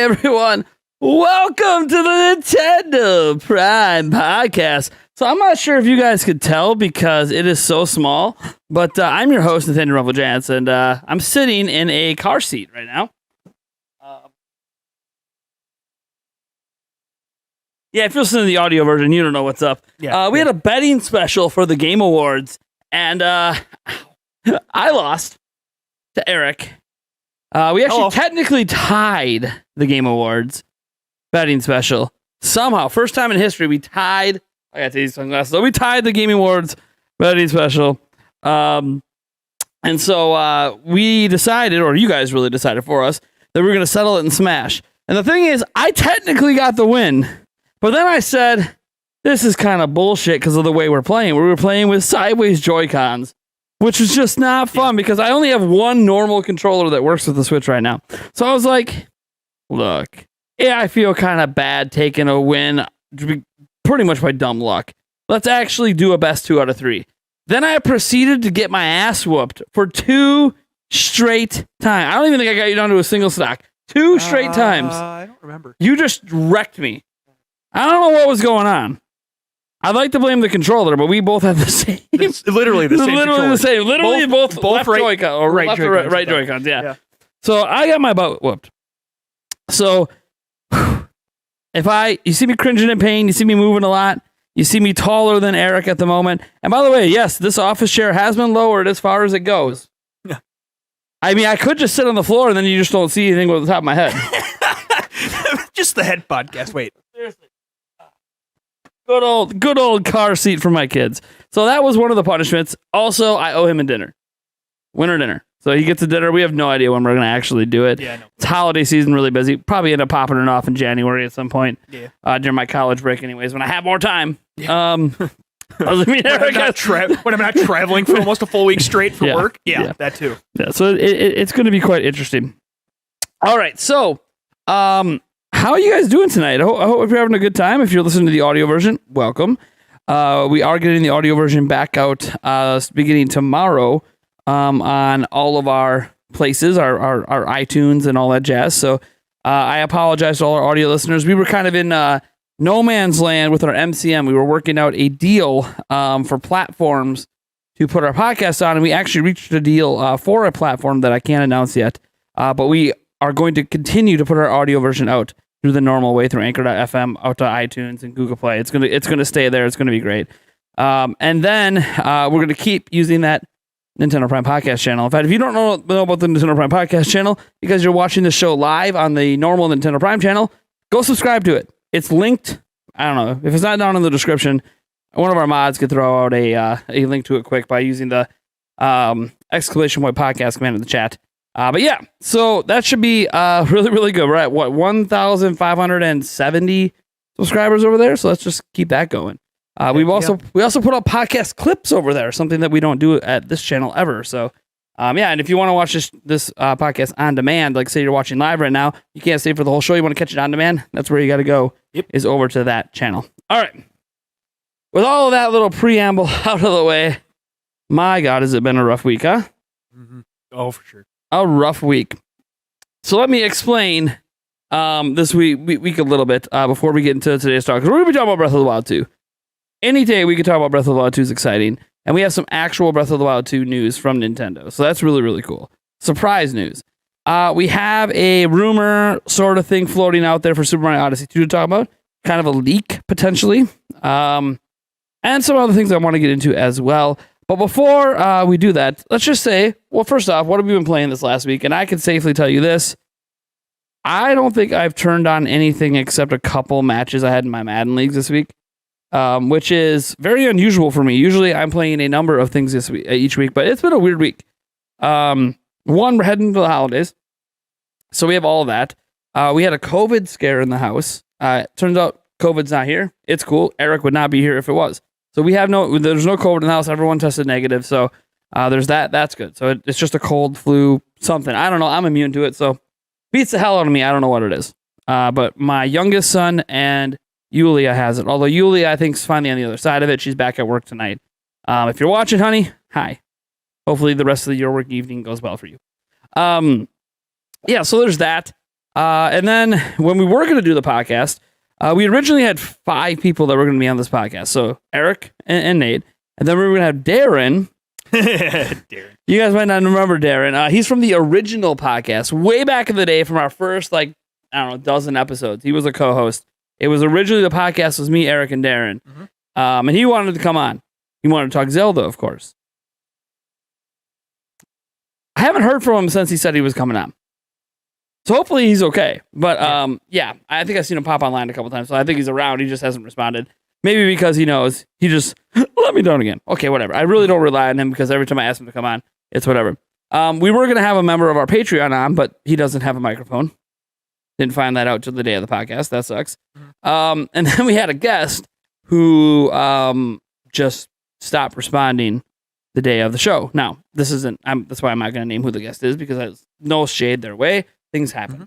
everyone. Welcome to the Nintendo Prime Podcast. So I'm not sure if you guys could tell because it is so small, but I'm your host, Nintendo Rumble Janc, and I'm sitting in a car seat right now. Yeah, if you're listening to the audio version, you don't know what's up. We had a betting special for the Game Awards, and I lost to Eric. We actually technically tied the Game Awards betting special. Somehow, first time in history, we tied. I got to take these sunglasses. So we tied the Game Awards betting special. And so we decided, or you guys really decided for us, that we were going to settle it in Smash. And the thing is, I technically got the win. But then I said, this is kind of bullshit because of the way we're playing. We were playing with sideways Joy-Cons, which was just not fun because I only have one normal controller that works with the Switch right now. So I was like, look, I feel kind of bad taking a win pretty much by dumb luck. Let's actually do a best 2 out of 3. Then I proceeded to get my ass whooped for 2 straight times. I don't even think I got you down to a single stock. 2 straight times. I don't remember. You just wrecked me. I don't know what was going on. I'd like to blame the controller, but we both have the same. It's literally the same. Literally the same. Literally both left right, Joy-Con or right left Joy-Cons, right Joy-Cons. Yeah. So I got my butt whooped. So you see me cringing in pain, you see me moving a lot, you see me taller than Eric at the moment. And by the way, yes, this office chair has been lowered as far as it goes. Yeah. I mean, I could just sit on the floor and then you just don't see anything with the top of my head. Just the head podcast. Wait. Seriously. Good old car seat for my kids. So that was one of the punishments. Also, I owe him a dinner. Winter dinner. So he gets a dinner. We have no idea when we're going to actually do it. Yeah, I know. It's holiday season, really busy. Probably end up popping it off in January at some point. Yeah. During my college break anyways, when I have more time. Yeah. When I'm not traveling for almost a full week straight for work. Yeah, that too. Yeah, so it's going to be quite interesting. All right, so how are you guys doing tonight? I hope you're having a good time. If you're listening to the audio version, welcome. We are getting the audio version back out beginning tomorrow on all of our places, our iTunes and all that jazz. So I apologize to all our audio listeners. We were kind of in no man's land with our MCM. We were working out a deal for platforms to put our podcast on, and we actually reached a deal for a platform that I can't announce yet. But we are going to continue to put our audio version out through the normal way, through Anchor.fm, out to iTunes and Google Play. It's gonna stay there. It's gonna be great. And then we're gonna keep using that Nintendo Prime Podcast channel. In fact, if you don't know about the Nintendo Prime Podcast channel because you're watching the show live on the normal Nintendo Prime channel, go subscribe to it. It's linked. I don't know if it's not down in the description. One of our mods could throw out a link to it quick by using the exclamation point podcast command in the chat. But yeah, so that should be really, really good. We're at 1,570 subscribers over there. So let's just keep that going. We also put up podcast clips over there, something that we don't do at this channel ever. So and if you want to watch this podcast on demand, like say you're watching live right now, you can't stay for the whole show. You want to catch it on demand. That's where you got to go. Is over to that channel. All right. With all of that little preamble out of the way, my God, has it been a rough week, huh? Mm-hmm. Oh, for sure. A rough week. So let me explain this week a little bit before we get into today's talk. We're going to be talking about Breath of the Wild 2. Any day we could talk about Breath of the Wild 2 is exciting. And we have some actual Breath of the Wild 2 news from Nintendo. So that's really, really cool. Surprise news. We have a rumor sort of thing floating out there for Super Mario Odyssey 2 to talk about. Kind of a leak, potentially. And some other things I want to get into as well. But before we do that, let's just say, well, first off, what have we been playing this last week? And I can safely tell you this. I don't think I've turned on anything except a couple matches I had in my Madden leagues this week, which is very unusual for me. Usually I'm playing a number of things each week, but it's been a weird week. One, we're heading to the holidays. So we have all of that. We had a COVID scare in the house. Turns out COVID's not here. It's cool. Eric would not be here if it was. So there's no COVID in the house. Everyone tested negative. So there's that. That's good. So it's just a cold, flu, something. I don't know. I'm immune to it. So beats the hell out of me. I don't know what it is. But my youngest son and Yulia has it. Although Yulia, I think, is finally on the other side of it. She's back at work tonight. If you're watching, honey, hi. Hopefully the rest of your work evening goes well for you. Yeah, so there's that. And then when we were going to do the podcast, we originally had 5 people that were going to be on this podcast. So Eric and Nate. And then we were going to have Darren. Darren. You guys might not remember Darren. He's from the original podcast way back in the day from our first, dozen episodes. He was a co-host. It was originally the podcast was me, Eric, and Darren. Mm-hmm. And he wanted to come on. He wanted to talk Zelda, of course. I haven't heard from him since he said he was coming on. So hopefully he's okay. But I think I've seen him pop online a couple times. So I think he's around. He just hasn't responded. Maybe because he knows. He just let me down again. Okay, whatever. I really don't rely on him because every time I ask him to come on, it's whatever. We were going to have a member of our Patreon on, but he doesn't have a microphone. Didn't find that out till the day of the podcast. That sucks. And then we had a guest who just stopped responding the day of the show. Now, this isn't, that's why I'm not going to name who the guest is because there's no shade their way. Things happen. Mm-hmm.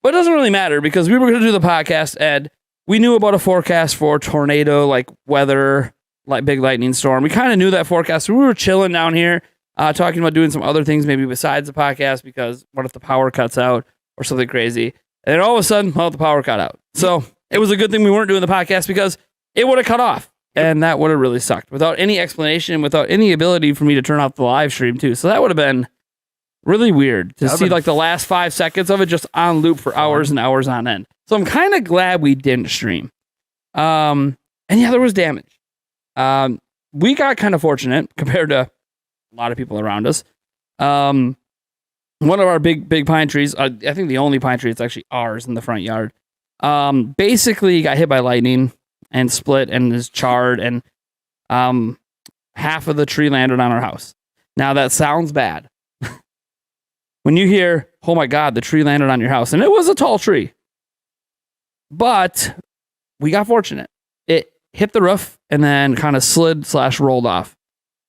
But it doesn't really matter because we were going to do the podcast and we knew about a forecast for tornado, like weather, like big lightning storm. We kind of knew that forecast. So we were chilling down here, talking about doing some other things maybe besides the podcast because what if the power cuts out or something crazy? And then all of a sudden, the power cut out. So it was a good thing we weren't doing the podcast because it would have cut off. And that would have really sucked without any explanation, without any ability for me to turn off the live stream too. So that would have been really weird to see like the last 5 seconds of it just on loop for hours and hours on end. So I'm kind of glad we didn't stream. And yeah, there was damage. We got kind of fortunate compared to a lot of people around us. One of our big pine trees, I think the only pine tree that's actually ours in the front yard, basically got hit by lightning and split and is charred, and half of the tree landed on our house. Now that sounds bad. When you hear, oh my God, the tree landed on your house, and it was a tall tree, but we got fortunate. It hit the roof and then kind of slid/rolled off.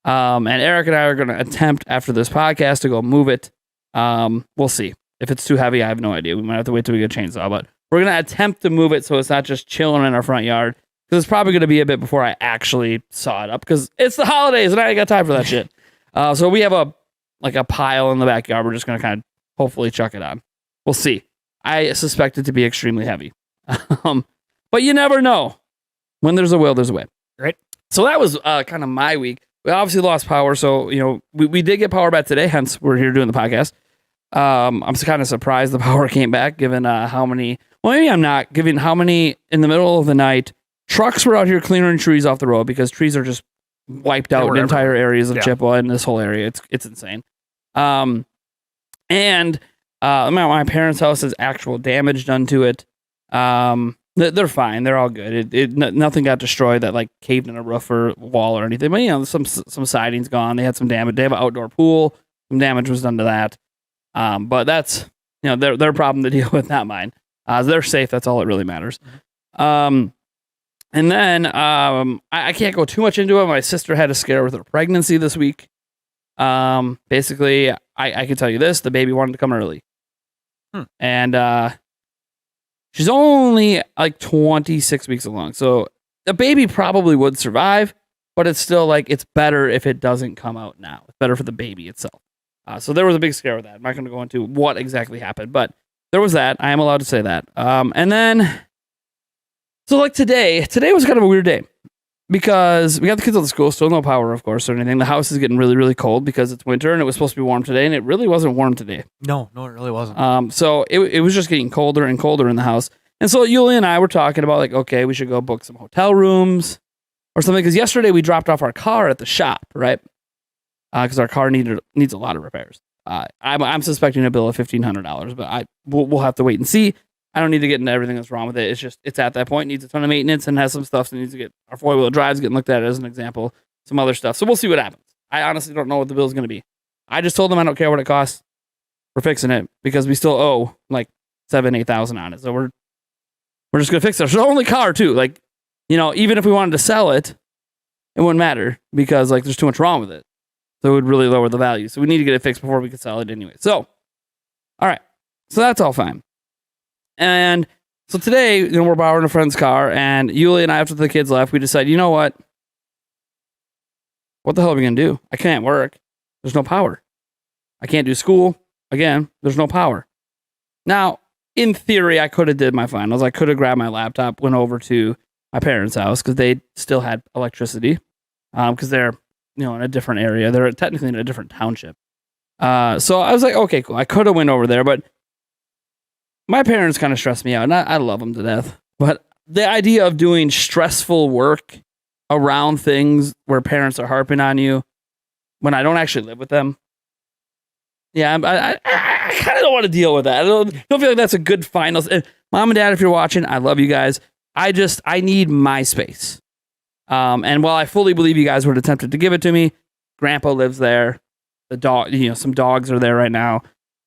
And Eric and I are going to attempt after this podcast to go move it. We'll see. If it's too heavy, I have no idea. We might have to wait till we get a chainsaw, but we're going to attempt to move it so it's not just chilling in our front yard. Because it's probably going to be a bit before I actually saw it up because it's the holidays and I ain't got time for that shit. So we have a pile in the backyard. We're just going to kind of hopefully chuck it on. We'll see. I suspect it to be extremely heavy. But you never know. When there's a will, there's a way. Right. So that was kind of my week. We obviously lost power. So, we did get power back today. Hence, we're here doing the podcast. I'm kind of surprised the power came back given how many, well, maybe I'm not, given how many in the middle of the night trucks were out here clearing trees off the road because trees are just wiped out in entire areas of Chippewa and this whole area. It's insane. And my parents' house has actual damage done to it. They're fine. They're all good. Nothing got destroyed that like caved in a roof or wall or anything. But some siding's gone. They had some damage. They have an outdoor pool. Some damage was done to that. But that's their problem to deal with, not mine. They're safe. That's all that really matters. And then I can't go too much into it. My sister had a scare with her pregnancy this week. Basically, I can tell you this: the baby wanted to come early, and she's only like 26 weeks along. So the baby probably would survive, but it's still like it's better if it doesn't come out now. It's better for the baby itself. So there was a big scare with that. I'm not going to go into what exactly happened, but there was that. I am allowed to say that. And then. So like today was kind of a weird day because we got the kids out of school, still no power, of course, or anything. The house is getting really, really cold because it's winter and it was supposed to be warm today, and it really wasn't warm today. No, it really wasn't. So it was just getting colder and colder in the house. And so Yulia and I were talking about like, okay, we should go book some hotel rooms or something. Because yesterday we dropped off our car at the shop, right? Because our car needs a lot of repairs. I'm suspecting a bill of $1,500, but we'll have to wait and see. I don't need to get into everything that's wrong with it. It's just, it's at that point, needs a ton of maintenance and has some stuff that needs to get, our 4-wheel drive's getting looked at as an example, some other stuff. So we'll see what happens. I honestly don't know what the bill's going to be. I just told them I don't care what it costs. We're fixing it because we still owe like $7,000-8,000 on it. So we're just going to fix it. It's our only car too. Like, even if we wanted to sell it, it wouldn't matter because like there's too much wrong with it. So it would really lower the value. So we need to get it fixed before we can sell it anyway. So, all right. So that's all fine. And so today, we're borrowing a friend's car, and Yuli and I, after the kids left, we decided, you know what? What the hell are we going to do? I can't work. There's no power. I can't do school. Again, there's no power. Now, in theory, I could have did my finals. I could have grabbed my laptop, went over to my parents' house because they still had electricity because they're in a different area. They're technically in a different township. So I was like, okay, cool. I could have went over there, but my parents kind of stress me out, and I love them to death. But the idea of doing stressful work around things where parents are harping on you when I don't actually live with them, yeah, I kind of don't want to deal with that. I don't feel like that's a good finals. Mom and Dad, if you're watching, I love you guys. I need my space. And while I fully believe you guys would have attempted to give it to me, Grandpa lives there. The dog, some dogs are there right now.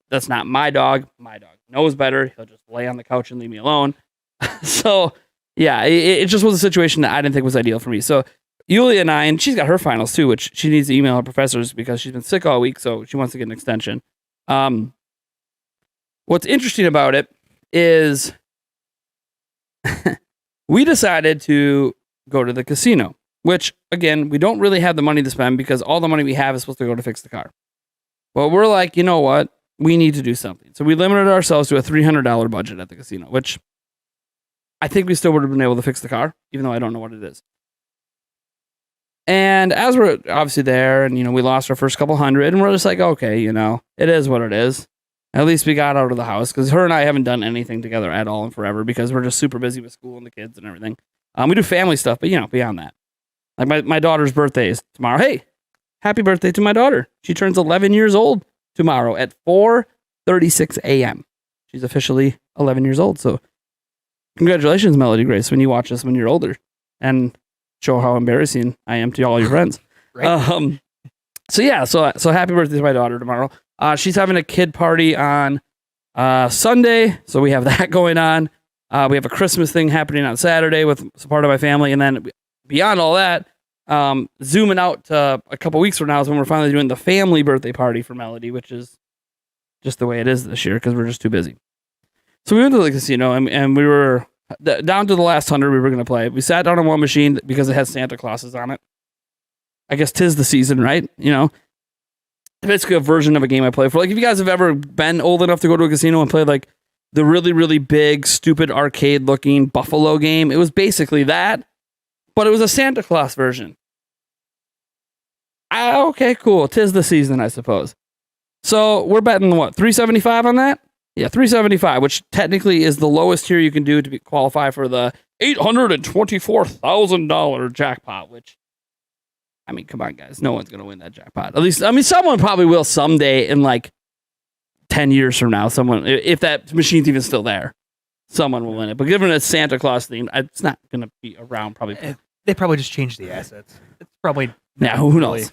That's not my dog. My dog knows better. He'll just lay on the couch and leave me alone. So, yeah, it just was a situation that I didn't think was ideal for me. So, Yulia and I, and she's got her finals too, which she needs to email her professors because she's been sick all week, so she wants to get an extension. What's interesting about it is we decided to go to the casino, which, again, we don't really have the money to spend because all the money we have is supposed to go to fix the car. Well, we're like, you know what? We need to do something. So we limited ourselves to a $300 budget at the casino, which I think we still would have been able to fix the car, even though I don't know what it is. And as we're obviously there, and we lost our first couple hundred, and we're just like, okay, it is what it is. At least we got out of the house because her and I haven't done anything together at all in forever because we're just super busy with school and the kids and everything. We do family stuff, but beyond that, like my daughter's birthday is tomorrow. Hey, happy birthday to my daughter! She turns 11 years old tomorrow at 4:36 a.m. She's officially 11 years old. So, congratulations, Melody Grace, when you watch this when you're older, and show how embarrassing I am to all your friends. Right. So happy birthday to my daughter tomorrow. She's having a kid party on Sunday, so we have that going on. We have a Christmas thing happening on Saturday with some part of my family, and then beyond all that, zooming out to a couple weeks from now is when we're finally doing the family birthday party for Melody, which is just the way it is this year because we're just too busy. So we went to the casino, and we were down to the last 100 we were going to play. We sat down on one machine because it has Santa Clauses on it. I guess 'tis the season, right? Basically a version of a game I play for. Like, if you guys have ever been old enough to go to a casino and play like the really, really big, stupid arcade-looking Buffalo game, it was basically that, but it was a Santa Claus version. Okay, cool. 'Tis the season, I suppose. So we're betting what, $375 on that? Yeah, $375, which technically is the lowest tier you can do to qualify for the $824,000 jackpot, which, I mean, come on, guys. No one's going to win that jackpot. At least, I mean, someone probably will someday in like 10 years from now. Someone, if that machine's even still there, someone will win it. But given it's Santa Claus theme, it's not going to be around probably. They probably just changed the assets. It's probably... Yeah, who knows?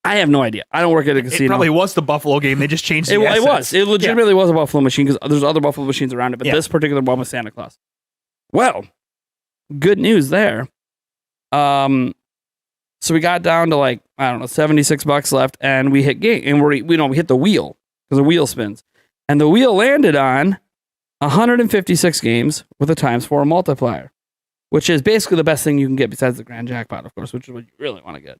I have no idea. I don't work at a casino. It probably was the Buffalo game. They just changed the assets. It was. It legitimately was a Buffalo machine because there's other Buffalo machines around it, but this particular one was Santa Claus. Well, good news there. So we got down to like, I don't know, $76 left, and we hit game, and we hit the wheel because the wheel spins, and the wheel landed on 156 games with a ×4 multiplier, which is basically the best thing you can get besides the grand jackpot, of course, which is what you really want to get.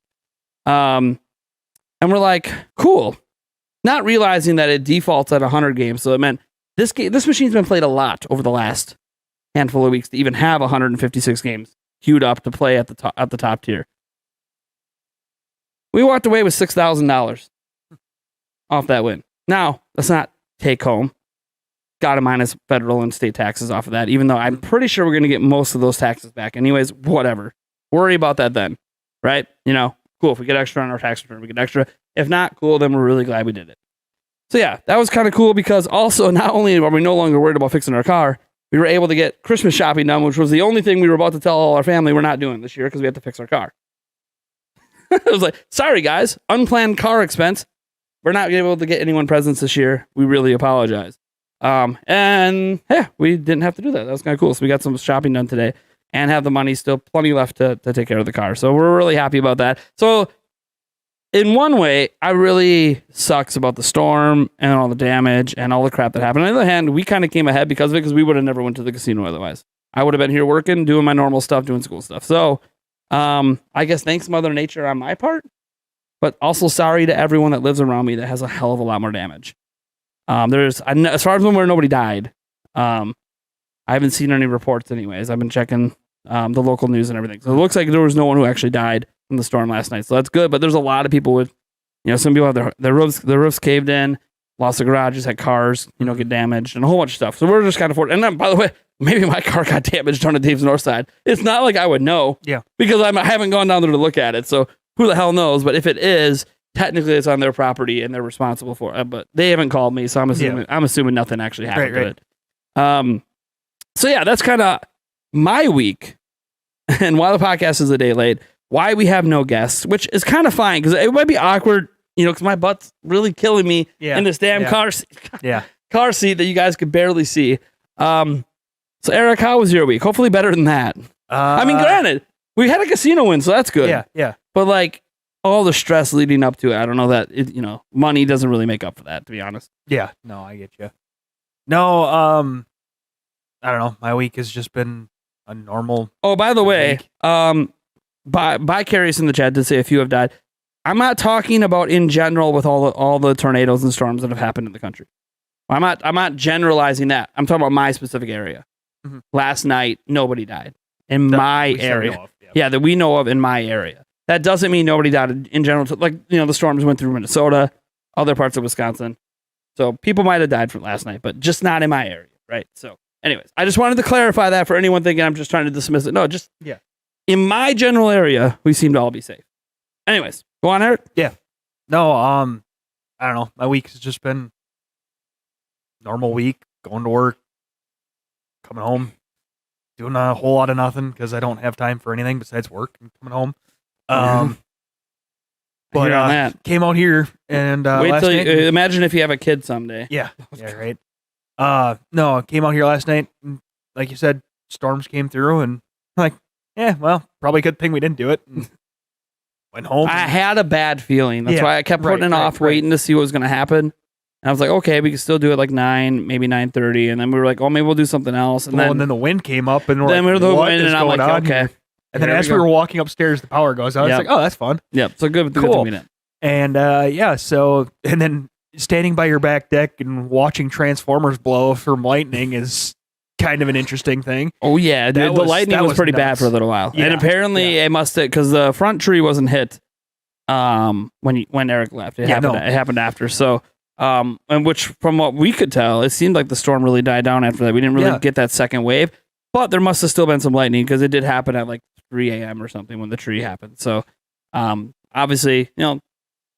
And we're like, cool. Not realizing that it defaults at 100 games. So it meant this machine's been played a lot over the last handful of weeks to even have 156 games queued up to play at the top tier. We walked away with $6,000 off that win. Now, that's not take home. Got to minus federal and state taxes off of that, even though I'm pretty sure we're going to get most of those taxes back. Anyways, whatever. Worry about that then, right? Cool. If we get extra on our tax return, we get extra. If not, cool, then we're really glad we did it. So yeah, that was kind of cool because also not only are we no longer worried about fixing our car, we were able to get Christmas shopping done, which was the only thing we were about to tell all our family we're not doing this year because we had to fix our car. It was like, sorry guys, unplanned car expense. We're not able to get anyone presents this year. We really apologize. And yeah, we didn't have to do that. That was kind of cool. So we got some shopping done today and have the money still plenty left to take care of the car. So we're really happy about that. So in one way, I really sucks about the storm and all the damage and all the crap that happened. On the other hand, we kind of came ahead because of it because we would have never went to the casino otherwise. I would have been here working, doing my normal stuff, doing school stuff. So I guess thanks Mother Nature on my part, but also sorry to everyone that lives around me that has a hell of a lot more damage. As far as when nobody died, I haven't seen any reports anyways. I've been checking the local news and everything. So it looks like there was no one who actually died from the storm last night. So that's good. But there's a lot of people with, some people have their roofs caved in, lost their garages, had cars, get damaged, and a whole bunch of stuff. So we're just kind of fortunate. And then, by the way, maybe my car got damaged on the Dave's North Side. It's not like I would know. Yeah. Because I haven't gone down there to look at it. So who the hell knows? But if it is, technically it's on their property and they're responsible for it. But they haven't called me, so I'm assuming nothing actually happened to it. So yeah, that's kind of my week. And while the podcast is a day late, why we have no guests, which is kind of fine because it might be awkward, because my butt's really killing me in this damn car seat that you guys could barely see. So Eric, how was your week? Hopefully better than that. Granted, we had a casino win, so that's good. Yeah. But like all the stress leading up to it, I don't know that money doesn't really make up for that, to be honest. Yeah, no, I get you. No, I don't know. My week has just been a normal. Oh, by the way, Vicarious in the chat did say a few have died. I'm not talking about in general with all the tornadoes and storms that have happened in the country. I'm not generalizing that. I'm talking about my specific area. Mm-hmm. Last night, nobody died in my area. That we know of in my area. That doesn't mean nobody died in general. Like, the storms went through Minnesota, other parts of Wisconsin. So people might have died from last night, but just not in my area, right? So anyways, I just wanted to clarify that for anyone thinking I'm just trying to dismiss it. No, just in my general area, we seem to all be safe. Anyways, go on, Eric. Yeah. No, I don't know. My week has just been normal week, going to work, coming home, doing a whole lot of nothing because I don't have time for anything besides work and coming home. But came out here and wait till imagine if you have a kid someday. Yeah, right. No, I came out here last night. And, like you said, storms came through, and probably a good thing we didn't do it. And went home. I had a bad feeling. That's why I kept putting it off, waiting to see what was going to happen. And I was like, okay, we can still do it like 9, maybe 9:30, and then we were like, oh, maybe we'll do something else. And then the wind came up, and then we were the wind, and I'm like, okay. And then as we were walking upstairs, the power goes out. It's like, oh, that's fun. Yep. So good. Cool. Good and and then standing by your back deck and watching transformers blow from lightning is kind of an interesting thing. Oh yeah, dude, the lightning was pretty bad for a little while, and apparently it must have, because the front tree wasn't hit when Eric left. It happened after. So and which from what we could tell, it seemed like the storm really died down after that. We didn't really get that second wave, but there must have still been some lightning because it did happen at like 3 a.m. or something when the tree happened. So obviously,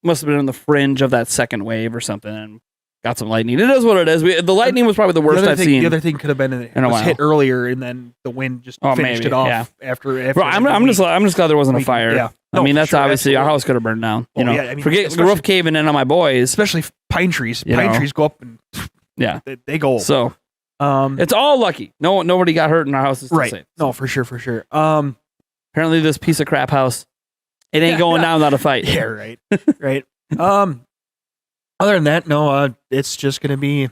must have been on the fringe of that second wave or something and got some lightning. It is what it is. The lightning was probably the worst I've seen. The other thing could have been it was hit earlier, and then the wind just finished it off after. Bro, I'm just glad there wasn't a fire. Yeah. I mean, that's obviously our house could have burned down. Forget the roof caving in on my boys, especially pine trees. Pine trees go up and they go. So it's all lucky. Nobody got hurt in our house. Is still safe. No, for sure. Apparently, this piece of crap house, it ain't going down without a fight. Yeah, right. Right. Other than that, no, it's just going to be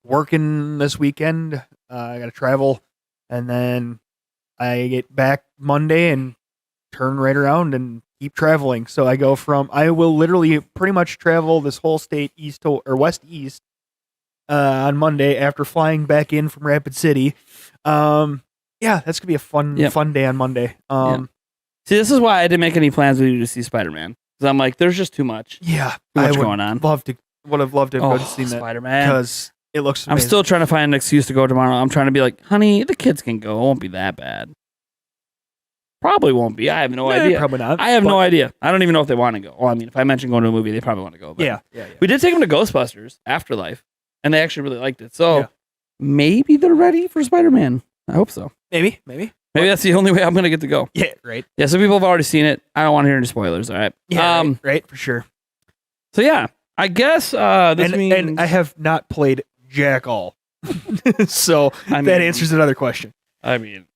working this weekend. I got to travel, and then I get back Monday and turn right around and keep traveling. So I will literally pretty much travel this whole state west east on Monday after flying back in from Rapid City. That's gonna be a fun day on Monday. See, this is why I didn't make any plans with you to see Spider-Man. Because I'm like, there's just too much. Yeah. Too much going on. Would have loved to have seen that. Spider-Man. Because it looks amazing. I'm still trying to find an excuse to go tomorrow. I'm trying to be like, honey, the kids can go. It won't be that bad. Probably won't be. I have no idea. Probably not. I have no idea. I don't even know if they want to go. Well, I mean, if I mention going to a movie, they probably want to go. But yeah. We did take them to Ghostbusters Afterlife, and they actually really liked it. So maybe they're ready for Spider-Man. I hope so. Maybe that's the only way I'm going to get to go. Yeah, right. Yeah, so people have already seen it. I don't want to hear any spoilers, all right? Yeah, right, for sure. So yeah, I guess this means... And I have not played jack all. So that answers another question. I mean,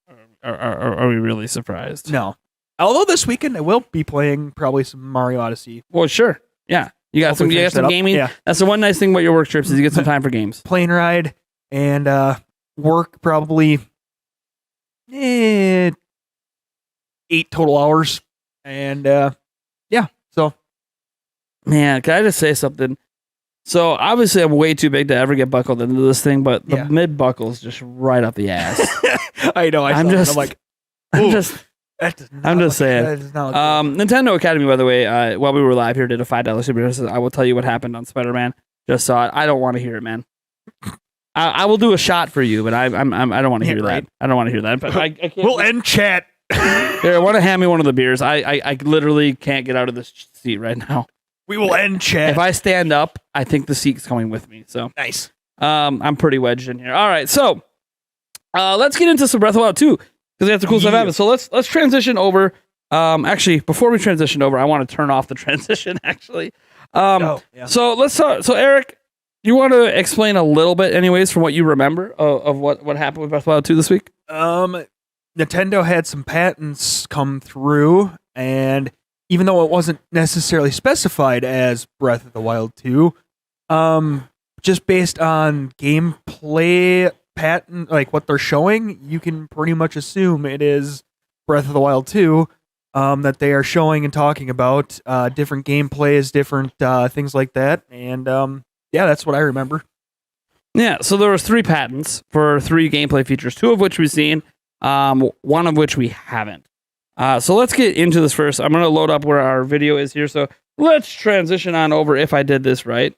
are we really surprised? No. Although this weekend I will be playing probably some Mario Odyssey. Well, sure. Yeah. You got some gaming. Yeah. That's the one nice thing about your work trips is you get some time for games. Plane ride and work probably 8 total hours. And so. Man, can I just say something? So obviously I'm way too big to ever get buckled into this thing, but the Yeah. mid buckle is just right up the ass. I know. I'm just saying. Nintendo Academy, by the way, while we were live here, did a $5 super chat. I will tell you what happened on Spider-Man. Just saw it. I don't want to hear it, man. I will do a shot for you, but I don't want to hear that. I don't want to hear that. But I can't. We'll end chat. Here, I want to hand me one of the beers. I literally can't get out of this seat right now. We will end chat. If I stand up, I think the seat's coming with me. So nice. I'm pretty wedged in here. All right, so let's get into some Breath of the Wild 2 because we have the cool stuff happen. So let's transition over. Actually, before we transition over, I want to turn off the transition. Actually, So let's start. So Eric, you want to explain a little bit, anyways, from what you remember of what happened with Breath of the Wild 2 this week? Nintendo had some patents come through, and even though it wasn't necessarily specified as Breath of the Wild 2, just based on gameplay patent, like what they're showing, you can pretty much assume it is Breath of the Wild 2 that they are showing and talking about, different gameplays, different things like that, and yeah, that's what I remember. Yeah, so there was 3 patents for 3 gameplay features, 2 of which we've seen, one of which we haven't. So let's get into this first. I'm going to load up where our video is here. So let's transition on over if I did this right.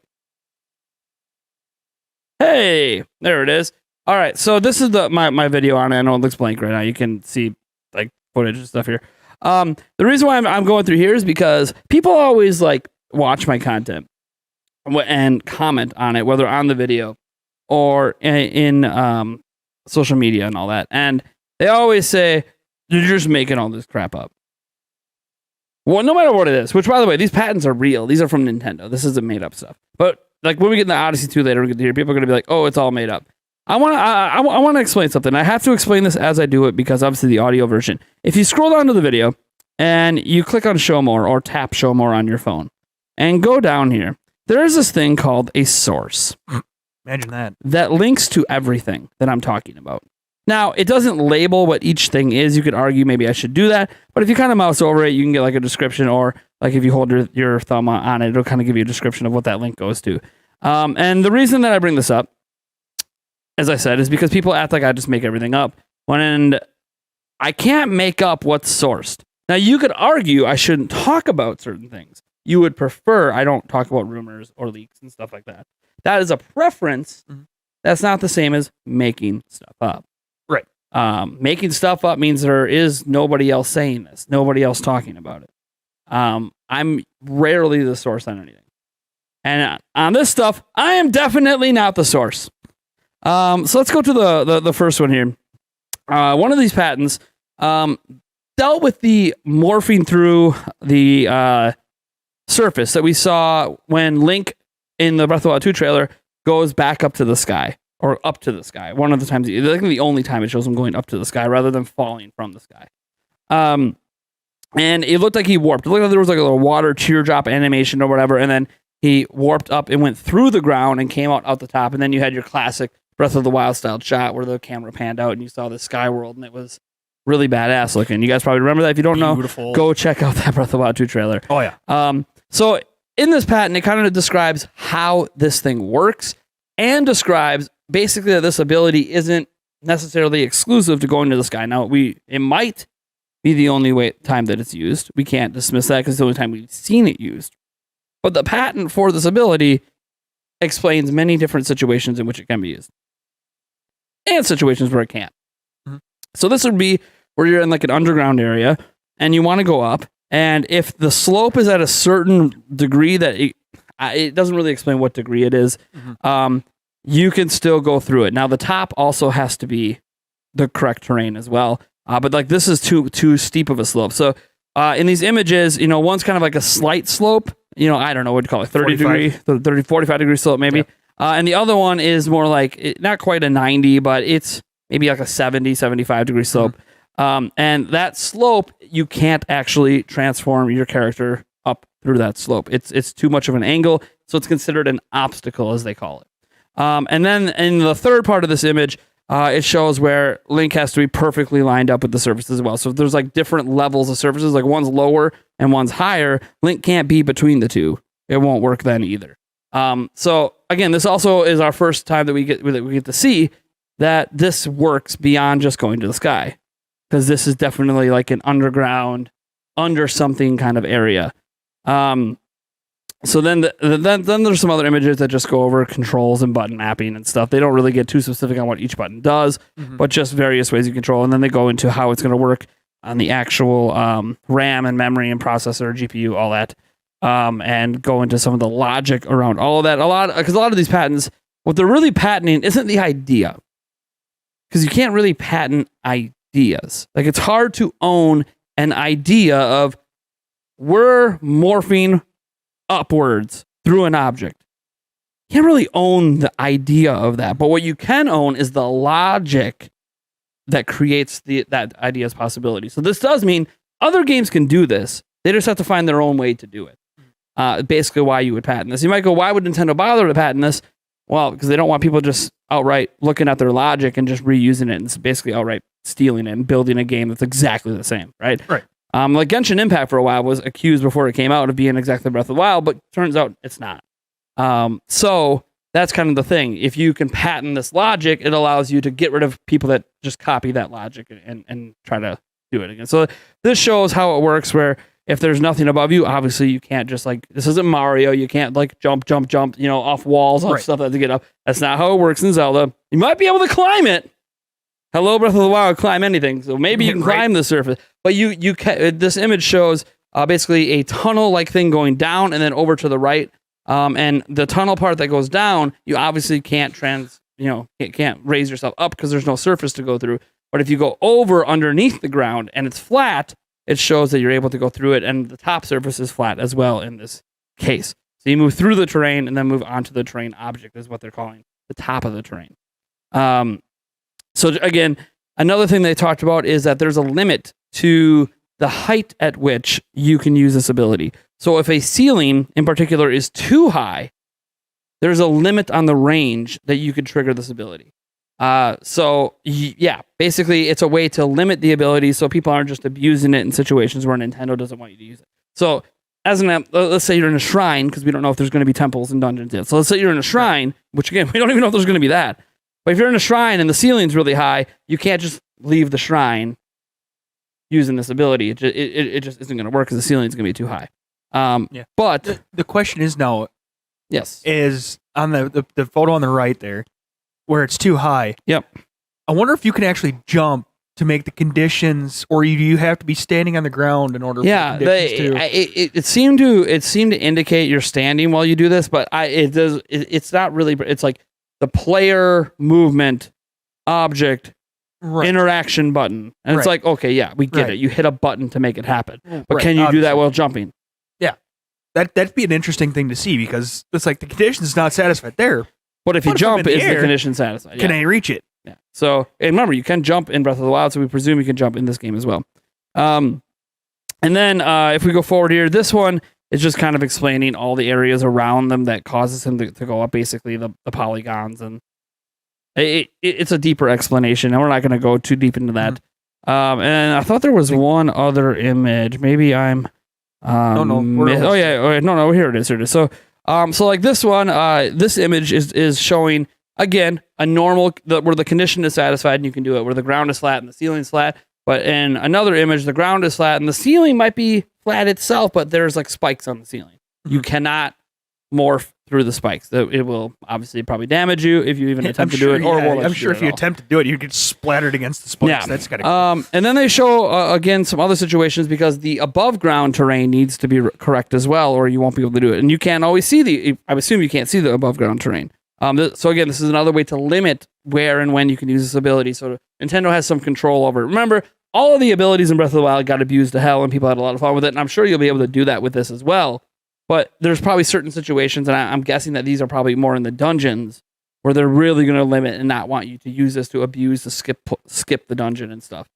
Hey, there it is. All right, so this is my video on it. I know it looks blank right now. You can see like footage and stuff here. The reason why I'm going through here is because people always like watch my content and comment on it, whether on the video or in social media and all that. And they always say, you're just making all this crap up. Well, no matter what it is, which, by the way, these patents are real. These are from Nintendo. This isn't made up stuff. But like when we get into Odyssey 2 later, we get to hear people are going to be like, oh, it's all made up. I want to explain something. I have to explain this as I do it because obviously the audio version. If you scroll down to the video and you click on Show More or tap Show More on your phone and go down here, there is this thing called a source. Imagine that. That links to everything that I'm talking about. Now, it doesn't label what each thing is. You could argue maybe I should do that. But if you kind of mouse over it, you can get like a description, or like if you hold your thumb on it, it'll kind of give you a description of what that link goes to. And the reason that I bring this up, as I said, is because people act like I just make everything up. When I can't make up what's sourced. Now, you could argue I shouldn't talk about certain things. You would prefer I don't talk about rumors or leaks and stuff like that. That is a preference. Mm-hmm. That's not the same as making stuff up. Right. Making stuff up means there is nobody else saying this, nobody else talking about it. I'm rarely the source on anything. And on this stuff, I am definitely not the source. So let's go to the first one here. One of these patents dealt with the morphing through the surface that we saw when Link in the Breath of the Wild 2 trailer goes back up to the sky, or up to the sky. One of the times, I think the only time it shows him going up to the sky rather than falling from the sky. And it looked like he warped. It looked like there was like a little water teardrop animation or whatever, and then he warped up and went through the ground and came out the top, and then you had your classic Breath of the Wild style shot where the camera panned out and you saw the sky world, and it was really badass looking. You guys probably remember that. If you don't know, go check out that Breath of the Wild 2 trailer. Oh, yeah. So in this patent, it kind of describes how this thing works and describes basically that this ability isn't necessarily exclusive to going to the sky. Now, it might be the only time that it's used. We can't dismiss that because it's the only time we've seen it used. But the patent for this ability explains many different situations in which it can be used and situations where it can't. Mm-hmm. So this would be where you're in like an underground area and you want to go up. And if the slope is at a certain degree that it doesn't really explain what degree it is, mm-hmm. You can still go through it. Now, the top also has to be the correct terrain as well. But like this is too steep of a slope. So in these images, one's kind of like a slight slope. I don't know what to call it, 45 degree slope maybe. Yep. And the other one is more like, not quite a 90, but it's maybe like a 70, 75 degree slope. Mm-hmm. And that slope, you can't actually transform your character up through that slope. It's too much of an angle, so it's considered an obstacle, as they call it. And then in the third part of this image, it shows where Link has to be perfectly lined up with the surfaces as well. So if there's like different levels of surfaces, like one's lower and one's higher, Link can't be between the two. It won't work then either. So again, this also is our first time that we get to see that this works beyond just going to the sky, because this is definitely like an underground, under something kind of area. So then there's some other images that just go over controls and button mapping and stuff. They don't really get too specific on what each button does, but just various ways you control. And then they go into how it's going to work on the actual RAM and memory and processor, GPU, all that, and go into some of the logic around all of that. Because a lot of these patents, what they're really patenting isn't the idea, because you can't really patent ideas. Like, it's hard to own an idea of we're morphing upwards through an object. You can't really own the idea of that, but what you can own is the logic that creates that idea's possibility. So this does mean other games can do this. They just have to find their own way to do it. Basically why you would patent this. You might go, why would Nintendo bother to patent this? Well, because they don't want people just outright looking at their logic and just reusing it and basically outright stealing it and building a game that's exactly the same, right? Right. Like Genshin Impact for a while was accused before it came out of being exactly Breath of the Wild, but turns out it's not. So that's kind of the thing. If you can patent this logic, it allows you to get rid of people that just copy that logic and try to do it again. So this shows how it works, where if there's nothing above you, obviously you can't just like, this isn't Mario. You can't like jump, off walls, off stuff to get up. That's not how it works in Zelda. You might be able to climb it. Hello, Breath of the Wild, climb anything. So maybe you can climb the surface, but you can, this image shows basically a tunnel-like thing going down and then over to the right. And the tunnel part that goes down, you obviously can't can't raise yourself up because there's no surface to go through. But if you go over underneath the ground and it's flat, it shows that you're able to go through it, and the top surface is flat as well in this case. So you move through the terrain and then move onto the terrain object is what they're calling the top of the terrain. So again, another thing they talked about is that there's a limit to the height at which you can use this ability. So if a ceiling in particular is too high, there's a limit on the range that you could trigger this ability. Basically it's a way to limit the ability so people aren't just abusing it in situations where Nintendo doesn't want you to use it. So let's say you're in a shrine, because we don't know if there's going to be temples and dungeons yet. So let's say you're in a shrine, which again, we don't even know if there's going to be that. But if you're in a shrine and the ceiling's really high, you can't just leave the shrine using this ability. It just isn't going to work because the ceiling's going to be too high. But the question is now, yes, is on the photo on the right there, where it's too high. Yep. I wonder if you can actually jump to make the conditions, or you have to be standing on the ground in order for the conditions it seemed to indicate you're standing while you do this, but it's not really. It's like the player movement object interaction button, and it's like, okay, yeah, we get it. You hit a button to make it happen, but can you do that while jumping? Yeah, that'd be an interesting thing to see, because it's like the condition's not satisfied there. But if you jump, is the condition satisfied? Can I reach it? Yeah. So, and remember, you can jump in Breath of the Wild, so we presume you can jump in this game as well. And then if we go forward here, this one is just kind of explaining all the areas around them that causes him to go up, basically the polygons. And it's a deeper explanation, and we're not going to go too deep into that. And I thought there was one other image. Maybe I'm... here it is. So like this one, this image is showing, again, a normal, where the condition is satisfied and you can do it, where the ground is flat and the ceiling's flat. But in another image, the ground is flat and the ceiling might be flat itself, but there's like spikes on the ceiling. You cannot morph through the spikes. It will obviously probably damage you if you even attempt to do it. I'm sure if you attempt to do it, you get splattered against the spikes. Yeah. That's kind of and then they show again some other situations, because the above ground terrain needs to be correct as well, or you won't be able to do it. And you can't always see I assume you can't see the above ground terrain. So again, this is another way to limit where and when you can use this ability. So Nintendo has some control over it. Remember, all of the abilities in Breath of the Wild got abused to hell, and people had a lot of fun with it. And I'm sure you'll be able to do that with this as well. But there's probably certain situations, and I'm guessing that these are probably more in the dungeons, where they're really going to limit and not want you to use this to abuse to skip the dungeon and stuff.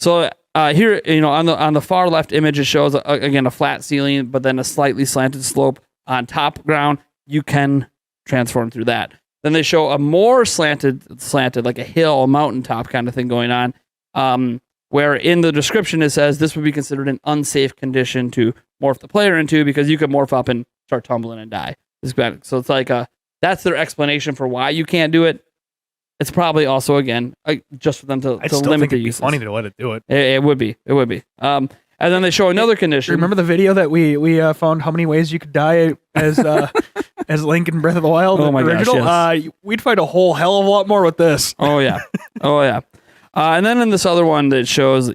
So here, on the far left image, it shows again a flat ceiling, but then a slightly slanted slope on top ground. You can transform through that. Then they show a more slanted like a hill, a mountaintop kind of thing going on. Where in the description it says this would be considered an unsafe condition to morph the player into, because you could morph up and start tumbling and die. So it's like that's their explanation for why you can't do it. It's probably also again just for them to limit the use. Funny to let it do it. It would be. And then they show another condition. Remember the video that we found how many ways you could die as as Link in Breath of the Wild? Oh my original? gosh! Yes. We'd find a whole hell of a lot more with this. Oh yeah. And then in this other one that shows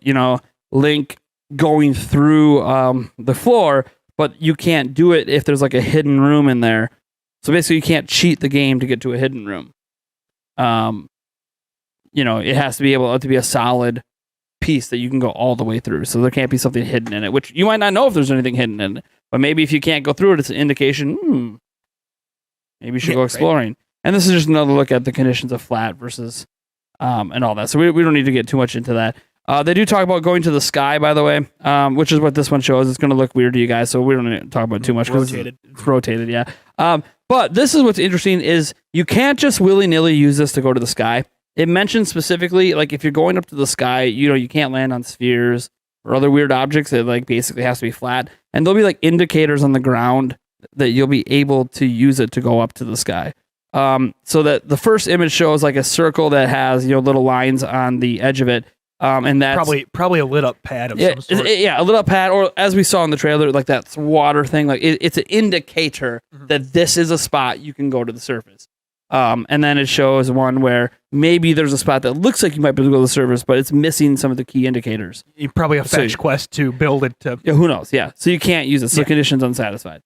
Link going through the floor, but you can't do it if there's like a hidden room in there. So basically, you can't cheat the game to get to a hidden room. It has to be able to be a solid piece that you can go all the way through. So there can't be something hidden in it, which you might not know if there's anything hidden in it. But maybe if you can't go through it, it's an indication, maybe you should go exploring. Right. And this is just another look at the conditions of flat versus and all that. So we don't need to get too much into that. They do talk about going to the sky, by the way, which is what this one shows. It's going to look weird to you guys, so we don't need to talk about it too much. It's rotated, yeah. But this is what's interesting is you can't just willy-nilly use this to go to the sky. It mentions specifically, like if you're going up to the sky, you can't land on spheres or other weird objects. It like basically has to be flat. And there'll be like indicators on the ground that you'll be able to use it to go up to the sky. So that the first image shows like a circle that has, little lines on the edge of it. And that's probably a lit up pad of some sort. A lit up pad, or as we saw in the trailer, like that water thing. Like it's an indicator that this is a spot you can go to the surface. And then it shows one where maybe there's a spot that looks like you might be able to go to the surface, but it's missing some of the key indicators. You probably a fetch quest to build it to. Yeah, who knows? Yeah, so you can't use it. So conditions unsatisfied.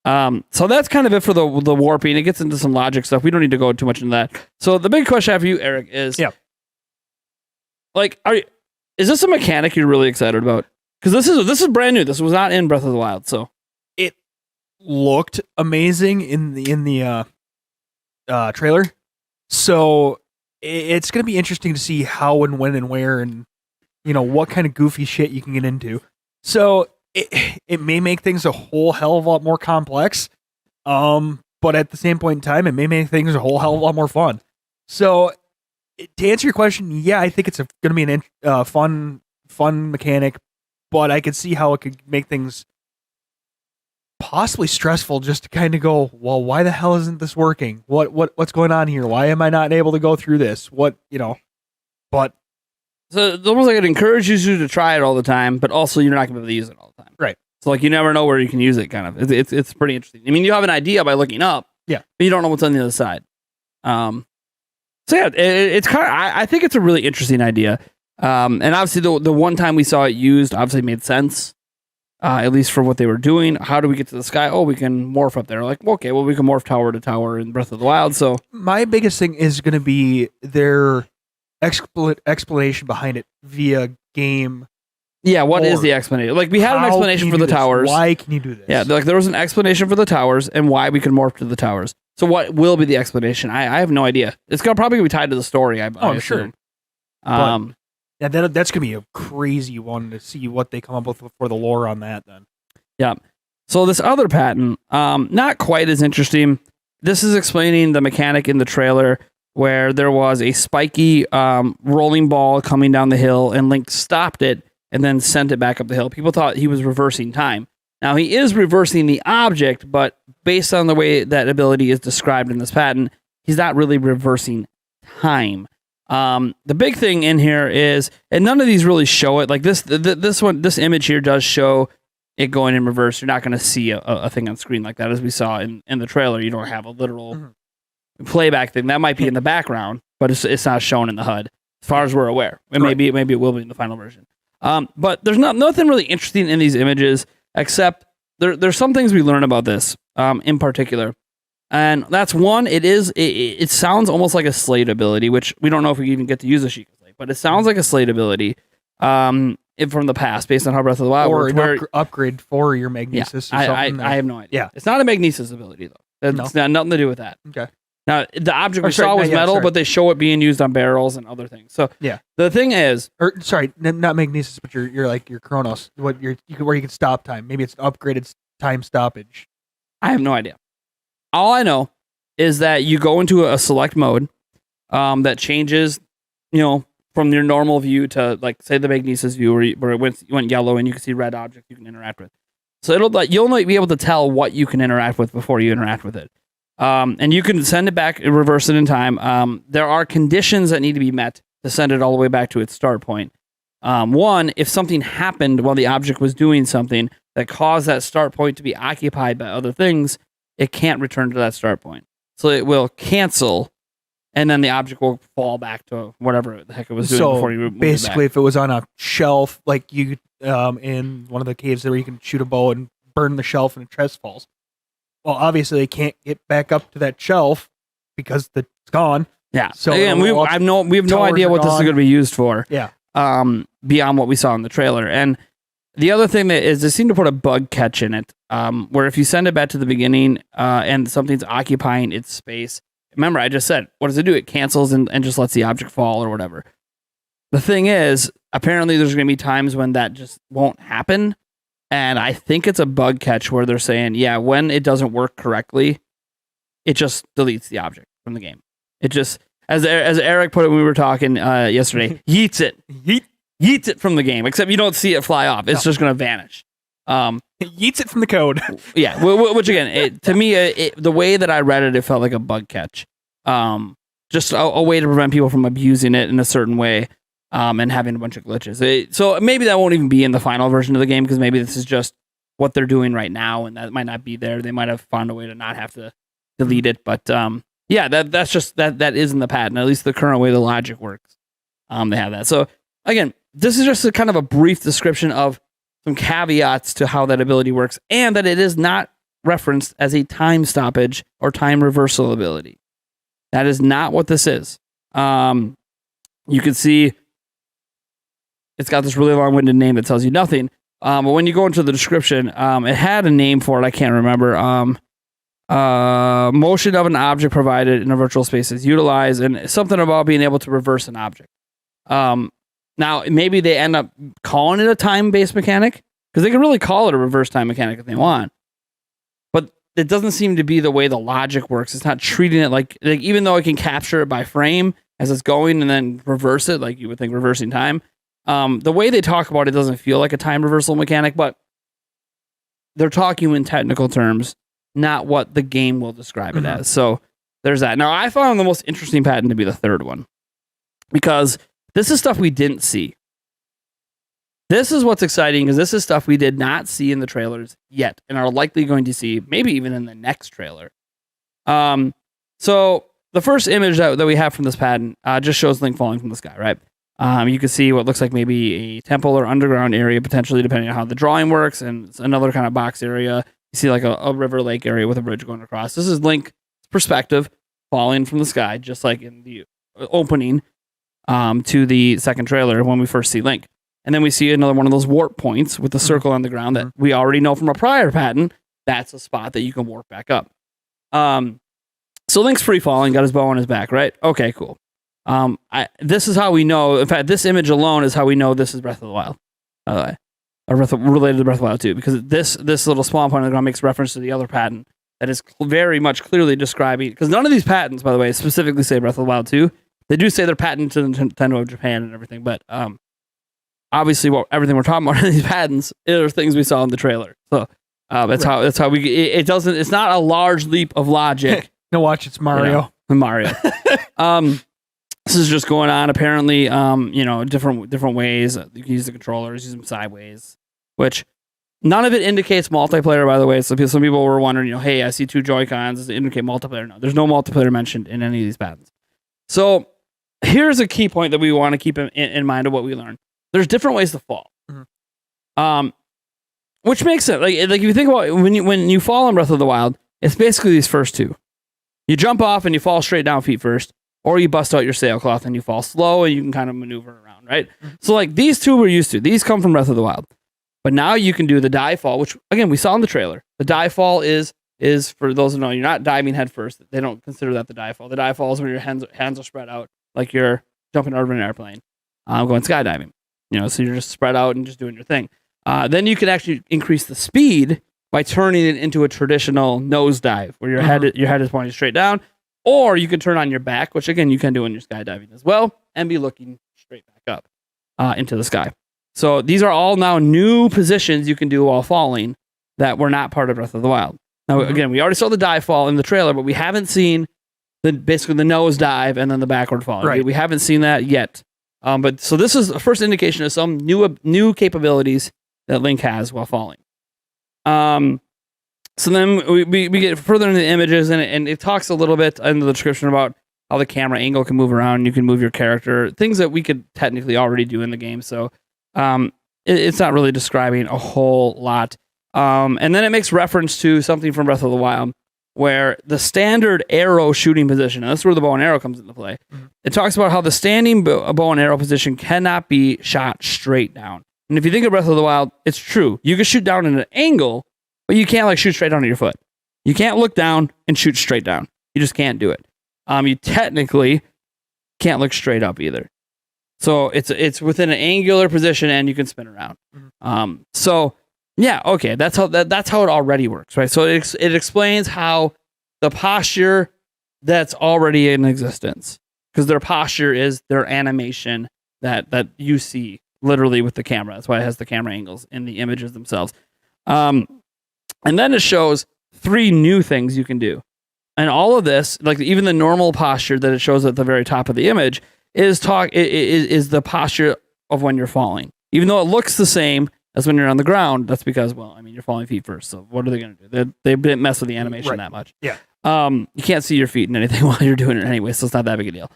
So that's kind of it for the warping. It gets into some logic stuff. We don't need to go too much into that. So the big question I have for you, Eric, is like, is this a mechanic you're really excited about? Because this is brand new. This was not in Breath of the Wild, so it looked amazing in the trailer. So it's going to be interesting to see how and when and where and what kind of goofy shit you can get into. So it may make things a whole hell of a lot more complex. But at the same point in time, it may make things a whole hell of a lot more fun. So to answer your question, yeah, I think it's going to be an fun mechanic, but I could see how it could make things possibly stressful just to kind of go, well, why the hell isn't this working? What's going on here? Why am I not able to go through this? But so it's almost like it encourages you to try it all the time, but also you're not going to be able to use it all the time. Right. So like you never know where you can use it. Kind of, it's pretty interesting. I mean, you have an idea by looking up, yeah, but you don't know what's on the other side. So yeah, it's kind of, I think it's a really interesting idea. And obviously the one time we saw it used obviously made sense, at least for what they were doing. How do we get to the sky? Oh, we can morph up there. Like, okay, well, we can morph tower to tower in Breath of the Wild. So my biggest thing is going to be their explanation behind it via game. Yeah, what is the explanation? Like, we had an explanation for the towers. Why can you do this? Yeah, like there was an explanation for the towers and why we can morph to the towers. So what will be the explanation? I have no idea. It's probably going to be tied to the story, I'm sure. Yeah, that's going to be a crazy one to see what they come up with for the lore on that then. Yeah. So this other patent, not quite as interesting. This is explaining the mechanic in the trailer where there was a spiky rolling ball coming down the hill and Link stopped it and then sent it back up the hill. People thought he was reversing time. Now, he is reversing the object, but based on the way that ability is described in this patent, he's not really reversing time. The big thing in here is, and none of these really show it, like this image here does show it going in reverse. You're not going to see a thing on screen like that, as we saw in the trailer. You don't have a literal playback thing. That might be in the background, but it's not shown in the HUD, as far as we're aware. And maybe it will be in the final version. But there's nothing really interesting in these images, except there's some things we learn about this in particular. And that's one, it sounds almost like a Slate ability, which we don't know if we even get to use a Sheikah Slate, but it sounds like a Slate ability from the past, based on how Breath of the Wild works. Or an upgrade for your Magnesis or something. I have no idea. Yeah. It's not a Magnesis ability, though. It's got nothing to do with that. Okay. Now, the object we saw was metal, but they show it being used on barrels and other things. So yeah, the thing is... not Magnesis, but you're like your Chronos, where you can stop time. Maybe it's an upgraded time stoppage. I have no idea. All I know is that you go into a select mode that changes, from your normal view to, like, say, the Magnesis view, where it went yellow and you can see red objects you can interact with. So you'll only be able to tell what you can interact with before you interact with it. And you can send it back and reverse it in time. There are conditions that need to be met to send it all the way back to its start point. One, if something happened while the object was doing something that caused that start point to be occupied by other things, it can't return to that start point. So it will cancel, and then the object will fall back to whatever the heck it was doing before you moved basically, it back. if it was on a shelf, like you in one of the caves where you can shoot a bow and burn the shelf and a chest falls. Well, obviously, they can't get back up to that shelf because it's gone. Yeah. So again, we have no idea what this is going to be used for. Yeah. Beyond what we saw in the trailer. And the other thing that is, they seem to put a bug catch in it, where if you send it back to the beginning and something's occupying its space, remember I just said, what does it do? It cancels and just lets the object fall or whatever. The thing is, apparently there's going to be times when that just won't happen. And I think it's a bug catch where they're saying, yeah, when it doesn't work correctly, it just deletes the object from the game. It just, as Eric put it when we were talking yesterday, yeets it. Yeets it from the game, except you don't see it fly off. It's just going to vanish. Yeets it from the code. Yeah, which again, to me, the way that I read it, it felt like a bug catch. Just a way to prevent people from abusing it in a certain way and having a bunch of glitches. So maybe that won't even be in the final version of the game, because maybe this is just what they're doing right now, and that might not be there. They might have found a way to not have to delete it. But yeah, that's just that is in the patent, at least the current way the logic works. They have that. So again, this is just a kind of a brief description of some caveats to how that ability works, and that it is not referenced as a time stoppage or time reversal ability. That is not what this is. You can see it's got this really long-winded name that tells you nothing. But when you go into the description, it had a name for it. I can't remember. Motion of an object provided in a virtual space is utilized, and something about being able to reverse an object. Now, maybe they end up calling it a time-based mechanic, because they can really call it a reverse time mechanic if they want. But it doesn't seem to be the way the logic works. It's not treating it like even though it can capture it by frame as it's going and then reverse it, like you would think reversing time. The way they talk about it doesn't feel like a time reversal mechanic, but they're talking in technical terms, not what the game will describe it as. So there's that. Now, I found the most interesting patent to be the third one, because this is stuff we didn't see. This is what's exciting, because this is stuff we did not see in the trailers yet and are likely going to see maybe even in the next trailer. So the first image that we have from this patent just shows Link falling from the sky, right? You can see what looks like maybe a temple or underground area, potentially, depending on how the drawing works, and it's another kind of box area. You see like a river lake area with a bridge going across. This is Link's perspective falling from the sky, just like in the opening to the second trailer when we first see Link. And then we see another one of those warp points with the circle on the ground that we already know from a prior patent. That's a spot that you can warp back up. So Link's free falling, got his bow on his back, right? Okay, cool. This is how we know. In fact, this image alone is how we know this is Breath of the Wild. By the way, or related to Breath of the Wild 2, because this little spawn point on the ground makes reference to the other patent that is very much clearly describing. Because none of these patents, by the way, specifically say Breath of the Wild 2. They do say they're patented to Nintendo of Japan and everything, but obviously, everything we're talking about in these patents are things we saw in the trailer. So that's how we. It doesn't. It's not a large leap of logic. No, watch, it's Mario. Mario. This is just going on. Apparently, different ways. You can use the controllers, use them sideways, which none of it indicates multiplayer. By the way, so some people were wondering, hey, I see 2 Joy-Cons. Does it indicate multiplayer? No, there's no multiplayer mentioned in any of these patents. So here's a key point that we want to keep in mind of what we learned. There's different ways to fall, which makes sense. Like if you think about when you fall in Breath of the Wild, it's basically these first 2. You jump off and you fall straight down feet first, or you bust out your sailcloth and you fall slow and you can kind of maneuver around, right? So like these 2 we're used to. These come from Breath of the Wild. But now you can do the dive fall, which again we saw in the trailer. The dive fall is for those who know, you're not diving head first. They don't consider that the dive fall. The dive fall is when your hands are spread out like you're jumping out of an airplane, going skydiving. So you're just spread out and just doing your thing. Then you can actually increase the speed by turning it into a traditional nosedive, where your head is pointing straight down, or you can turn on your back, which again you can do when you're skydiving as well, and be looking straight back up into the sky. So these are all now new positions you can do while falling that were not part of Breath of the Wild. Now, again, we already saw the dive fall in the trailer, but we haven't seen basically the nose dive and then the backward fall. Right. We haven't seen that yet. But so this is the first indication of some new capabilities that Link has while falling. So then we get further into the images, and it talks a little bit in the description about how the camera angle can move around. You can move your character, things that we could technically already do in the game. So it's not really describing a whole lot. And then it makes reference to something from Breath of the Wild, where the standard arrow shooting position, and that's where the bow and arrow comes into play. Mm-hmm. It talks about how the standing bow and arrow position cannot be shot straight down. And if you think of Breath of the Wild, it's true. You can shoot down at an angle, but you can't shoot straight down to your foot. You can't look down and shoot straight down. You just can't do it. You technically can't look straight up either. So it's within an angular position, and you can spin around. Mm-hmm. So yeah, okay, that's how it already works, right? So it explains how the posture that's already in existence, because their posture is their animation that you see literally with the camera. That's why it has the camera angles in the images themselves. And then it shows 3 new things you can do. And all of this, like even the normal posture that it shows at the very top of the image, is the posture of when you're falling. Even though it looks the same as when you're on the ground, that's because, well, I mean, you're falling feet first. So what are they going to do? They didn't mess with the animation that much. Yeah. You can't see your feet in anything while you're doing it anyway, so it's not that big a deal.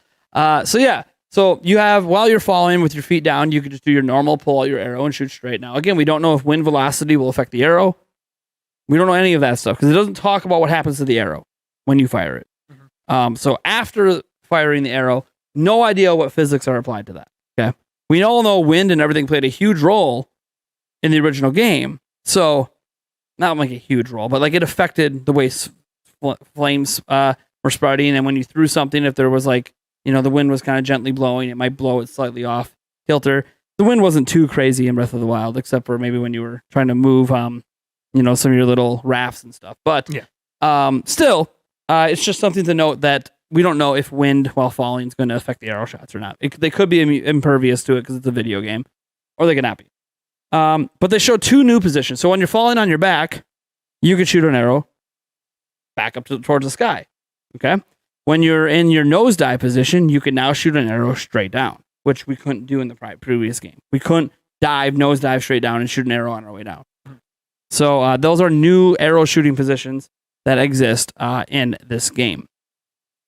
So you have, while you're falling with your feet down, you can just do your normal, pull out your arrow and shoot straight. Now, again, we don't know if wind velocity will affect the arrow. We don't know any of that stuff because it doesn't talk about what happens to the arrow when you fire it. Mm-hmm. So after firing the arrow, no idea what physics are applied to that. Okay. We all know wind and everything played a huge role in the original game. So not like a huge role, but like it affected the way flames were spreading. And when you threw something, if there was like, the wind was kind of gently blowing, it might blow it slightly off kilter. The wind wasn't too crazy in Breath of the Wild, except for maybe when you were trying to move, some of your little rafts and stuff. But still, it's just something to note that we don't know if wind while falling is going to affect the arrow shots or not. They could be impervious to it because it's a video game, or they could not be. But they show 2 new positions. So when you're falling on your back, you could shoot an arrow back up towards the sky. Okay. When you're in your nosedive position, you can now shoot an arrow straight down, which we couldn't do in the previous game. We couldn't nosedive straight down and shoot an arrow on our way down. So those are new arrow shooting positions that exist in this game.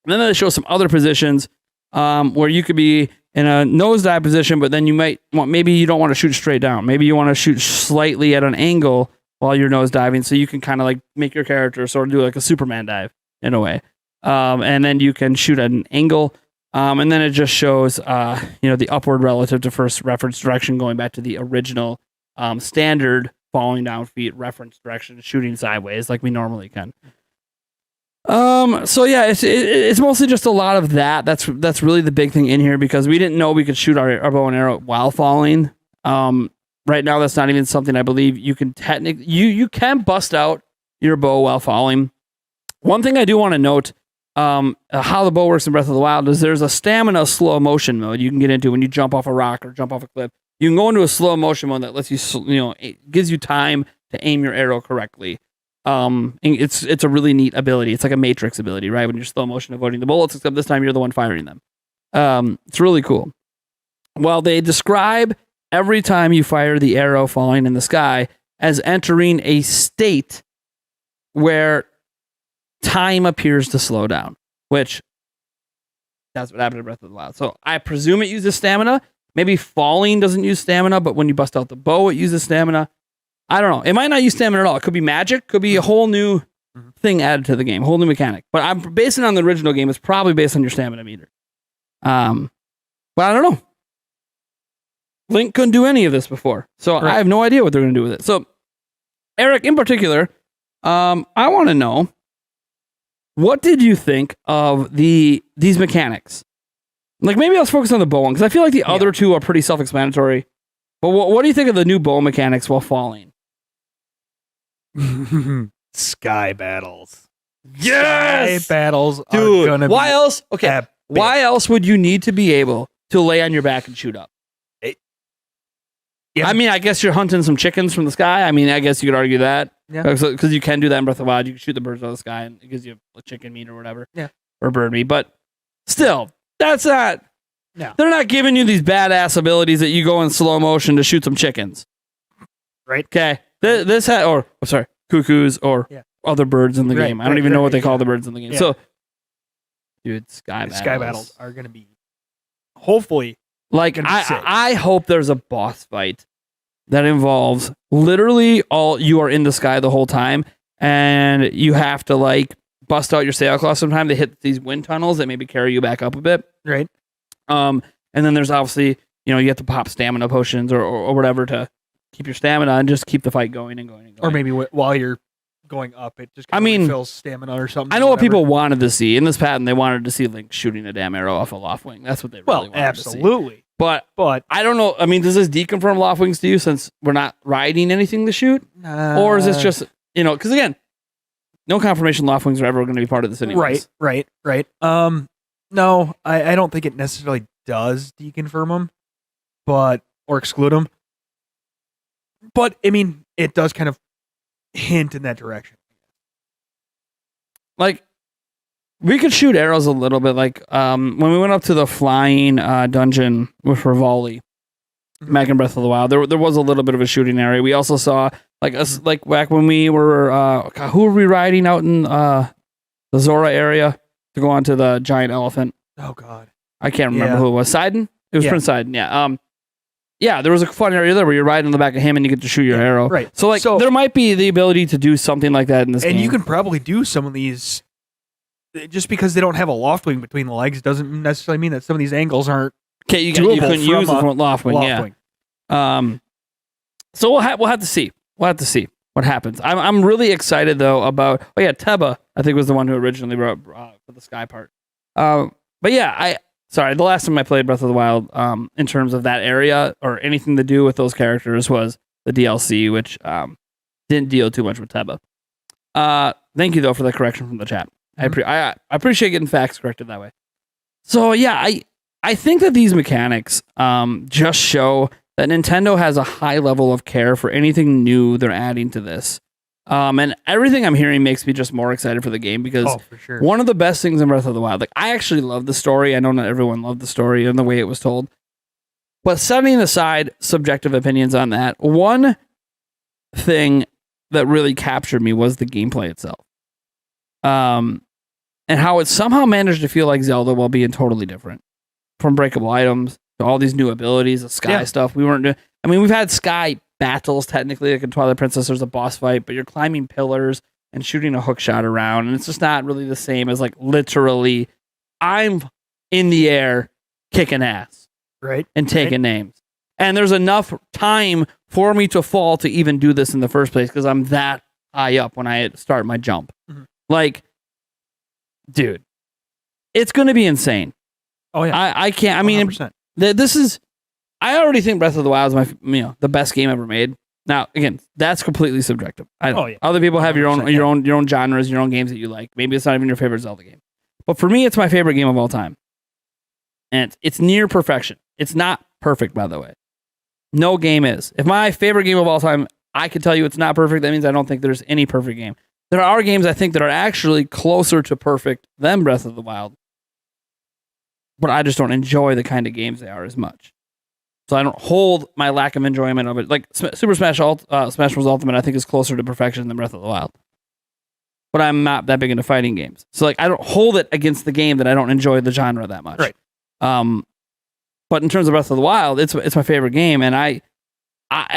And then they show some other positions where you could be in a nosedive position, but then maybe you don't want to shoot straight down. Maybe you want to shoot slightly at an angle while you're nosediving, so you can kind of like make your character sort of do like a Superman dive in a way. And then you can shoot at an angle. And then it just shows, the upward relative to first reference direction, going back to the original standard falling down feet reference direction, shooting sideways like we normally can. So yeah, it's mostly just a lot of that. That's really the big thing in here, because we didn't know we could shoot our bow and arrow while falling. Right now, that's not even something I believe you can technically. You can bust out your bow while falling. One thing I do want to note, how the bow works in Breath of the Wild is there's a stamina slow motion mode you can get into when you jump off a rock or jump off a cliff. You can go into a slow motion mode that lets you, it gives you time to aim your arrow correctly. It's a really neat ability. It's like a Matrix ability, right? When you're slow motion avoiding the bullets, except this time you're the one firing them. It's really cool. Well, they describe every time you fire the arrow falling in the sky as entering a state where time appears to slow down, which that's what happened in Breath of the Wild. So I presume it uses stamina. Maybe falling doesn't use stamina, but when you bust out the bow, it uses stamina. I don't know. It might not use stamina at all. It could be magic. Could be a whole new thing added to the game, whole new mechanic. But I'm basing it on the original game. It's probably based on your stamina meter. But I don't know. Link couldn't do any of this before, so right. I have no idea what they're going to do with it. So, Eric, in particular, I want to know, what did you think of these mechanics? Like, maybe let's focus on the bow one, because I feel like the other two are pretty self-explanatory. But what do you think of the new bow mechanics while falling? Sky battles. Yes! Sky battles Dude, are gonna be why else? Okay, epic. why else would you need to be able to lay on your back and shoot up? Yeah. I mean, I guess you're hunting some chickens from the sky. I mean, I guess you could argue that. Yeah. Because you can do that in Breath of the Wild. You can shoot the birds out of the sky and it gives you a chicken meat or whatever. Yeah. Or bird meat. But still, that's not... No. They're not giving you these badass abilities that you go in slow motion to shoot some chickens. Right. Okay. Cuckoos or other birds in the game. I don't even know what they call the birds in the game. Yeah. So, dude, sky battles are going to be hopefully. Like, I hope there's a boss fight that involves literally you are in the sky the whole time and you have to like bust out your sailcloth sometime to hit these wind tunnels that maybe carry you back up a bit. Right. And then there's obviously, you have to pop stamina potions or whatever to keep your stamina and just keep the fight going and going and going. Or maybe while you're going up, it just refills stamina or something. I know what people wanted to see in this pattern. They wanted to see Link shooting a damn arrow off a Loftwing. That's what they really wanted to see. But I don't know. I mean, does this deconfirm Loftwings to you since we're not riding anything to shoot? Or is this just, because again, no confirmation Loftwings are ever going to be part of this anyways. Right. No, I don't think it necessarily does deconfirm them, or exclude them. But, I mean, it does kind of hint in that direction. Like, we could shoot arrows a little bit. Like, when we went up to the flying dungeon with Rivali, back in Breath of the Wild, there was a little bit of a shooting area. We also saw, like back when we were, who were we riding out in the Zora area to go onto the giant elephant? Oh, God. I can't remember who it was. Sidon? It was Prince Sidon, yeah. Yeah, there was a fun area there where you're riding on the back of him and you get to shoot your arrow. Right. So, there might be the ability to do something like that in this game. And you can probably do some of these, just because they don't have a Loftwing between the legs doesn't necessarily mean that some of these angles aren't you couldn't use a Loftwing. Yeah. So we'll have to see. We'll have to see what happens. I'm really excited, though, about... Oh, yeah, Teba, I think, was the one who originally wrote for the sky part. But yeah, the last time I played Breath of the Wild, in terms of that area or anything to do with those characters was the DLC, which didn't deal too much with Teba. Thank you, though, for the correction from the chat. I appreciate getting facts corrected that way. So, yeah, I think that these mechanics just show that Nintendo has a high level of care for anything new they're adding to this. And everything I'm hearing makes me just more excited for the game because for sure. One of the best things in Breath of the Wild, like I actually love the story. I know not everyone loved the story and the way it was told, but setting aside subjective opinions on that, one thing that really captured me was the gameplay itself. And how it somehow managed to feel like Zelda while being totally different, from breakable items to all these new abilities, the sky stuff. We've had sky battles technically, like in Twilight Princess there's a boss fight, but you're climbing pillars and shooting a hook shot around, and it's just not really the same as like literally I'm in the air kicking ass and taking names, and there's enough time for me to fall to even do this in the first place because I'm that high up when I start my jump. Like, dude, it's gonna be insane. Oh yeah, I can't. I mean, 100%. This is. I already think Breath of the Wild is the best game ever made. Now, again, that's completely subjective. I know. Other people have your own genres, your own games that you like. Maybe it's not even your favorite Zelda game, but for me, it's my favorite game of all time, and it's near perfection. It's not perfect, by the way. No game is. If my favorite game of all time, I could tell you it's not perfect. That means I don't think there's any perfect game. There are games I think that are actually closer to perfect than Breath of the Wild, but I just don't enjoy the kind of games they are as much. So I don't hold my lack of enjoyment of it. Like Super Smash Bros. Ultimate, I think is closer to perfection than Breath of the Wild. But I'm not that big into fighting games. So like I don't hold it against the game that I don't enjoy the genre that much. Right. But in terms of Breath of the Wild, it's my favorite game, and I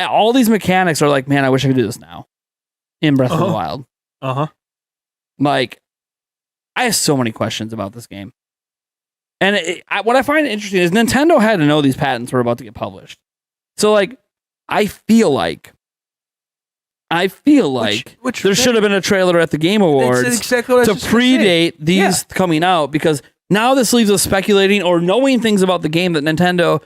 all these mechanics are like, man, I wish I could do this now in Breath of the Wild. Like, I have so many questions about this game. And what I find interesting is Nintendo had to know these patents were about to get published. So, like, I feel like there should have been a trailer at the Game Awards exactly to predate these coming out, because now this leaves us speculating or knowing things about the game that Nintendo,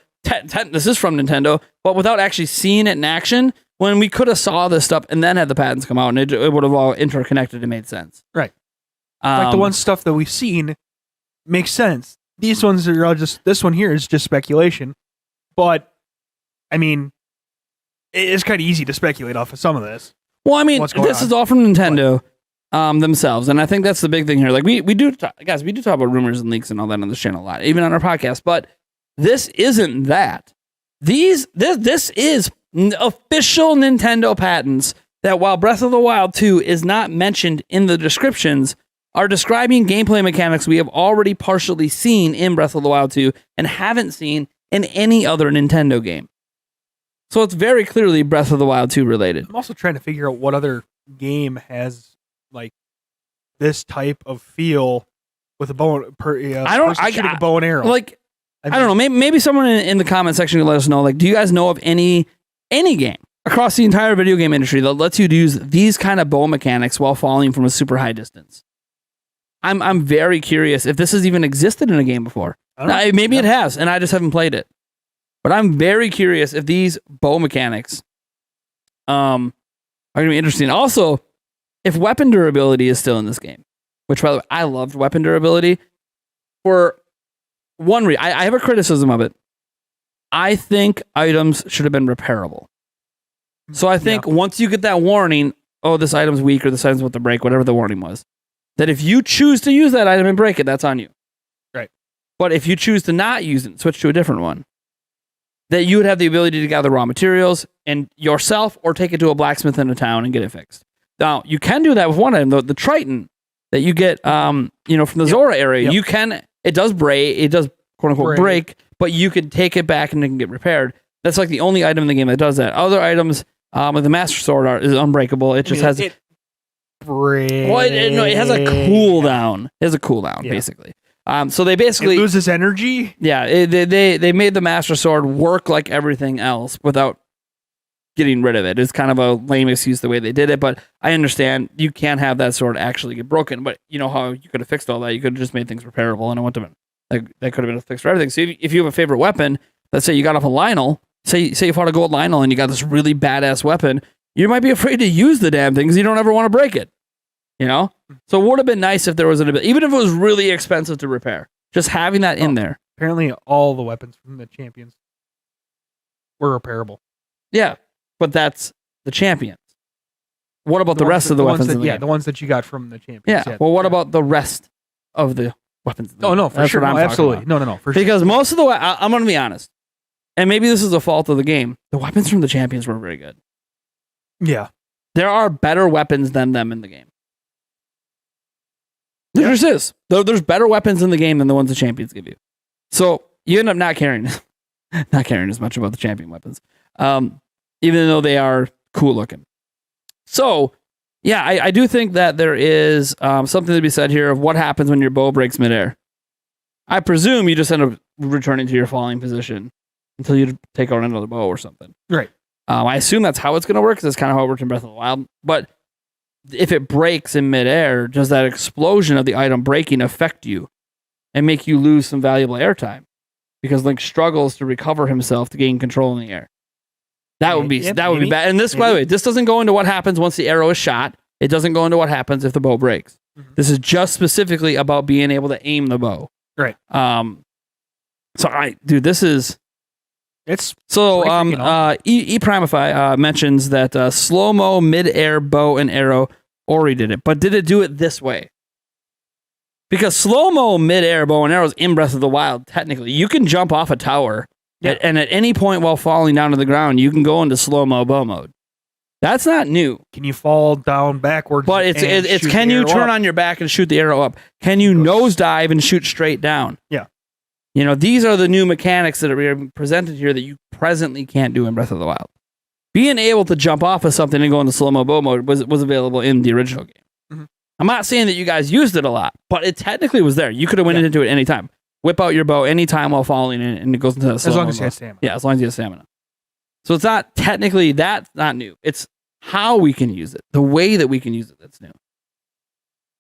this is from Nintendo, but without actually seeing it in action, when we could have saw this stuff and then had the patents come out, and it would have all interconnected and made sense. Right. Like the one stuff that we've seen makes sense. These ones are all just, this one here is just speculation. But, I mean, it's kind of easy to speculate off of some of this. Well, I mean, what's going this on. is all from Nintendo themselves, and I think that's the big thing here. Like we do, guys, we do talk about rumors and leaks and all that on this channel a lot, even on our podcast. But this isn't that. This is official Nintendo patents that, while Breath of the Wild 2 is not mentioned in the descriptions, are describing gameplay mechanics we have already partially seen in Breath of the Wild 2 and haven't seen in any other Nintendo game. So it's very clearly Breath of the Wild 2 related. I'm also trying to figure out what other game has like this type of feel with a bow. Shooting a bow and arrow. Like, I don't know. Maybe someone in the comment section can let us know. Like, do you guys know of any game across the entire video game industry that lets you use these kind of bow mechanics while falling from a super high distance? I'm very curious if this has even existed in a game before. Maybe it has, and I just haven't played it. But I'm very curious if these bow mechanics are going to be interesting. Also, if weapon durability is still in this game, which, by the way, I loved weapon durability for one reason. I have a criticism of it. I think items should have been repairable. So I think once you get that warning, oh, this item's weak or this item's about to break, whatever the warning was, that if you choose to use that item and break it, that's on you. Right. But if you choose to not use it and switch to a different one, that you would have the ability to gather raw materials and yourself or take it to a blacksmith in a town and get it fixed. Now, you can do that with one item, the Triton that you get from the Zora area. You can, it does break, it does quote unquote break, but you could take it back and it can get repaired. That's like the only item in the game that does that. Other items, like the Master Sword is unbreakable. It just has... It has a cooldown. It has a cooldown, basically. So they basically... It loses energy? Yeah, they made the Master Sword work like everything else without getting rid of it. It's kind of a lame excuse the way they did it, but I understand you can't have that sword actually get broken, but you know how you could have fixed all that? You could have just made things repairable, and it wouldn't have been... That could have been a fix for everything. So if you have a favorite weapon, let's say you got off a Lionel, say you fought a gold Lionel and you got this really badass weapon, you might be afraid to use the damn thing because you don't ever want to break it. You know? So it would have been nice if there was even if it was really expensive to repair, just having that in there. Apparently all the weapons from the champions were repairable. Yeah, but that's the champions. What about the rest of the weapons in the game? The ones that you got from the champions. Yeah, well, what about the rest of the weapons? Oh, no, for sure. No, absolutely. No, for sure. Because most of the... I'm going to be honest, and maybe this is a fault of the game, the weapons from the champions were very good. Yeah. There are better weapons than them in the game. There just is. There's better weapons in the game than the ones the champions give you. So you end up not caring as much about the champion weapons, even though they are cool looking. So, yeah, I do think that there is something to be said here of what happens when your bow breaks midair. I presume you just end up returning to your falling position until you take out another bow or something. Right. I assume that's how it's going to work, because that's kind of how it worked in Breath of the Wild. But if it breaks in midair, does that explosion of the item breaking affect you and make you lose some valuable airtime? Because Link struggles to recover himself to gain control in the air. That would be bad. And this, by the way, this doesn't go into what happens once the arrow is shot. It doesn't go into what happens if the bow breaks. Mm-hmm. This is just specifically about being able to aim the bow. Right. This is... It's so Primify mentions that slow-mo mid-air bow and arrow, Ori did it, but did it do it this way? Because slow-mo mid-air bow and arrows in Breath of the Wild, technically, you can jump off a tower, and at any point while falling down to the ground, you can go into slow-mo bow mode. That's not new. Can you fall down backwards? But it's can you turn on your back and shoot the arrow up? Can you nosedive and shoot straight down? Yeah. You know, these are the new mechanics that are presented here that you presently can't do in Breath of the Wild. Being able to jump off of something and go into slow-mo bow mode was available in the original game. Mm-hmm. I'm not saying that you guys used it a lot, but it technically was there. You could have went into it anytime. Whip out your bow anytime while falling, and it goes into the slow-mo. As long as you have stamina. Yeah, as long as you have stamina. So it's not technically that's not new. It's how we can use it, the way that we can use it that's new.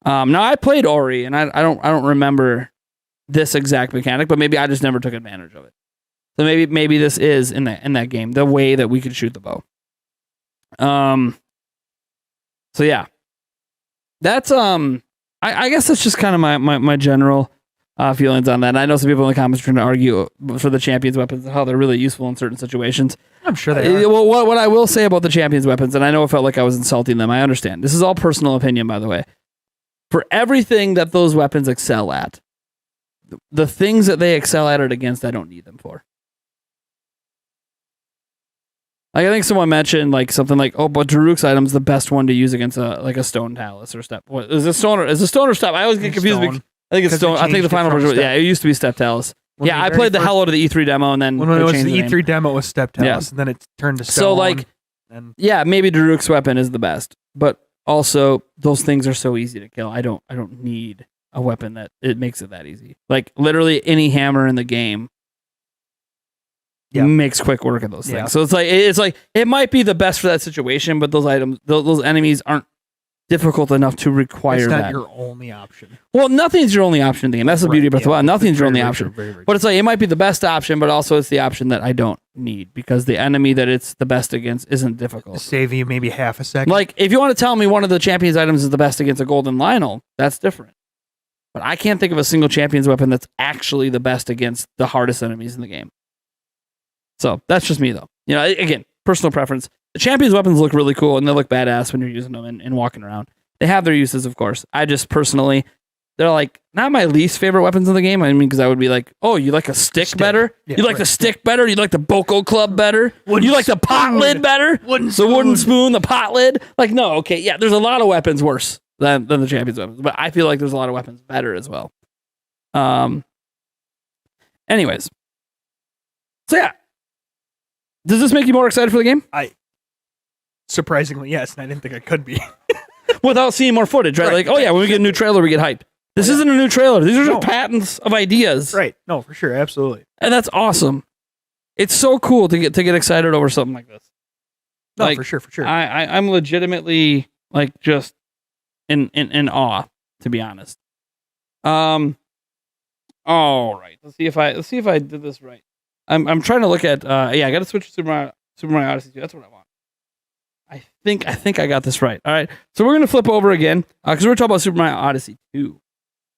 Now I played Ori, and I don't remember this exact mechanic, but maybe I just never took advantage of it. So maybe this is in that game, the way that we could shoot the bow. So yeah. That's I guess that's just kind of my general feelings on that. And I know some people in the comments are trying to argue for the champions weapons and how they're really useful in certain situations. I'm sure they are. Well, what I will say about the champions weapons, and I know it felt like I was insulting them. I understand. This is all personal opinion, by the way. For everything that those weapons excel at, the things that they excel at it against, I don't need them for. Like, I think someone mentioned like something like, "Oh, but Daruk's item's the best one to use against a stone talus or step." What is this stone? Is it stone or step? I always get confused. Stone. I think it's stone. I think the final version. Yeah, it used to be step talus. Yeah, I played the hell out of the E3 demo, and then when it was the E3 demo was step talus, and then it turned to stone. So like, yeah, maybe Daruk's weapon is the best, but also those things are so easy to kill. I don't need a weapon that it makes it that easy. Like literally any hammer in the game makes quick work of those things. Yeah. So it's like it might be the best for that situation, but those enemies aren't difficult enough to require it's not that. your only option. Well, nothing's your only option in the game. That's the beauty of Breath of the Wild. Nothing's your only option. Very But it's like it might be the best option, but also it's the option that I don't need because the enemy that it's the best against isn't difficult. Save you maybe half a second. Like if you want to tell me one of the champions items is the best against a golden Lionel, that's different. But I can't think of a single champion's weapon that's actually the best against the hardest enemies in the game. So that's just me though. You know, again, personal preference. The champion's weapons look really cool and they look badass when you're using them and walking around. They have their uses, of course. I just personally, they're like not my least favorite weapons in the game. I mean, because I would be like, oh, you like a stick better? Yeah, you like the stick better? You like the Boko Club better? You like the pot lid better? The wooden spoon, the pot lid? Like, no, okay, yeah, there's a lot of weapons worse than the champion's weapons, but I feel like there's a lot of weapons better as well. Anyways, so yeah, does this make you more excited for the game? Surprisingly, yes, and I didn't think I could be. Without seeing more footage, right? Like, oh yeah, when we get a new trailer, we get hyped. This isn't a new trailer. These are just patents of ideas. Right. No, for sure. Absolutely. And that's awesome. It's so cool to get excited over something like this. No, like, for sure. For sure. I'm legitimately like just in awe, to be honest. All right. Let's see if I did this right. I'm trying to look at I got to switch to Super Mario Odyssey 2. That's what I want. I think I got this right. All right. So we're going to flip over again because we're talking about Super Mario Odyssey 2.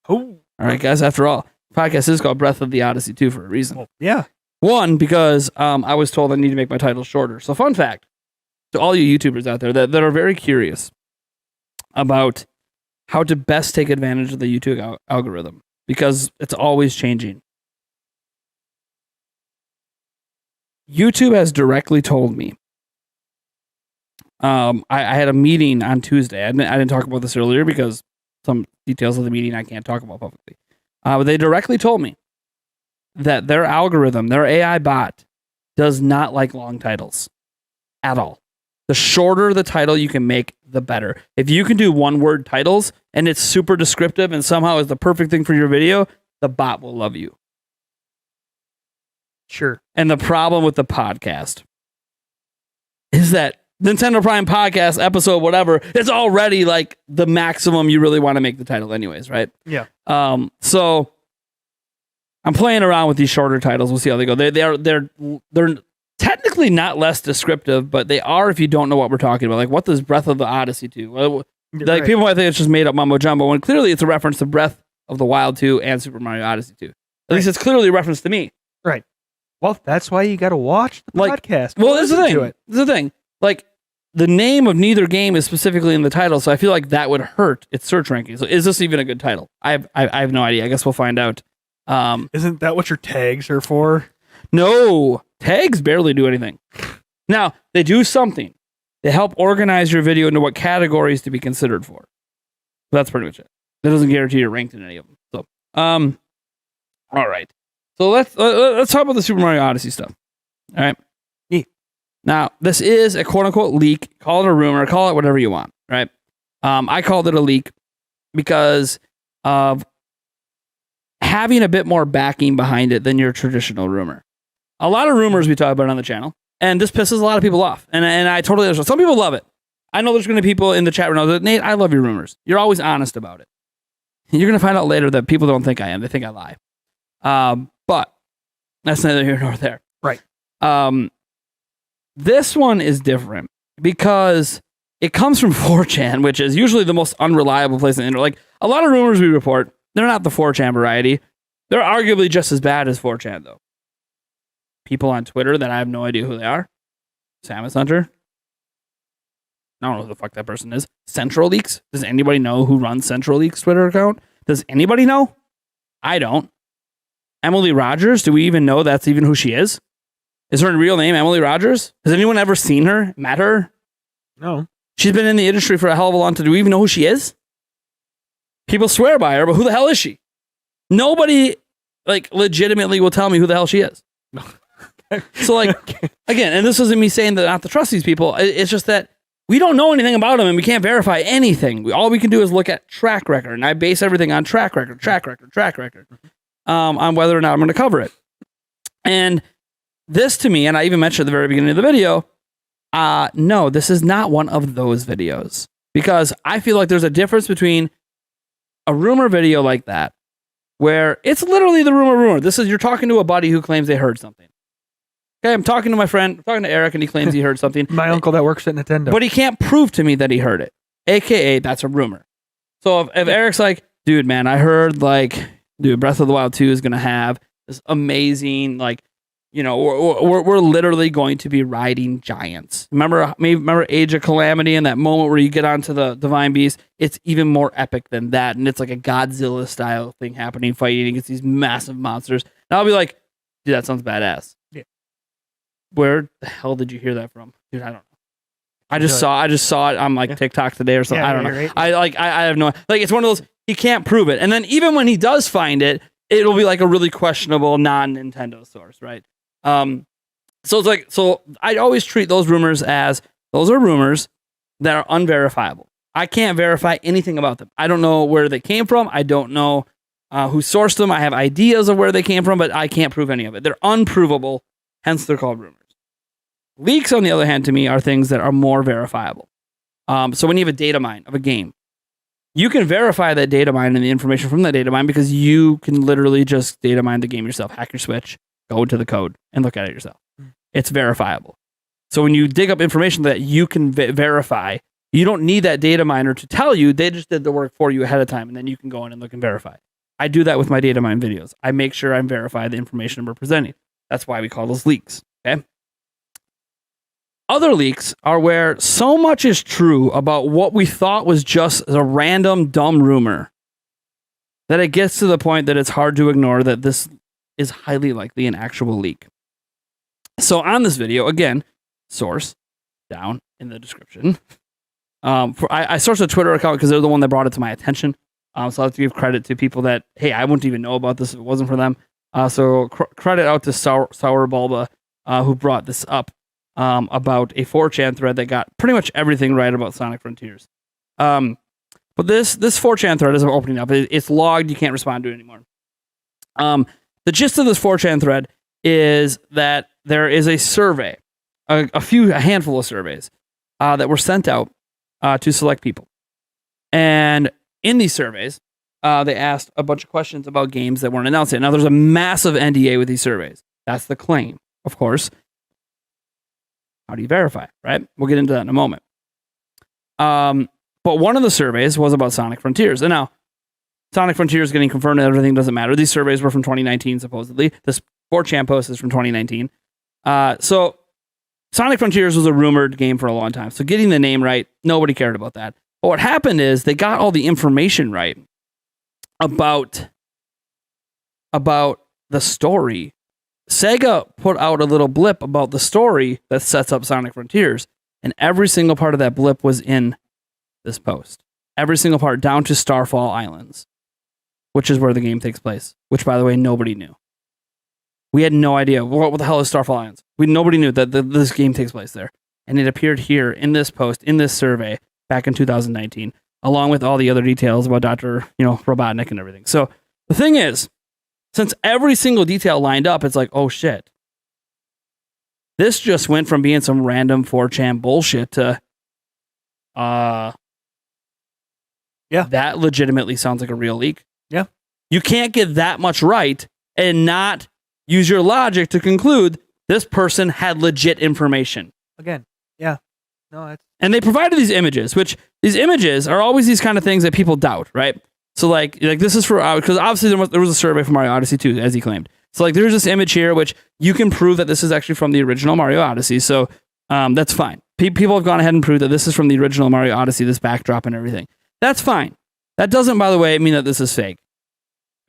Oh. All right, guys. After all, the podcast is called Breath of the Odyssey 2 for a reason. Well, yeah. One, because I was told I need to make my title shorter. So fun fact to all you YouTubers out there that are very curious about how to best take advantage of the YouTube algorithm because it's always changing. YouTube has directly told me I had a meeting on Tuesday. I didn't talk about this earlier because some details of the meeting I can't talk about publicly. But they directly told me that their algorithm, their AI bot, does not like long titles at all. The shorter the title you can make, the better. If you can do one-word titles and it's super descriptive and somehow is the perfect thing for your video, the bot will love you. Sure. And the problem with the podcast is that Nintendo Prime podcast episode, whatever, it's already like the maximum you really want to make the title anyways, right? Yeah. So I'm playing around with these shorter titles. We'll see how they go. They're technically not less descriptive, but they are if you don't know what we're talking about. Like, what does Breath of the Odyssey 2? Well, like, people might think it's just made up mumbo jumbo, when clearly it's a reference to Breath of the Wild 2 and Super Mario Odyssey 2. At least it's clearly a reference to me. Right. Well, that's why you got to watch the podcast. Well, this is the thing. Like, the name of neither game is specifically in the title, so I feel like that would hurt its search ranking. So is this even a good title? I have no idea. I guess we'll find out. Isn't that what your tags are for? No. Tags barely do anything. Now, they do something. They help organize your video into what categories to be considered for. That's pretty much it. That doesn't guarantee you're ranked in any of them. So, all right. So let's talk about the Super Mario Odyssey stuff. All right. Yeah. Now, this is a quote unquote leak. Call it a rumor. Call it whatever you want. Right. I called it a leak because of having a bit more backing behind it than your traditional rumor. A lot of rumors we talk about on the channel, and this pisses a lot of people off. And I totally understand. Some people love it. I know there's going to be people in the chat right now that, Nate, I love your rumors. You're always honest about it. You're going to find out later that people don't think I am. They think I lie. But that's neither here nor there. Right. This one is different because it comes from 4chan, which is usually the most unreliable place on the internet. Like, a lot of rumors we report, they're not the 4chan variety. They're arguably just as bad as 4chan, though. People on Twitter that I have no idea who they are. Samus Hunter. I don't know who the fuck that person is. Central Leaks. Does anybody know who runs Central Leaks' Twitter account? Does anybody know? I don't. Emily Rogers. Do we even know that's even who she is? Is her real name Emily Rogers? Has anyone ever seen her? Met her? No. She's been in the industry for a hell of a long time. Do we even know who she is? People swear by her, but who the hell is she? Nobody, like, legitimately will tell me who the hell she is. So, like, again, and this isn't me saying that not to trust these people. It's just that we don't know anything about them and we can't verify anything. All we can do is look at track record. And I base everything on track record, on whether or not I'm going to cover it. And this to me, and I even mentioned at the very beginning of the video, no, this is not one of those videos. Because I feel like there's a difference between a rumor video like that, where it's literally the rumor. This is, you're talking to a buddy who claims they heard something. Okay, I'm talking to my friend, I'm talking to Eric, and he claims he heard something. My uncle that works at Nintendo. But he can't prove to me that he heard it. AKA, that's a rumor. So if Eric's like, dude, man, I heard, like, Breath of the Wild 2 is going to have this amazing, like, you know, we're literally going to be riding giants. Remember Age of Calamity and that moment where you get onto the Divine Beast? It's even more epic than that. And it's like a Godzilla-style thing happening, fighting against these massive monsters. And I'll be like, dude, that sounds badass. Yeah. Where the hell did you hear that from? Dude, I don't know. I just saw it on like TikTok today or something. I don't know. Right. I have no, like, it's one of those, he can't prove it. And then even when he does find it, it'll be like a really questionable non-Nintendo source, right? So it's like, so I always treat those rumors as, those are rumors that are unverifiable. I can't verify anything about them. I don't know where they came from. I don't know who sourced them. I have ideas of where they came from, but I can't prove any of it. They're unprovable, hence they're called rumors. Leaks, on the other hand, to me, are things that are more verifiable. So when you have a data mine of a game, you can verify that data mine and the information from that data mine because you can literally just data mine the game yourself, hack your Switch, go into the code, and look at it yourself. It's verifiable. So when you dig up information that you can verify, you don't need that data miner to tell you. They just did the work for you ahead of time, and then you can go in and look and verify. I do that with my data mine videos. I make sure I verify the information we're presenting. That's why we call those leaks. Okay. Other leaks are where so much is true about what we thought was just a random dumb rumor that it gets to the point that it's hard to ignore that this is highly likely an actual leak. So on this video, again, source down in the description. I sourced a Twitter account because they're the one that brought it to my attention. So I have to give credit to people that, hey, I wouldn't even know about this if it wasn't for them. So credit out to Sour Bulba, who brought this up. About a 4chan thread that got pretty much everything right about Sonic Frontiers. But this 4chan thread isn't opening up. It's logged. You can't respond to it anymore. The gist of this 4chan thread is that there is a survey, a handful of surveys that were sent out to select people. And in these surveys, they asked a bunch of questions about games that weren't announced yet. Now, there's a massive NDA with these surveys. That's the claim, of course. How do you verify, right? We'll get into that in a moment. But one of the surveys was about Sonic Frontiers. And now, Sonic Frontiers getting confirmed and everything doesn't matter. These surveys were from 2019, supposedly. This 4chan post is from 2019. So, Sonic Frontiers was a rumored game for a long time. So, getting the name right, nobody cared about that. But what happened is they got all the information right about the story. Sega put out a little blip about the story that sets up Sonic Frontiers, and every single part of that blip was in this post. Every single part, down to Starfall Islands, which is where the game takes place, which, by the way, nobody knew. We had no idea. What the hell is Starfall Islands? Nobody knew that this game takes place there. And it appeared here in this post, in this survey, back in 2019, along with all the other details about Dr. Robotnik and everything. So the thing is, since every single detail lined up, it's like, oh shit. This just went from being some random 4chan bullshit to, that legitimately sounds like a real leak. Yeah. You can't get that much right and not use your logic to conclude this person had legit information. Again, yeah. No, and they provided these images, which these images are always these kind of things that people doubt, right? So like this is for because obviously there was a survey for Mario Odyssey 2, as he claimed. So like there's this image here which you can prove that this is actually from the original Mario Odyssey. So that's fine. People have gone ahead and proved that this is from the original Mario Odyssey, this backdrop and everything. That's fine. That doesn't, by the way, mean that this is fake,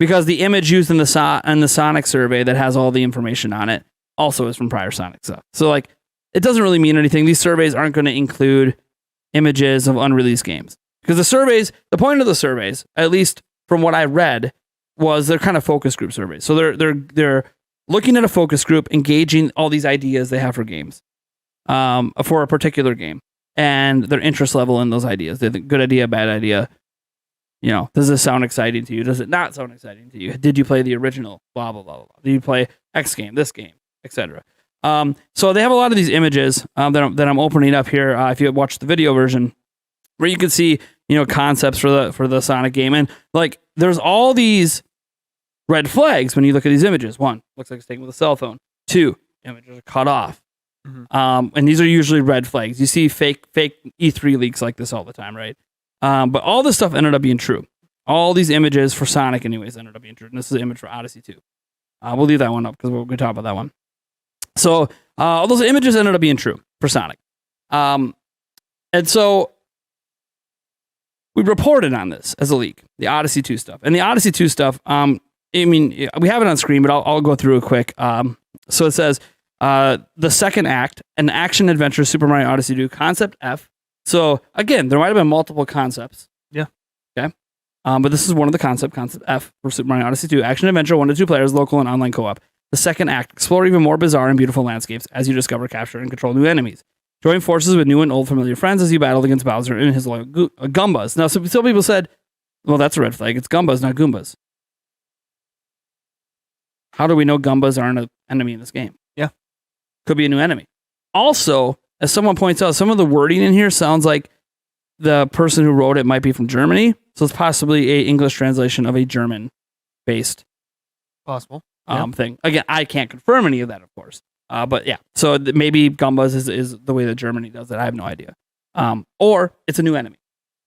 because the image used in the Sonic survey that has all the information on it also is from prior Sonic stuff. So like it doesn't really mean anything. These surveys aren't going to include images of unreleased games. Because the point of the surveys, at least from what I read, was they're kind of focus group surveys. So they're looking at a focus group, engaging all these ideas they have for games, for a particular game, and their interest level in those ideas. They think good idea, bad idea. You know, does this sound exciting to you? Does it not sound exciting to you? Did you play the original? Blah blah blah blah. Did you play X game, this game, etc. So they have a lot of these images that I'm opening up here. If you watch the video version, where you can see, you know, concepts for the Sonic game, and like there's all these red flags when you look at these images. One, looks like it's taken with a cell phone. Two, images are cut off. Mm-hmm. And these are usually red flags. You see fake E3 leaks like this all the time, right? But all this stuff ended up being true. All these images for Sonic, anyways, ended up being true. And this is an image for Odyssey 2. We'll leave that one up because we're going to talk about that one. So all those images ended up being true for Sonic. And so we reported on this as a leak, the Odyssey 2 stuff. And the Odyssey 2 stuff, I mean, we have it on screen, but I'll go through it quick. So it says, the second act, an action-adventure Super Mario Odyssey 2, Concept F. So, again, there might have been multiple concepts. Yeah. Okay. But this is one of the Concept F for Super Mario Odyssey 2. Action-adventure, 1 to 2 players, local and online co-op. The second act, explore even more bizarre and beautiful landscapes as you discover, capture, and control new enemies. Join forces with new and old familiar friends as you battle against Bowser and his loyal Goombas. Now, some people said, well, that's a red flag. It's Goombas, not Goombas. How do we know Goombas aren't an enemy in this game? Yeah. Could be a new enemy. Also, as someone points out, some of the wording in here sounds like the person who wrote it might be from Germany. So it's possibly a English translation of a German-based possible thing. Again, I can't confirm any of that, of course. But yeah, so maybe Goombas is the way that Germany does it. I have no idea. Or it's a new enemy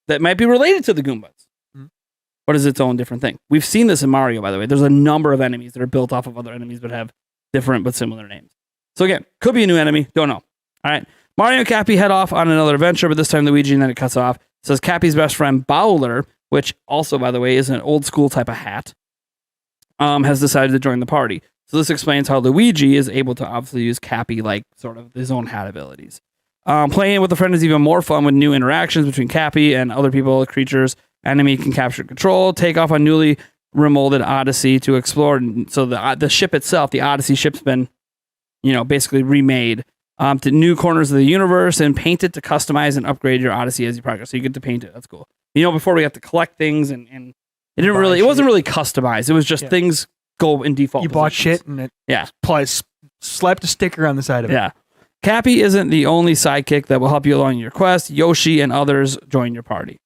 that might be related to the Goombas, but is its own different thing. We've seen this in Mario, by the way. There's a number of enemies that are built off of other enemies but have different but similar names. So again, could be a new enemy. Don't know. All right. Mario and Cappy head off on another adventure, but this time Luigi, and then it cuts off. It says Cappy's best friend Bowler, which also, by the way, is an old school type of hat, has decided to join the party. So this explains how Luigi is able to obviously use Cappy like sort of his own hat abilities. Playing with a friend is even more fun with new interactions between Cappy and other people, creatures. Enemy can capture control, take off on newly remolded Odyssey to explore. So the ship itself, the Odyssey ship's been, basically remade to new corners of the universe and painted to customize and upgrade your Odyssey as you progress. So you get to paint it. That's cool. Before we have to collect things and it wasn't really customized. It was just things go in default. You bought shit and slapped a sticker on the side of it. Yeah. Cappy isn't the only sidekick that will help you along your quest. Yoshi and others join your party.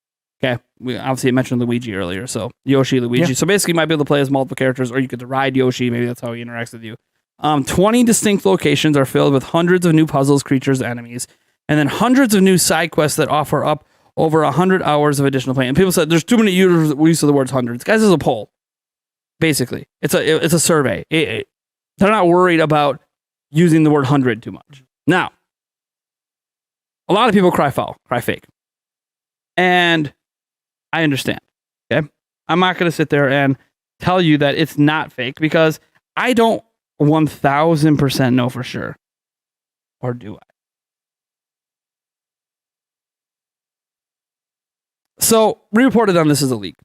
Okay. We obviously mentioned Luigi earlier. So Yoshi, Luigi. Yeah. So basically you might be able to play as multiple characters, or you could ride Yoshi. Maybe that's how he interacts with you. 20 distinct locations are filled with hundreds of new puzzles, creatures, enemies, and then hundreds of new side quests that offer up over 100 hours of additional play. And people said there's too many use of the words hundreds. Guys, this is a poll. Basically, it's a survey. They're not worried about using the word 100 too much. Now, a lot of people cry foul, cry fake. And I understand. Okay. I'm not going to sit there and tell you that it's not fake because I don't 1000% know for sure. Or do I? So, we reported on this as a leak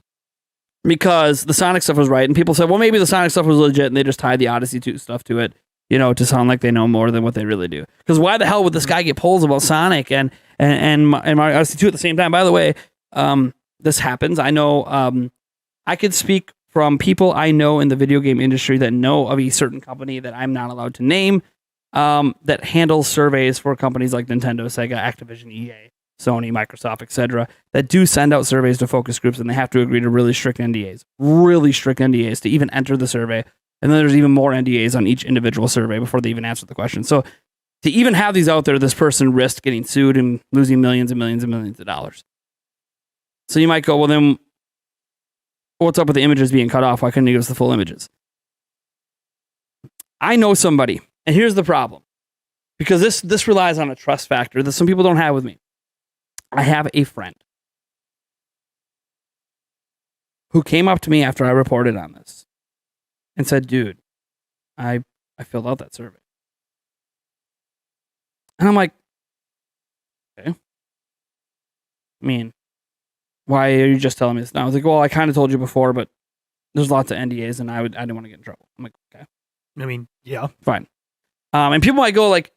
because the Sonic stuff was right. And people said, well, maybe the Sonic stuff was legit and they just tied the Odyssey 2 stuff to it, to sound like they know more than what they really do. Because why the hell would this guy get polls about Sonic and Mario Odyssey 2 at the same time? By the way, this happens. I know I could speak from people I know in the video game industry that know of a certain company that I'm not allowed to name that handles surveys for companies like Nintendo, Sega, Activision, EA, Sony, Microsoft, etc. that do send out surveys to focus groups, and they have to agree to really strict NDAs to even enter the survey. And then there's even more NDAs on each individual survey before they even answer the question. So to even have these out there, this person risked getting sued and losing millions and millions and millions of dollars. So you might go, well, then what's up with the images being cut off? Why couldn't you give us the full images? I know somebody, and here's the problem. Because this relies on a trust factor that some people don't have with me. I have a friend who came up to me after I reported on this and said, dude, I filled out that survey. And I'm like, okay. I mean, why are you just telling me this now? I was like, well, I kind of told you before, but there's lots of NDAs and I didn't want to get in trouble. I'm like, okay. I mean, yeah. Fine. And people might go like,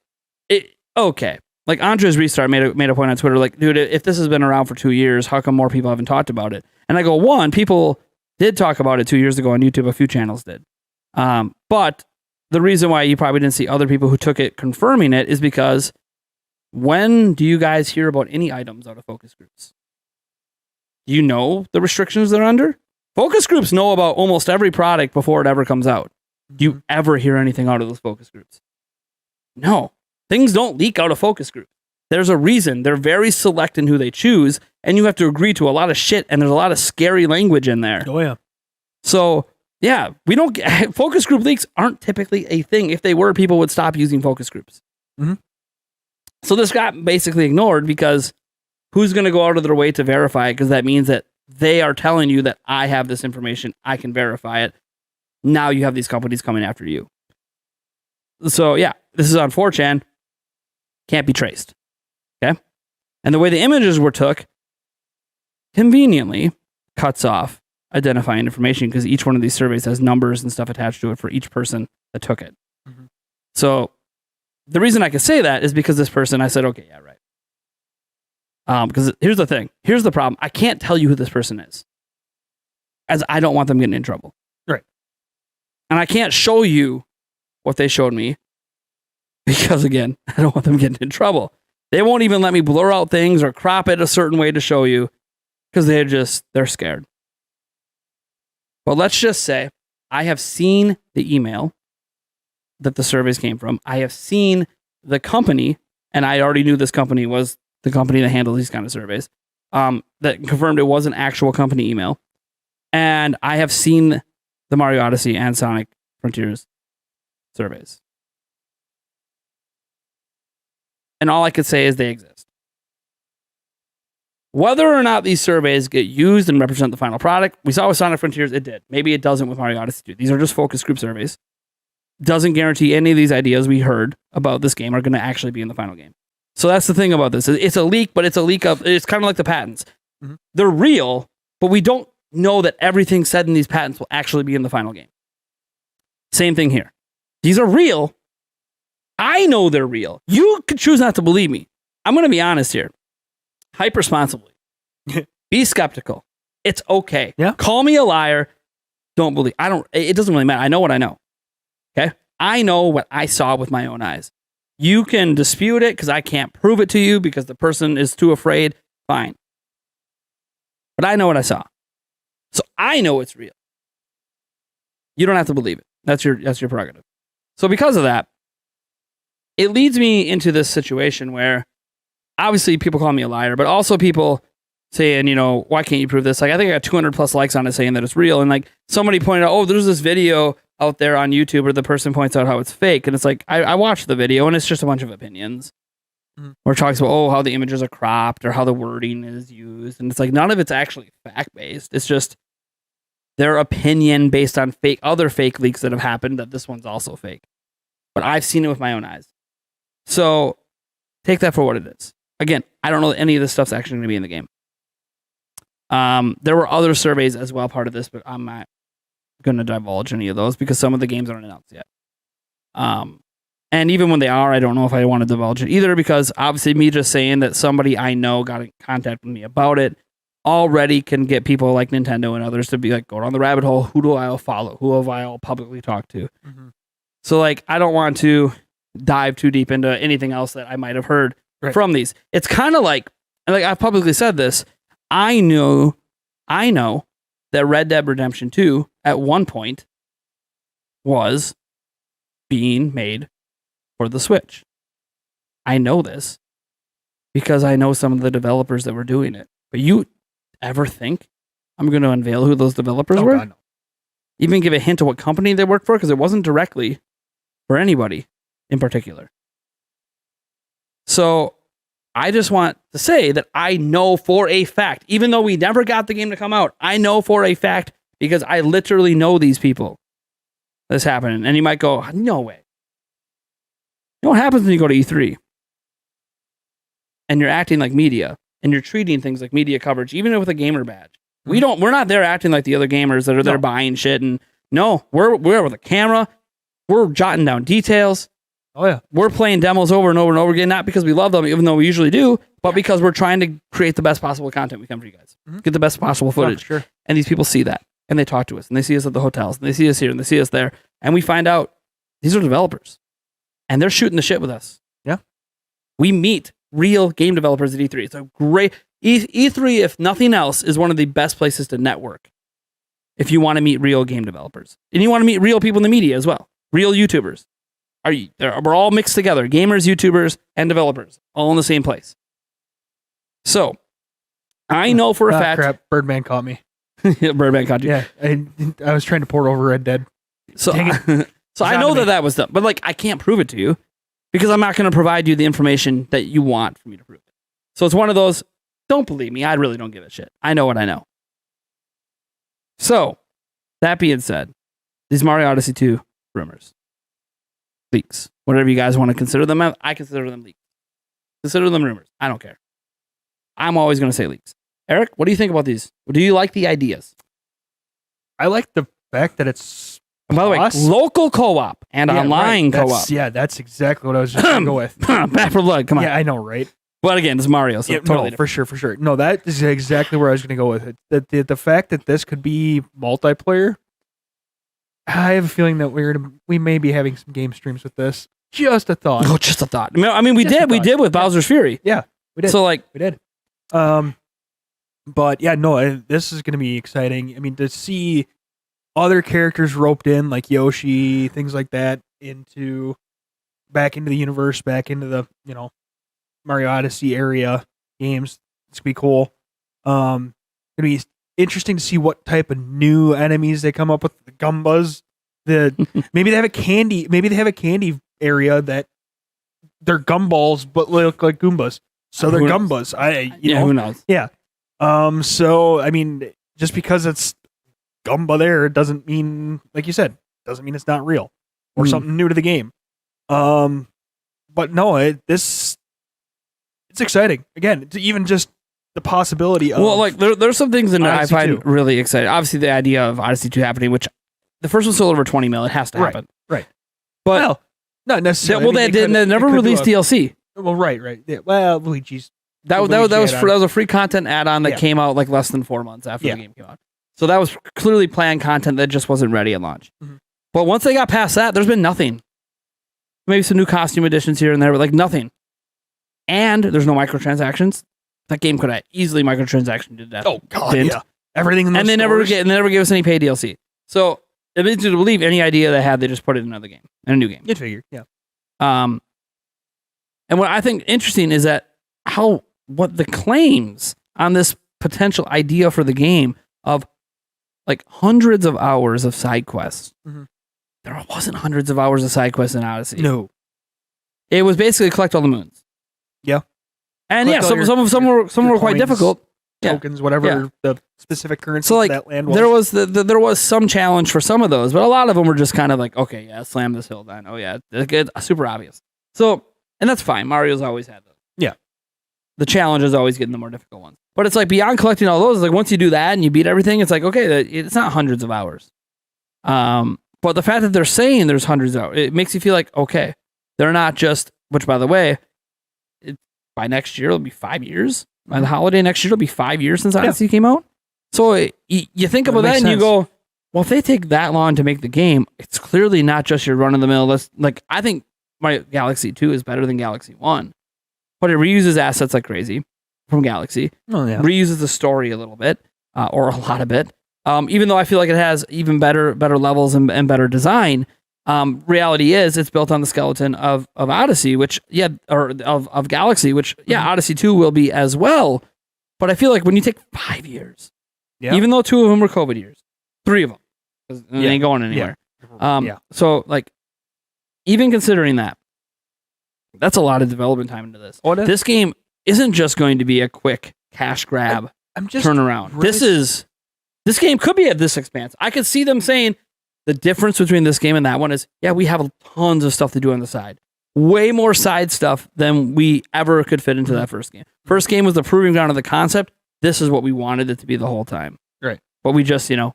okay. Like Andres Restart made a point on Twitter, like, dude, if this has been around for 2 years, how come more people haven't talked about it? And I go, one, people did talk about it 2 years ago on YouTube. A few channels did. But the reason why you probably didn't see other people who took it confirming it is because when do you guys hear about any items out of focus groups? Do you know the restrictions they're under? Focus groups know about almost every product before it ever comes out. Do you ever hear anything out of those focus groups? No. Things don't leak out of focus groups. There's a reason. They're very select in who they choose, and you have to agree to a lot of shit, and there's a lot of scary language in there. Oh, yeah. So, yeah, focus group leaks aren't typically a thing. If they were, people would stop using focus groups. Mm-hmm. So this got basically ignored because who's going to go out of their way to verify it? Because that means that they are telling you that I have this information, I can verify it. Now you have these companies coming after you. So, yeah, this is on 4chan. Can't be traced. Okay? And the way the images were took conveniently cuts off identifying information because each one of these surveys has numbers and stuff attached to it for each person that took it. Mm-hmm. So the reason I can say that is because this person, I said, okay, yeah, right. Because here's the thing. Here's the problem. I can't tell you who this person is, as I don't want them getting in trouble. Right. And I can't show you what they showed me because, again, I don't want them getting in trouble. They won't even let me blur out things or crop it a certain way to show you because they're scared. But let's just say I have seen the email that the surveys came from. I have seen the company, and I already knew this company was the company that handles these kind of surveys, that confirmed it was an actual company email. And I have seen the Mario Odyssey and Sonic Frontiers surveys. And all I could say is they exist. Whether or not these surveys get used and represent the final product, we saw with Sonic Frontiers, it did. Maybe it doesn't with Mario Odyssey 2. These are just focus group surveys. Doesn't guarantee any of these ideas we heard about this game are going to actually be in the final game. So that's the thing about this. It's a leak, but it's a leak of, it's kind of like the patents. Mm-hmm. They're real, but we don't know that everything said in these patents will actually be in the final game. Same thing here. These are real. I know they're real. You could choose not to believe me. I'm going to be honest here. Hype responsibly. Be skeptical. It's okay. Yeah. Call me a liar. Don't believe. It doesn't really matter. I know what I know. Okay? I know what I saw with my own eyes. You can dispute it because I can't prove it to you because the person is too afraid. Fine. But I know what I saw. So I know it's real. You don't have to believe it. That's your prerogative. So because of that, it leads me into this situation where obviously people call me a liar, but also people saying, why can't you prove this? Like, I think I got 200 plus likes on it saying that it's real. And like somebody pointed out, oh, there's this video out there on YouTube where the person points out how it's fake. And it's like, I watched the video and it's just a bunch of opinions. Mm-hmm. Where it talks about, how the images are cropped or how the wording is used. And it's like, none of it's actually fact-based. It's just their opinion based on other fake leaks that have happened that this one's also fake. But I've seen it with my own eyes. So take that for what it is. Again, I don't know that any of this stuff's actually going to be in the game. There were other surveys as well part of this, but I'm not going to divulge any of those because some of the games aren't announced yet. And even when they are, I don't know if I want to divulge it either because obviously me just saying that somebody I know got in contact with me about it already can get people like Nintendo and others to be like, go down the rabbit hole. Who do I follow? Who have I publicly talked to? Mm-hmm. So like, I don't want to dive too deep into anything else that I might have heard from these. It's kind of like I've publicly said this. I know that Red Dead Redemption 2 at one point was being made for the Switch. I know this because I know some of the developers that were doing it. But you ever think I'm going to unveil who those developers were. God, no. Even give a hint of what company they work for, because it wasn't directly for anybody in particular. So I just want to say that I know for a fact, even though we never got the game to come out, I know for a fact because I literally know these people that's happening. And you might go, no way. You know what happens when you go to E3? And you're acting like media, and you're treating things like media coverage, even with a gamer badge. We're not there acting like the other gamers that are there buying shit. And no, we're with a camera. We're jotting down details. Oh yeah. We're playing demos over and over and over again, not because we love them, even though we usually do, but because we're trying to create the best possible content we can for you guys. Get the best possible footage. Sure. And these people see that, and they talk to us, and they see us at the hotels, and they see us here, and they see us there, and we find out these are developers, and they're shooting the shit with us. Yeah. We meet real game developers at E3. It's a great... E3, if nothing else, is one of the best places to network if you want to meet real game developers. And you want to meet real people in the media as well. Real YouTubers. We're all mixed together. Gamers, YouTubers, and developers. All in the same place. So, I know for a fact... Crap, Birdman caught me. Birdman caught you. Yeah, I was trying to port over Red Dead. So, so I know that was done. But like, I can't prove it to you because I'm not going to provide you the information that you want for me to prove it. So it's one of those... Don't believe me. I really don't give a shit. I know what I know. So, that being said, these Mario Odyssey 2 rumors, leaks, whatever you guys want to consider them, I consider them leaks. Consider them rumors. I don't care. I'm always going to say leaks. Eric, what do you think about these? Do you like the ideas? I like the fact that it's... And by the way, local co-op and online co-op. Yeah, that's exactly what I was just going to go with. Back for blood. Come on. Yeah, I know, right? But again, it's Mario, so totally no, for sure. No, that is exactly where I was going to go with it. The fact that this could be multiplayer, I have a feeling that we may be having some game streams with this. Just a thought. Oh, just a thought. I mean, we did with Bowser's Fury. Yeah, we did. So like, we did. But yeah, no, this is going to be exciting. I mean, to see other characters roped in, like Yoshi, things like that, back into the universe, back into the Mario Odyssey area games. It's gonna be cool. Gonna be interesting to see what type of new enemies they come up with. The Goombas. Maybe they have a candy area that they're gumballs but look like Goombas. So they're Goombas. Who knows? Yeah. So I mean, just because it's Goomba there, it doesn't mean, like you said, doesn't mean it's not real or something new to the game. But no, it's exciting. Again, even just the possibility of... Well, like, there's some things that I find 2. really exciting. Obviously, the idea of Odyssey 2 happening, which the first one sold over 20 mil. It has to happen. Right. But, well, not necessarily. They never released DLC. Well, right. Yeah, well, Luigi's... That was a free content add-on that came out like less than 4 months after the game came out. So that was clearly planned content that just wasn't ready at launch. Mm-hmm. But once they got past that, there's been nothing. Maybe some new costume additions here and there, but like nothing. And there's no microtransactions. That game could have easily microtransactioned to death. Oh god, yeah. Everything in those and they never gave us any paid DLC. So it leads you to believe any idea they had, they just put it in another game, in a new game. You'd figure, yeah. And what I think interesting is that what the claims on this potential idea for the game of like hundreds of hours of side quests. Mm-hmm. There wasn't hundreds of hours of side quests in Odyssey. No, it was basically collect all the moons. Yeah. And some were quite difficult. Tokens, whatever the specific currency so, like, that land was. There was some challenge for some of those, but a lot of them were just kind of like, okay, yeah, slam this hill then. Oh yeah, it's super obvious. So, and that's fine. Mario's always had those. Yeah. The challenge is always getting the more difficult ones. But it's like beyond collecting all those, like once you do that and you beat everything, it's like, okay, it's not hundreds of hours. But the fact that they're saying there's hundreds of hours, it makes you feel like, okay, they're not just, which by the way, by next year, it'll be 5 years. By the holiday next year, it'll be 5 years since Odyssey came out. So you think about that and you go, well, if they take that long to make the game, it's clearly not just your run-of-the-mill. Like, I think Mario Galaxy 2 is better than Galaxy 1. But it reuses assets like crazy from Galaxy. Oh, yeah. Reuses the story a little bit, or a lot of it. Even though I feel like it has even better levels and better design, reality is it's built on the skeleton of Odyssey, of Galaxy, which Odyssey 2 will be as well. But I feel like when you take 5 years Yeah. Even though 2 of them were COVID years. 3 of them. 'Cause they ain't going anywhere. So, like, even considering that, that's a lot of development time into this. This game isn't just going to be a quick cash grab turnaround. Really this game could be at this expanse. I could see them saying the difference between this game and that one is, yeah, we have tons of stuff to do on the side. Way more side stuff than we ever could fit into that first game. First game was the proving ground of the concept. This is what we wanted it to be the whole time. Right. But we just, we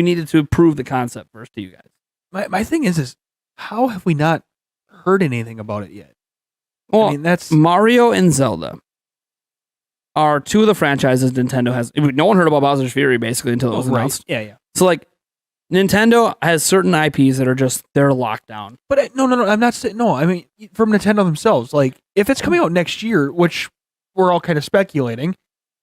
needed to prove the concept first to you guys. My thing is how have we not heard anything about it yet? Well, I mean, that's Mario and Zelda are 2 of the franchises Nintendo has. No one heard about Bowser's Fury basically until it was announced. Yeah. So, like, Nintendo has certain IPs that are they're locked down. But no, I'm not saying, no, I mean, from Nintendo themselves, like, if it's coming out next year, which we're all kind of speculating.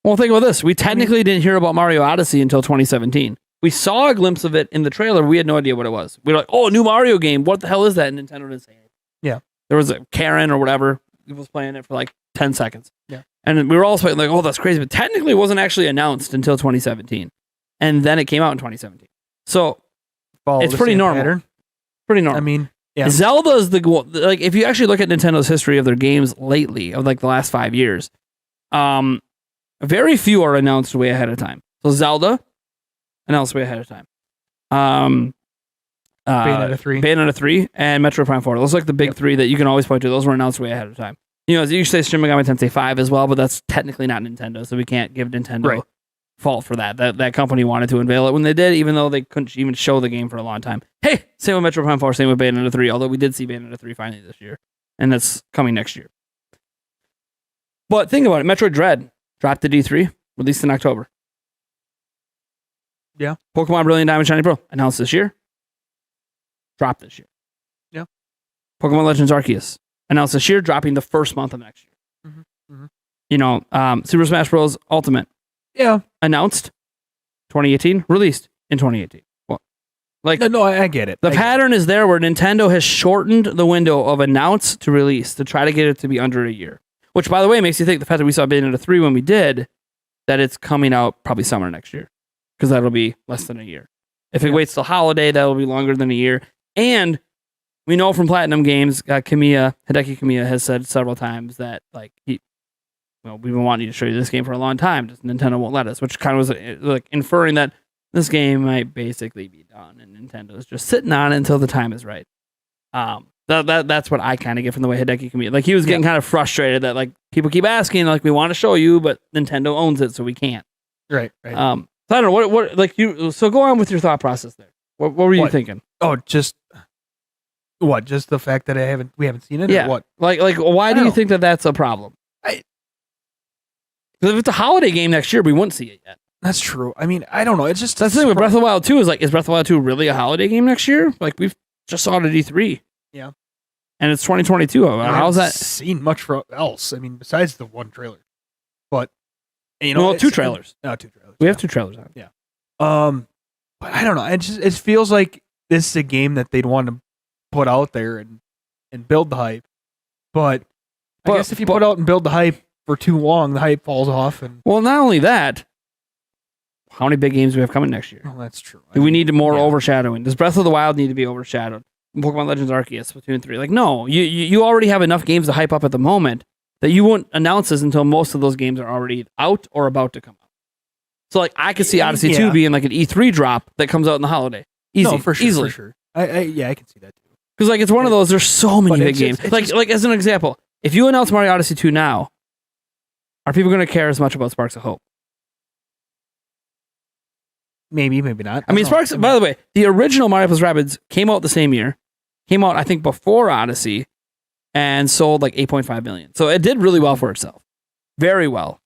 Well, think about this. We technically didn't hear about Mario Odyssey until 2017. We saw a glimpse of it in the trailer. We had no idea what it was. We were like, oh, a new Mario game. What the hell is that? And Nintendo didn't say anything. Yeah. There was a Karen or whatever who was playing it for like 10 seconds. Yeah. And we were all like, oh, that's crazy. But technically it wasn't actually announced until 2017. And then it came out in 2017. So it's pretty normal. Pattern. Pretty normal. I mean, yeah. Zelda is like, if you actually look at Nintendo's history of their games lately, of like the last 5 years, very few are announced way ahead of time. So Zelda, announced way ahead of time. Bayonetta 3, and Metroid Prime 4. Those are like the big 3 that you can always point to. Those were announced way ahead of time. You say Shin Megami Tensei 5 as well, but that's technically not Nintendo, so we can't give Nintendo fault for that. That company wanted to unveil it when they did, even though they couldn't even show the game for a long time. Hey, same with Metroid Prime 4, same with Bayonetta 3, although we did see Bayonetta 3 finally this year, and that's coming next year. But think about it. Metroid Dread dropped at D3, released in October. Yeah. Pokemon Brilliant Diamond Shiny Pearl announced this year. Dropped this year. Yeah. Pokemon Legends Arceus announced this year, dropping the first month of next year. Super Smash Bros. Ultimate. Yeah. Announced 2018, released in 2018. Well, like no, I get it. The pattern is there where Nintendo has shortened the window of announce to release to try to get it to be under a year. Which, by the way, makes you think the fact that we saw Bayonetta 3 when we did, that it's coming out probably summer next year. Because that'll be less than a year. If it waits till holiday, that'll be longer than a year. And we know from Platinum Games, Hideki Kamiya has said several times that like we've been wanting to show you this game for a long time. Just Nintendo won't let us, which kind of was like inferring that this game might basically be done, and Nintendo's just sitting on it until the time is right. That's what I kind of get from the way Hideki Kamiya. Like he was getting kind of frustrated that like people keep asking, like we want to show you, but Nintendo owns it, so we can't. Right. So I don't know what like you. So go on with your thought process there. What were you thinking? Oh, just what? Just the fact that we haven't seen it. Yeah. Or what? Like why do you think that that's a problem? Because if it's a holiday game next year, we wouldn't see it yet. That's true. I mean, I don't know. It's just that's the thing with Breath of the Wild 2 is like, is Breath of the Wild 2 really a holiday game next year? Like we've just saw it at E3. Yeah. And it's 2022. How's that? Seen much else? I mean, besides the one trailer, but 2 trailers. 2 trailers. We have 2 trailers on. Yeah. But I don't know. It feels like this is a game that they'd want to put out there and build the hype. But I guess if you put out and build the hype for too long, the hype falls off. And well, not only that, how many big games do we have coming next year? Well, that's true. We need more overshadowing. Does Breath of the Wild need to be overshadowed? Pokemon Legends Arceus, Splatoon 3. Like, no, you already have enough games to hype up at the moment that you won't announce this until most of those games are already out or about to come out. So, like, I could see Odyssey 2 being like an E3 drop that comes out in the holiday. Easy. No, for sure. Easily. For sure. I can see that too. Because, like, it's one of those, there's so many big games. Like, as an example, if you announce Mario Odyssey 2 now, are people going to care as much about Sparks of Hope? Maybe not. I mean, Sparks, by the way, the original Mario + Rabbids came out the same year. Came out, I think, before Odyssey and sold like 8.5 million. So it did really well for itself. Very well.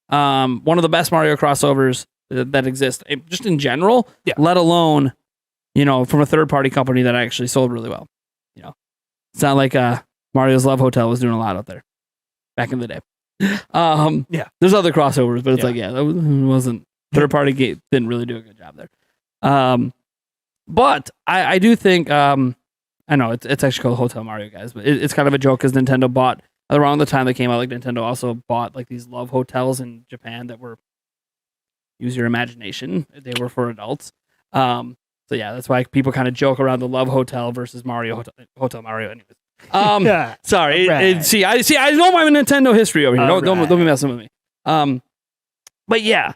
One of the best Mario crossovers that exist, just in general, let alone, from a third-party company that actually sold really well. It's not like Mario's Love Hotel was doing a lot out there back in the day. There's other crossovers, but it's that wasn't third-party game, didn't really do a good job there. But I do think, I know it's actually called Hotel Mario, guys, but it's kind of a joke because Nintendo bought, around the time they came out, like Nintendo also bought like these love hotels in Japan that were use your imagination. They were for adults. So yeah, that's why people kind of joke around the Love Hotel versus Hotel Mario. Anyways, sorry. Right. See, I know my Nintendo history over here. Don't be messing with me. But yeah,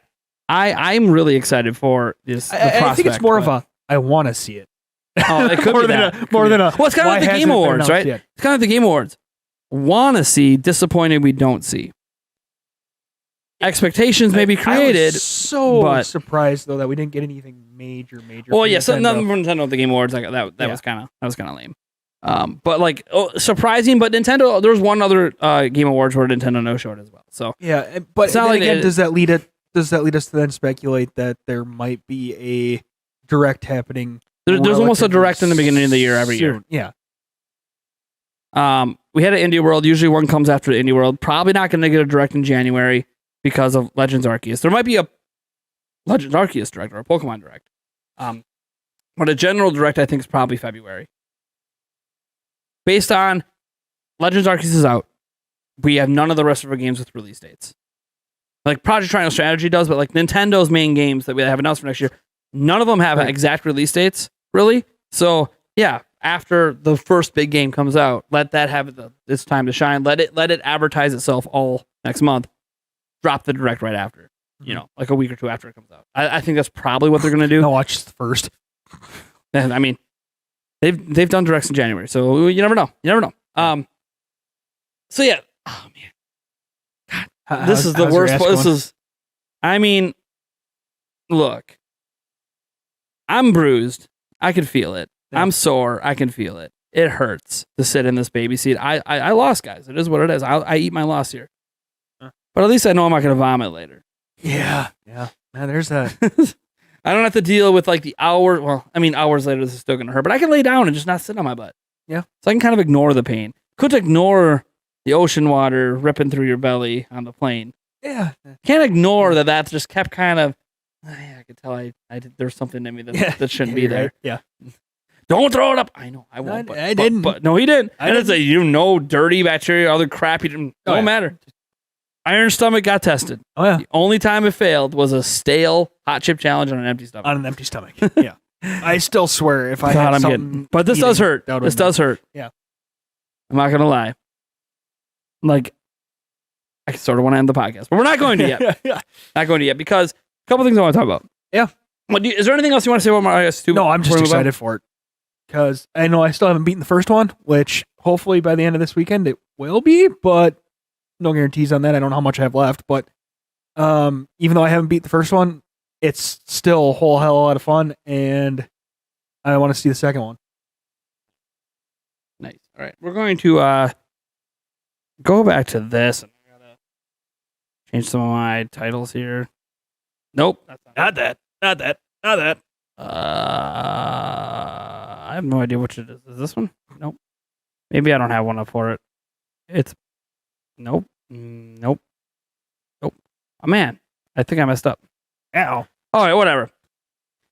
I'm really excited for this. I think it's more of a I want to see it. Oh, it could more be than that. more than a. Well, it's kind of like the Game Awards, right? Yet? It's kind of like the Game Awards. Want to see, disappointed we don't see. Expectations may be created. I was so but, surprised though that we didn't get anything major. Well, yeah, so nothing from Nintendo at the Game Awards. Like that was kind of lame. But like surprising. But Nintendo, there was one other Game Awards where Nintendo no showed as well. So yeah, but then like again, does that lead us to then speculate that there might be a direct happening? There's almost a direct in the beginning of the year every year. Yeah. We had an Indie World. Usually one comes after the Indie World. Probably not going to get a direct in January because of Legends Arceus. There might be a Legends Arceus direct or a Pokemon direct. But a general direct I think is probably February. Based on Legends Arceus is out. We have none of the rest of our games with release dates. Like Project Triangle Strategy does, but like Nintendo's main games that we have announced for next year, none of them have exact release dates, really. So yeah, after the first big game comes out, let that have its time to shine. Let it advertise itself all next month. Drop the direct right after, like a week or two after it comes out. I think that's probably what they're gonna do. No, watch the first. And I mean, they've done directs in January, so you never know. So yeah, oh man, God, this is the worst. This is, I mean, look, I'm bruised. I can feel it. Yeah. I'm sore. I can feel it. It hurts to sit in this baby seat. I lost, guys. It is what it is. I eat my loss here. But at least I know I'm not going to vomit later. Yeah. Man, there's that. I don't have to deal with like the hour. Well, I mean, hours later, this is still going to hurt. But I can lay down and just not sit on my butt. Yeah. So I can kind of ignore the pain. Could ignore the ocean water ripping through your belly on the plane. Yeah. Can't ignore that just kept kind of. I could tell I did, there's something in me that shouldn't be there. Right. Yeah. Don't throw it up. I know. I won't. I didn't. But no, he didn't. It's dirty bacteria, other crap. Don't matter. Iron Stomach got tested. Oh yeah. The only time it failed was a stale hot chip challenge on an empty stomach. On an empty stomach. Yeah. I still swear if I had something. But this does hurt. This does hurt. Yeah. I'm not gonna lie. Like, I sort of want to end the podcast, but we're not going to yet. Yeah. Not going to yet because a couple things I want to talk about. Yeah. Is there anything else you want to say about Mario Odyssey 2? No, I'm just excited for it. Because I know I still haven't beaten the first one, which hopefully by the end of this weekend it will be, but no guarantees on that. I don't know how much I have left, but even though I haven't beat the first one, it's still a whole hell of a lot of fun, and I want to see the second one. Nice. All right. We're going to go back to this. And I gotta change some of my titles here. Nope. That's Not that. I have no idea which it is. Is this one? Nope. Maybe I don't have one up for it. It's nope. Oh man, I think I messed up. Ow. All right, whatever.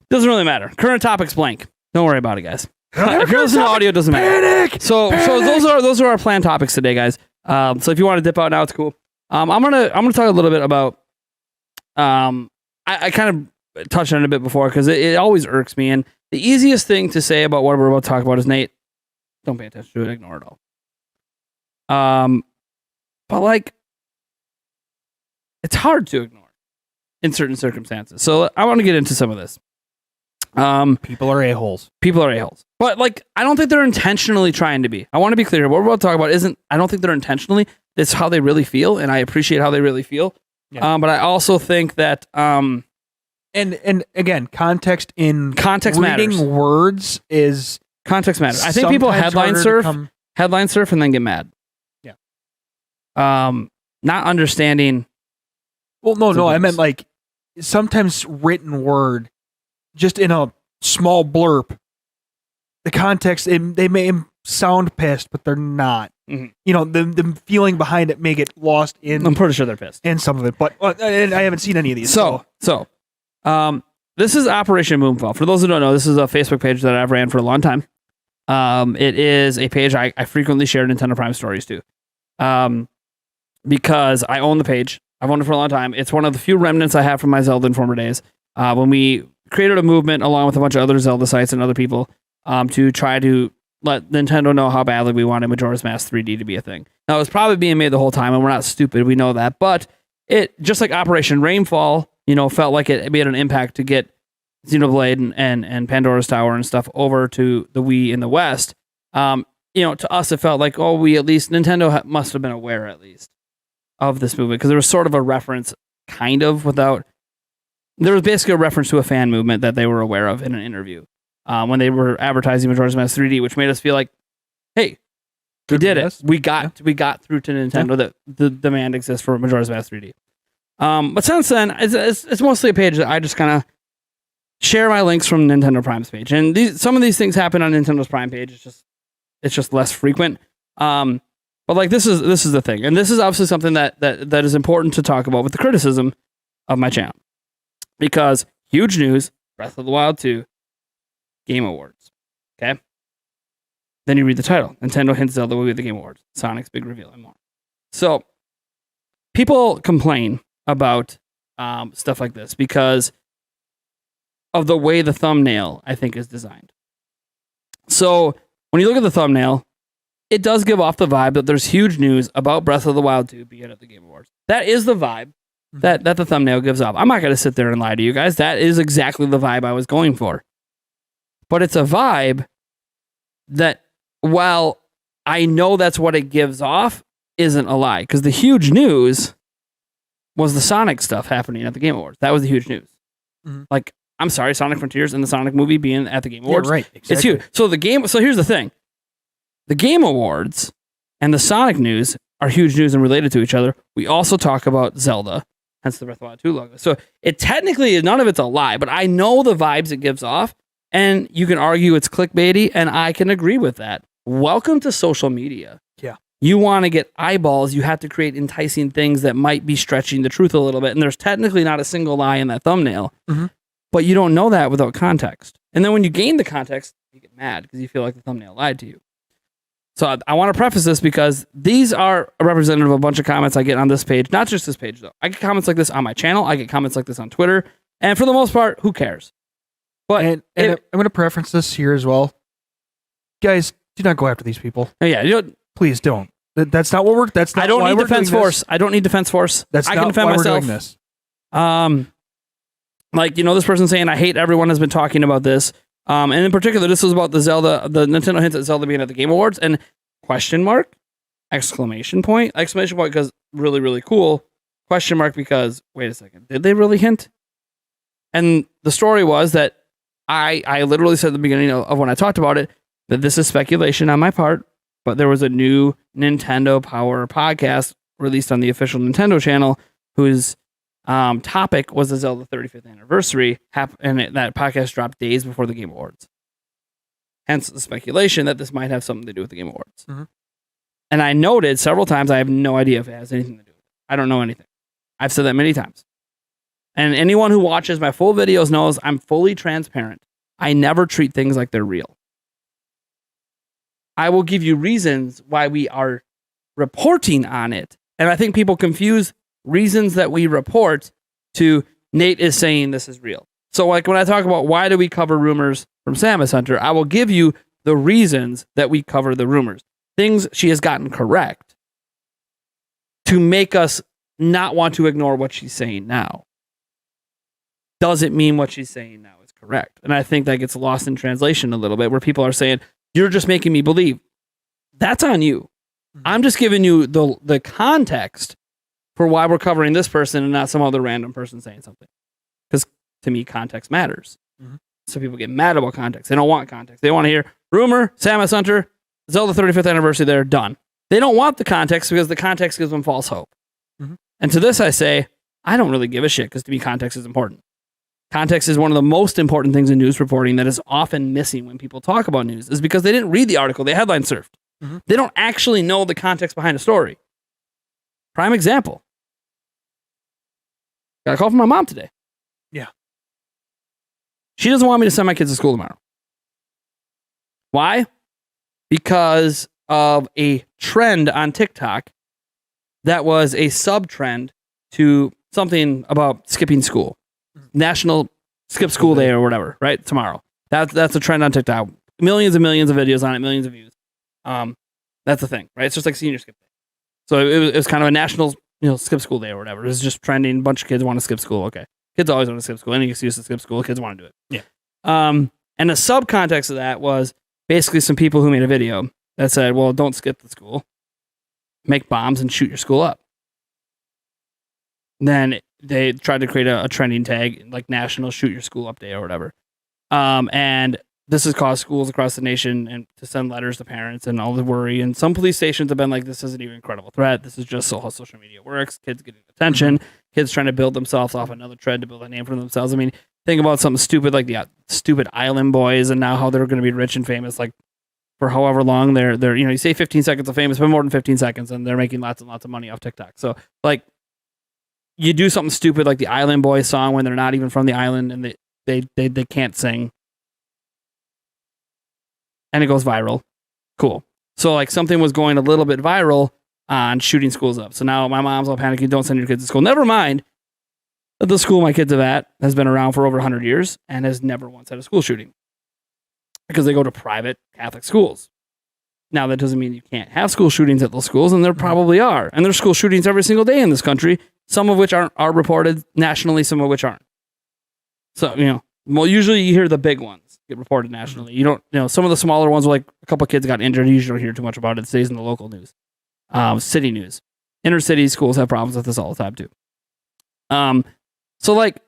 Doesn't really matter. Current topic's blank. Don't worry about it, guys. If you're listening to audio, it doesn't matter. Panic! So those are our planned topics today, guys. So if you want to dip out now, it's cool. I'm gonna talk a little bit about. I kind of touched on it a bit before because it always irks me, and the easiest thing to say about what we're about to talk about is, Nate, don't pay attention to it, ignore it all. But like, it's hard to ignore in certain circumstances. So I want to get into some of this. People are a-holes. But like, I don't think they're intentionally trying to be. I want to be clear. What we're about to talk about I don't think they're intentionally. It's how they really feel, and I appreciate how they really feel. Yeah. But I also think that and again, context matters. Reading words is context matters. I think people headline surf and then get mad. Yeah. Not understanding. Well, no. I meant like sometimes written word, just in a small blurb. The context, they may sound pissed, but they're not. Mm-hmm. You know, the feeling behind it may get lost in. I'm pretty sure they're pissed in some of it, but and I haven't seen any of these. So, this is Operation Moonville. For those who don't know, this is a Facebook page that I've ran for a long time. It is a page I frequently share Nintendo Prime stories to, because I own the page I've owned it for a long time. It's one of the few remnants I have from my Zelda Informer days. When we created a movement along with a bunch of other Zelda sites and other people to try to let Nintendo know how badly we wanted Majora's Mask 3D to be a thing. Now, it was probably being made the whole time, and we're not stupid. We know that. But it, just like Operation Rainfall, felt like it made an impact to get Xenoblade and Pandora's Tower and stuff over to the Wii in the West. To us, it felt like, Nintendo must have been aware at least of this movement, because there was sort of a reference, there was basically a reference to a fan movement that they were aware of in an interview when they were advertising Majora's Mask 3D, which made us feel like, hey, we did it. We got through to Nintendo that the demand exists for Majora's Mask 3D. But since then, it's mostly a page that I just kind of share my links from Nintendo Prime's page, and some of these things happen on Nintendo's Prime page. It's just less frequent. But like this is the thing, and this is obviously something that is important to talk about with the criticism of my channel, because huge news: Breath of the Wild 2 Game Awards. Okay. Then you read the title: Nintendo hints Zelda will be at the Game Awards, Sonic's big reveal, and more. So people complain about stuff like this because of the way the thumbnail, I think, is designed. So when you look at the thumbnail, it does give off the vibe that there's huge news about Breath of the Wild 2 being at the Game Awards. That is the vibe that the thumbnail gives off. I'm not going to sit there and lie to you guys. That is exactly the vibe I was going for. But it's a vibe that, while I know that's what it gives off, isn't a lie. Because the huge news was the Sonic stuff happening at the Game Awards. That was the huge news. Mm-hmm. Like, I'm sorry, Sonic Frontiers and the Sonic movie being at the Game Awards. Yeah, right. Exactly. It's huge. So here's the thing. The Game Awards and the Sonic news are huge news and related to each other. We also talk about Zelda, hence the Breath of the Wild 2 logo. So it technically, none of it's a lie, but I know the vibes it gives off, and you can argue it's clickbaity, and I can agree with that. Welcome to social media. Yeah. You want to get eyeballs, you have to create enticing things that might be stretching the truth a little bit, and there's technically not a single lie in that thumbnail, but you don't know that without context. And then when you gain the context, you get mad because you feel like the thumbnail lied to you. So I want to preface this because these are a representative of a bunch of comments I get on this page. Not just this page, though. I get comments like this on my channel. I get comments like this on Twitter. And for the most part, who cares? But and I'm going to preference this here as well. Guys, do not go after these people. Yeah, please don't. That's not what we're. That's not. I don't need defense force. I don't need defense force. That's I not can defend why myself. We're doing this. This person saying I hate everyone has been talking about this. And in particular, this was about the Nintendo hints at Zelda being at the Game Awards, and question mark, exclamation point because really, really cool, question mark because wait a second, did they really hint? And the story was that I literally said at the beginning of when I talked about it that this is speculation on my part, but there was a new Nintendo Power podcast released on the official Nintendo channel whose topic was the Zelda 35th anniversary, and that podcast dropped days before the Game Awards. Hence the speculation that this might have something to do with the Game Awards. Mm-hmm. And I noted several times I have no idea if it has anything to do with it. I don't know anything. I've said that many times. And anyone who watches my full videos knows I'm fully transparent. I never treat things like they're real. I will give you reasons why we are reporting on it. And I think people confuse reasons that we report to Nate is saying this is real. So like when I talk about why do we cover rumors from Samus Hunter, I will give you the reasons that we cover the rumors. Things she has gotten correct to make us not want to ignore what she's saying now. Doesn't mean what she's saying now is correct. And I think that gets lost in translation a little bit where people are saying, you're just making me believe. That's on you. I'm just giving you the context for why we're covering this person and not some other random person saying something. Because to me, context matters. Mm-hmm. So people get mad about context. They don't want context. They want to hear rumor, Samus Hunter, Zelda 35th anniversary, they're done. They don't want the context because the context gives them false hope. Mm-hmm. And to this I say, I don't really give a shit because to me, context is important. Context is one of the most important things in news reporting that is often missing when people talk about news, is because they didn't read the article, they headline surfed. Mm-hmm. They don't actually know the context behind a story. Prime example. Got a call from my mom today. Yeah. She doesn't want me to send my kids to school tomorrow. Why? Because of a trend on TikTok that was a sub-trend to something about skipping school, National Skip School Day or whatever, right? Tomorrow. That's a trend on TikTok. Millions and millions of videos on it, millions of views. That's the thing, right? It's just like senior skip day. So it was kind of a national, skip school day or whatever. It's just trending. A bunch of kids want to skip school. Okay, kids always want to skip school. Any excuse to skip school, kids want to do it. Yeah. And the subcontext of that was basically some people who made a video that said, "Well, don't skip the school. Make bombs and shoot your school up." Then they tried to create a trending tag like National Shoot Your School Up Day or whatever. And this has caused schools across the nation and to send letters to parents and all the worry. And some police stations have been like, this isn't even a credible threat. This is just how social media works. Kids getting attention. Kids trying to build themselves off another trend to build a name for themselves. I mean, think about something stupid like the stupid Island Boys and now how they're going to be rich and famous like for however long they're you say 15 seconds of famous, but more than 15 seconds and they're making lots and lots of money off TikTok. So like you do something stupid like the Island Boys song when they're not even from the island and they can't sing. And it goes viral. Cool. So like something was going a little bit viral on shooting schools up. So now my mom's all panicking, don't send your kids to school. Never mind that the school my kids are at has been around for over 100 years and has never once had a school shooting because they go to private Catholic schools. Now that doesn't mean you can't have school shootings at those schools, and there probably are. And there's school shootings every single day in this country, some of which are reported nationally, some of which aren't. So, well, usually you hear the big ones get reported nationally. You don't, some of the smaller ones, like a couple of kids got injured. You usually don't hear too much about it. It stays in the local news, city news. Inner city schools have problems with this all the time too. So like,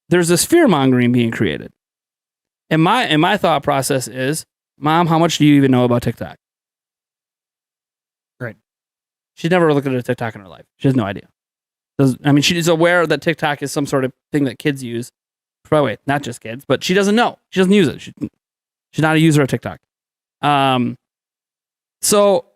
there's this fear mongering being created, and my thought process is, Mom, how much do you even know about TikTok? Right. She's never looked at a TikTok in her life. She has no idea. She's aware that TikTok is some sort of thing that kids use. Probably not just kids, but she doesn't know. She doesn't use it. She's not a user of TikTok. So,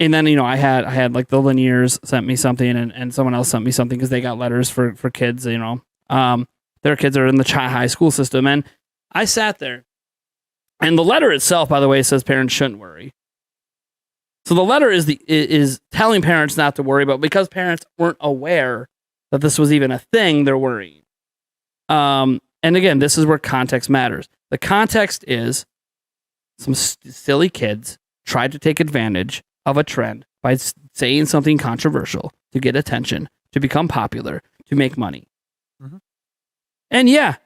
and then, I had like the Linears sent me something and someone else sent me something because they got letters for kids, their kids are in the high school system. And I sat there and the letter itself, by the way, says parents shouldn't worry. So the letter is telling parents not to worry, but because parents weren't aware that this was even a thing, they're worrying. And again, this is where context matters. The context is some silly kids tried to take advantage of a trend by saying something controversial to get attention, to become popular, to make money. Mm-hmm. And yeah,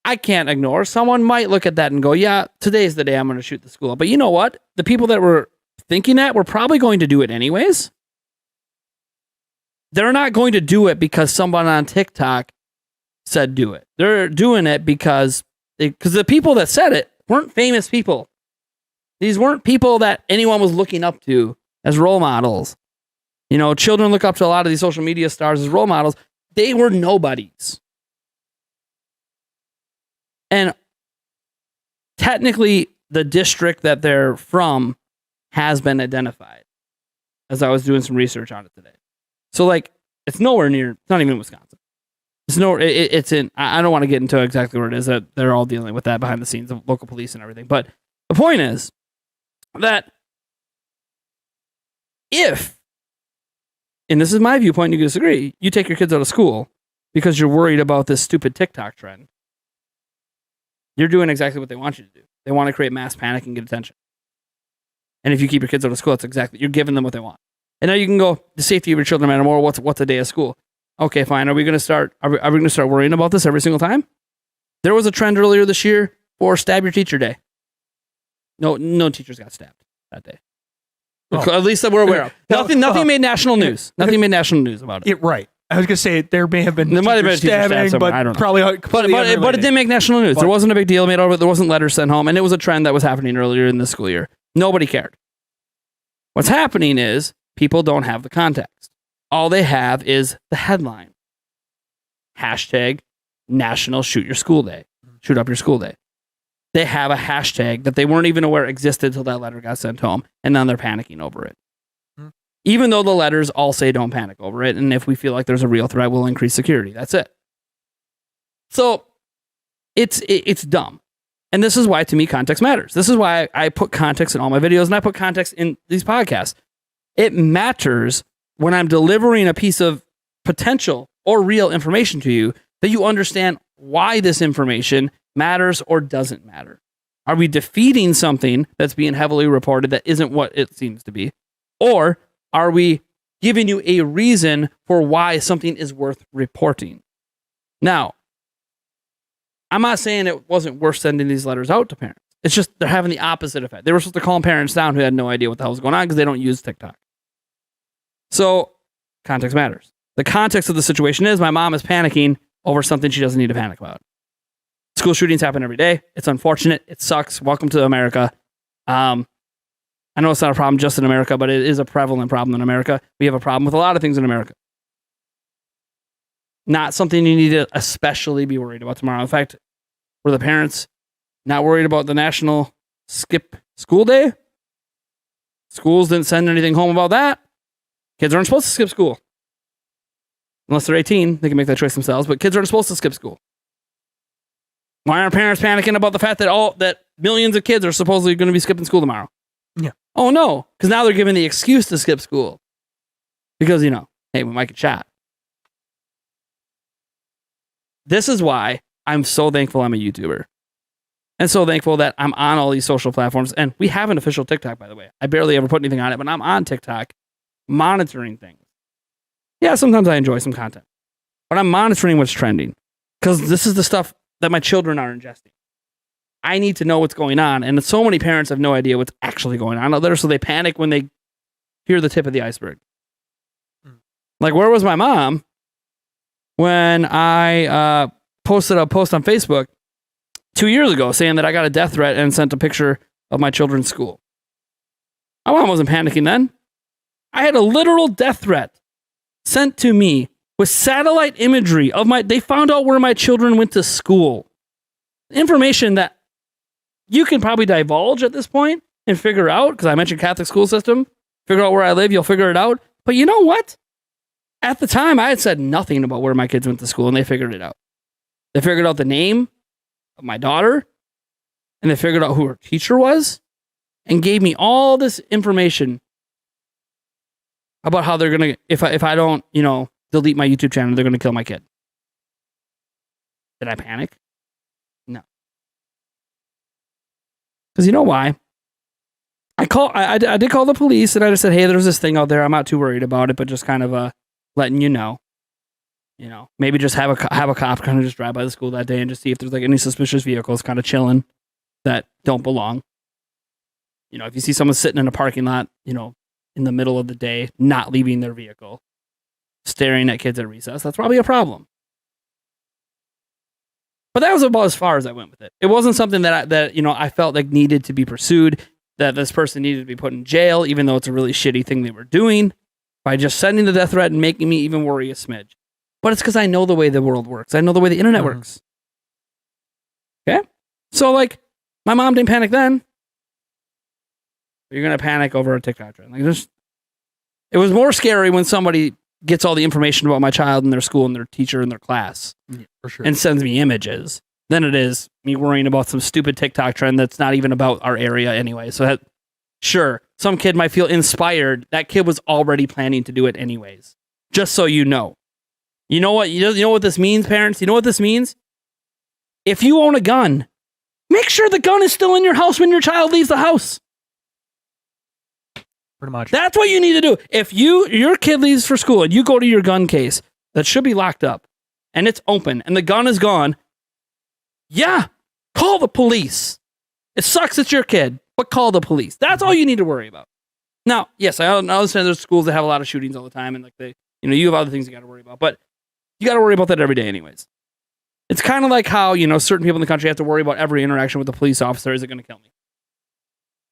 I can't ignore. Someone might look at that and go, yeah, today's the day I'm going to shoot the school up. But you know what? The people that were thinking that were probably going to do it anyways. They're not going to do it because someone on TikTok said do it. They're doing it because the people that said it weren't famous people. These weren't people that anyone was looking up to as role models. Children look up to a lot of these social media stars as role models. They were nobodies. And technically, the district that they're from has been identified as I was doing some research on it today. So, like, it's nowhere near, it's not even in Wisconsin. It's in, I don't want to get into exactly where it is, that they're all dealing with that behind the scenes of local police and everything. But the point is that if, and this is my viewpoint, you can disagree, you take your kids out of school because you're worried about this stupid TikTok trend, you're doing exactly what they want you to do. They want to create mass panic and get attention. And if you keep your kids out of school, that's exactly, you're giving them what they want. And now you can go, the safety of your children matter more. What's a day of school? Okay, fine. Are we going to start worrying about this every single time? There was a trend earlier this year for Stab Your Teacher Day. No teachers got stabbed that day. Oh. At least that we're aware of. Nothing made national news. Nothing made national news about it. Right. I was going to say there may have been teacher stabbing, but I don't know. probably but it didn't make national news. There wasn't a big deal made over it. There wasn't letters sent home, and it was a trend that was happening earlier in the school year. Nobody cared. What's happening is people don't have the context. All they have is the headline. Hashtag National Shoot Your School Day. Shoot up your school day. They have a hashtag that they weren't even aware existed until that letter got sent home, and now they're panicking over it. Even though the letters all say don't panic over it, and if we feel like there's a real threat, we'll increase security. That's it. So it's dumb. And this is why, to me, context matters. This is why I put context in all my videos, and I put context in these podcasts. It matters when I'm delivering a piece of potential or real information to you, that you understand why this information matters or doesn't matter. Are we defeating something that's being heavily reported that isn't what it seems to be? Or are we giving you a reason for why something is worth reporting? Now, I'm not saying it wasn't worth sending these letters out to parents. It's just they're having the opposite effect. They were supposed to calm parents down who had no idea what the hell was going on because they don't use TikTok. So, context matters. The context of the situation is my mom is panicking over something she doesn't need to panic about. School shootings happen every day. It's unfortunate. It sucks. Welcome to America. I know it's not a problem just in America, but it is a prevalent problem in America. We have a problem with a lot of things in America. Not something you need to especially be worried about tomorrow. In fact, were the parents not worried about the national skip school day? Schools didn't send anything home about that. Kids aren't supposed to skip school. Unless they're 18, they can make that choice themselves, but kids aren't supposed to skip school. Why aren't parents panicking about the fact that millions of kids are supposedly going to be skipping school tomorrow? Yeah. Oh no, because now they're given the excuse to skip school. Because, hey, we might get shot. This is why I'm so thankful I'm a YouTuber. And so thankful that I'm on all these social platforms. And we have an official TikTok, by the way. I barely ever put anything on it, but I'm on TikTok monitoring things. Yeah, sometimes I enjoy some content. But I'm monitoring what's trending. Because this is the stuff that my children are ingesting. I need to know what's going on. And so many parents have no idea what's actually going on out there, so they panic when they hear the tip of the iceberg. Like, where was my mom when I posted a post on Facebook 2 years ago saying that I got a death threat and sent a picture of my children's school? My mom wasn't panicking then. I had a literal death threat sent to me with satellite imagery of they found out where my children went to school. Information that you can probably divulge at this point and figure out, because I mentioned Catholic school system, figure out where I live, you'll figure it out. But you know what? At the time, I had said nothing about where my kids went to school, and they figured it out. They figured out the name of my daughter, and they figured out who her teacher was, and gave me all this information about how they're going to, if I don't, delete my YouTube channel, they're going to kill my kid. Did I panic? No. Because you know why? I did call the police, and I just said, hey, there's this thing out there. I'm not too worried about it, but just kind of letting you know. Maybe just have a cop kind of just drive by the school that day and just see if there's like any suspicious vehicles kind of chilling that don't belong. If you see someone sitting in a parking lot, in the middle of the day, not leaving their vehicle, staring at kids at recess, that's probably a problem. But that was about as far as I went with it. It wasn't something that I felt like needed to be pursued, that this person needed to be put in jail, even though it's a really shitty thing they were doing, by just sending the death threat and making me even worry a smidge. But it's because I know the way the world works. I know the way the internet works. Okay? So, my mom didn't panic then. You're going to panic over a TikTok trend. It was more scary when somebody gets all the information about my child and their school and their teacher and their class, for sure, and sends me images than it is me worrying about some stupid TikTok trend that's not even about our area anyway. So sure, some kid might feel inspired. That kid was already planning to do it anyways. Just so you know. You know what? You know what this means, parents? You know what this means? If you own a gun, make sure the gun is still in your house when your child leaves the house. Pretty much. That's what you need to do. If your kid leaves for school and you go to your gun case that should be locked up and it's open and the gun is gone, yeah, call the police. It sucks it's your kid, but call the police. That's all you need to worry about. Now, yes, I understand there's schools that have a lot of shootings all the time, and you have other things you got to worry about, but you got to worry about that every day anyways. It's kind of like how, certain people in the country have to worry about every interaction with a police officer. Is it going to kill me?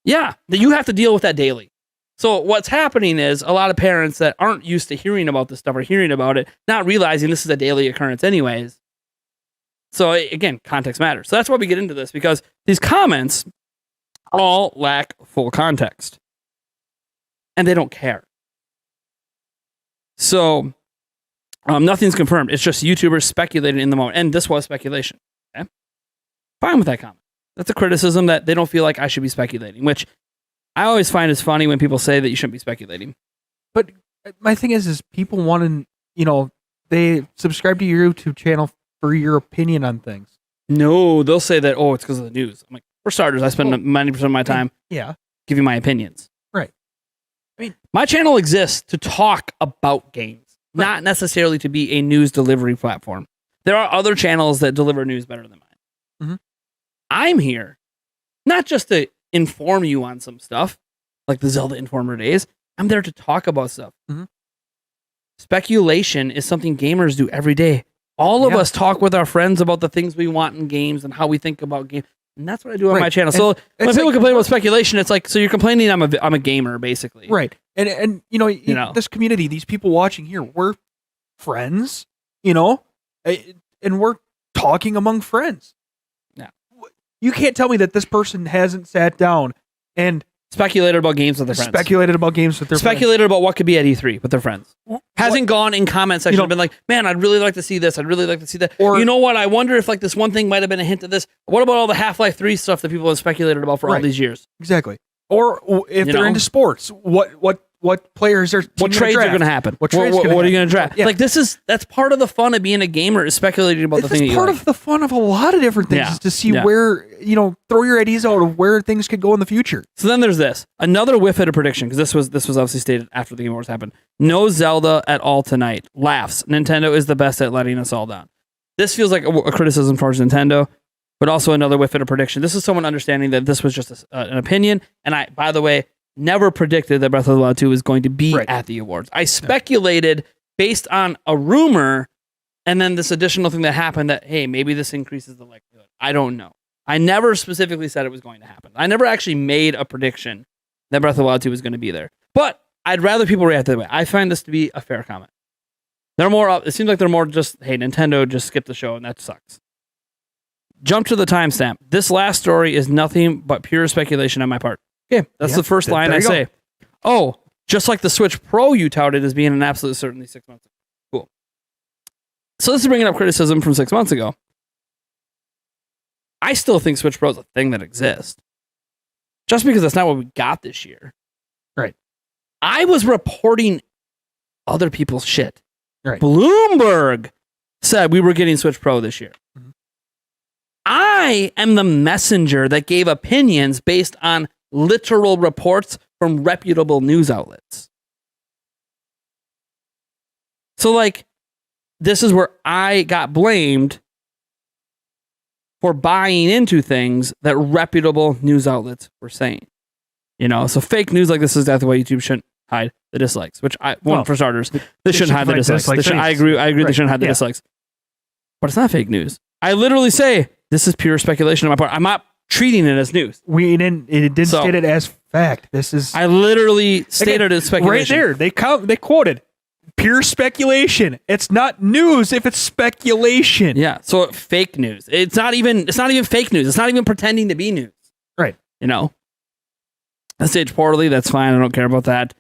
Yeah, you have to deal with that daily. So what's happening is a lot of parents that aren't used to hearing about this stuff are hearing about it, not realizing this is a daily occurrence anyways. So again, context matters. So that's why we get into this, because these comments all lack full context. And they don't care. So nothing's confirmed. It's just YouTubers speculating in the moment. And this was speculation. Okay? Fine with that comment. That's a criticism that they don't feel like I should be speculating, which I always find is funny when people say that you shouldn't be speculating. But my thing is people want to, they subscribe to your YouTube channel for your opinion on things. No, they'll say that, it's because of the news. I'm like, for starters, I spend 90% of my time giving my opinions. Right. I mean, my channel exists to talk about games, not necessarily to be a news delivery platform. There are other channels that deliver news better than mine. Mm-hmm. I'm here not just to inform you on some stuff, like the Zelda Informer days. I'm there to talk about stuff. Mm-hmm. Speculation is something gamers do every day. All of us talk with our friends about the things we want in games and how we think about games. And that's what I do on my channel. So when people complain about speculation, it's like, so you're complaining I'm a gamer, basically. Right. And this community, these people watching here, we're friends, and we're talking among friends. Yeah. You can't tell me that this person hasn't sat down and speculated about games with their friends. Speculated about what could be at E3 with their friends. Hasn't gone in comment section and been like, man, I'd really like to see this. I'd really like to see that. Or, you know what? I wonder if like this one thing might have been a hint of this. What about all the Half-Life 3 stuff that people have speculated about for all these years? Exactly. Or if they're into sports, what players are what trades are going to happen? What are you going to draft? Yeah. Like that's part of the fun of being a gamer is speculating about the thing. It's part of the fun of a lot of different things is to see where throw your ideas out of where things could go in the future. So then there's this another whiff at a prediction because this was obviously stated after the Game Awards happened. No Zelda at all tonight. Laughs. Nintendo is the best at letting us all down. This feels like a criticism towards Nintendo, but also another whiff at a prediction. This is someone understanding that this was just an opinion. And I, by the way, never predicted that Breath of the Wild 2 was going to be at the awards. I speculated based on a rumor and then this additional thing that happened that, hey, maybe this increases the likelihood. I don't know. I never specifically said it was going to happen. I never actually made a prediction that Breath of the Wild 2 was going to be there. But I'd rather people react that way. I find this to be a fair comment. They're more up. It seems like they're more just, hey, Nintendo just skipped the show and that sucks. Jump to the timestamp. This last story is nothing but pure speculation on my part. Okay, that's the first line I say. Oh, just like the Switch Pro you touted as being an absolute certainty 6 months ago. Cool. So this is bringing up criticism from 6 months ago. I still think Switch Pro is a thing that exists. Just because that's not what we got this year. Right. I was reporting other people's shit. Right. Bloomberg said we were getting Switch Pro this year. Mm-hmm. I am the messenger that gave opinions based on literal reports from reputable news outlets. So, like, this is where I got blamed for buying into things that reputable news outlets were saying. So fake news like this is exactly why YouTube shouldn't hide the dislikes, which for starters, they shouldn't hide the dislikes. I agree they shouldn't hide the dislikes. But it's not fake news. I literally say, this is pure speculation on my part. I'm not treating it as news. It didn't state it as fact. I literally stated it as speculation. Right there, they quoted pure speculation. It's not news if it's speculation. Yeah, so fake news. It's not even fake news. It's not even pretending to be news. Right. I staged poorly. That's fine. I don't care about that.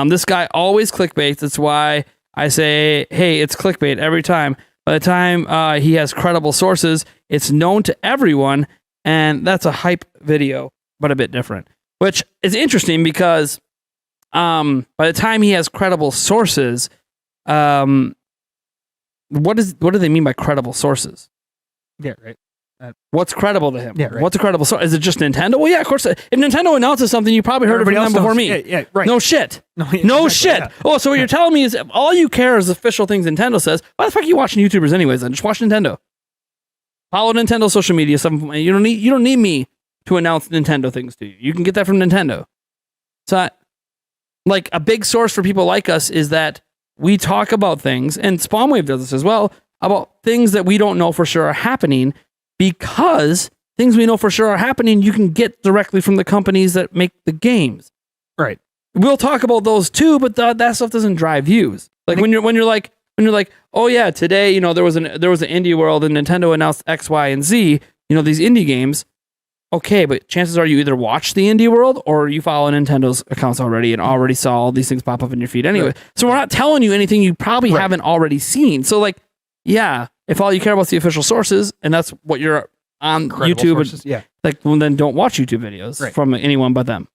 This guy always clickbaits. That's why I say, hey, it's clickbait every time. By the time he has credible sources, it's known to everyone. And that's a hype video, but a bit different. Which is interesting because by the time he has credible sources, what do they mean by credible sources? Yeah, right. What's credible to him? Yeah, right. What's a credible source? Is it just Nintendo? Well, yeah, of course. If Nintendo announces something, you probably heard it from them before me. Yeah, right. No shit. No exactly, shit. Yeah. Oh, so what you're telling me is all you care is official things Nintendo says. Why the fuck are you watching YouTubers anyways? Then just watch Nintendo. Follow Nintendo social media. You don't need me to announce Nintendo things to you. You can get that from Nintendo. So, like, a big source for people like us is that we talk about things, and Spawnwave does this as well, about things that we don't know for sure are happening, because things we know for sure are happening, you can get directly from the companies that make the games. Right. We'll talk about those too, but that stuff doesn't drive views. Like when you're like, oh yeah, today, there was an indie world and Nintendo announced X, Y, and Z, these indie games. Okay, but chances are you either watch the indie world or you follow Nintendo's accounts already and already saw all these things pop up in your feed anyway. Right. So we're not telling you anything you probably haven't already seen. So like, yeah, if all you care about is the official sources and that's what you're on YouTube, well, then don't watch YouTube videos from anyone but them.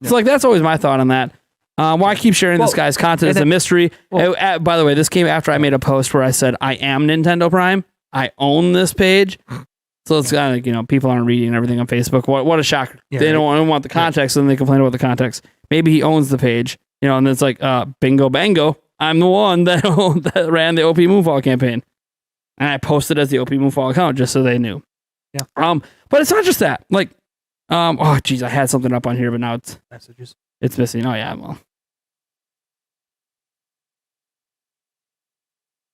Yeah. So like, that's always my thought on that. Why keep sharing this guy's content as a mystery? By the way, this came after I made a post where I said, I am Nintendo Prime. I own this page. So it's kind of people aren't reading everything on Facebook. What a shocker. Yeah, They don't want the context, so then they complain about the context. Maybe he owns the page, and it's like, bingo bango. I'm the one that ran the OP Moonfall campaign. And I posted as the OP Moonfall account just so they knew. Yeah. But it's not just that. Like, oh geez, I had something up on here, but now it's messages. It's missing. Oh yeah, well.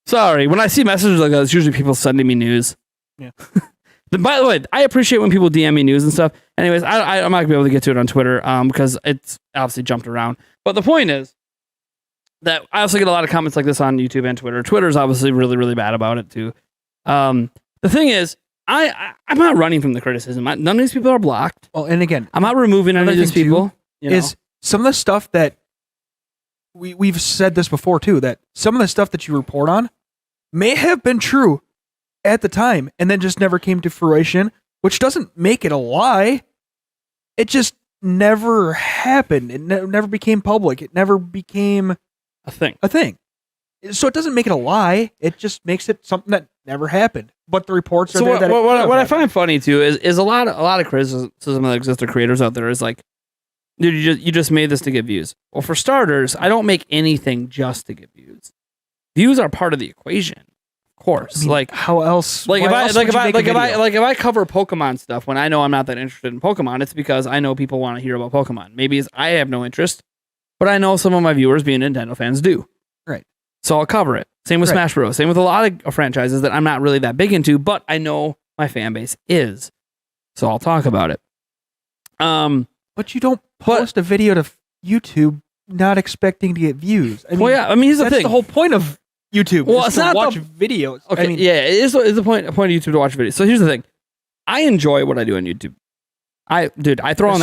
Sorry, when I see messages like that, it's usually people sending me news. Yeah. By the way, I appreciate when people DM me news and stuff. Anyways, I'm not gonna be able to get to it on Twitter because it's obviously jumped around. But the point is that I also get a lot of comments like this on YouTube and Twitter. Twitter's obviously really, really bad about it too. The thing is, I'm not running from the criticism. None of these people are blocked. Well, and again, I'm not removing any of these people. Is some of the stuff that we've said this before too, that some of the stuff that you report on may have been true at the time and then just never came to fruition, which doesn't make it a lie. It just never happened. It never became public. It never became a thing. So it doesn't make it a lie. It just makes it something that never happened. But the reports are so there. What I find funny too is a lot of criticism that exists to creators out there is like, dude, you just made this to get views. Well, for starters, I don't make anything just to get views. Views are part of the equation, of course. I mean, like how else? Like if I cover Pokemon stuff when I know I'm not that interested in Pokemon, it's because I know people want to hear about Pokemon. Maybe I have no interest, but I know some of my viewers, being Nintendo fans, do. Right. So I'll cover it. Same with Smash Bros. Same with a lot of franchises that I'm not really that big into, but I know my fan base is. So I'll talk about it. But you don't post a video to YouTube not expecting to get views. I mean, here's the thing. That's the whole point of YouTube. Well, it's not to watch videos. Okay, I mean, yeah, it is the point of YouTube to watch videos. So here's the thing. I enjoy what I do on YouTube. I throw on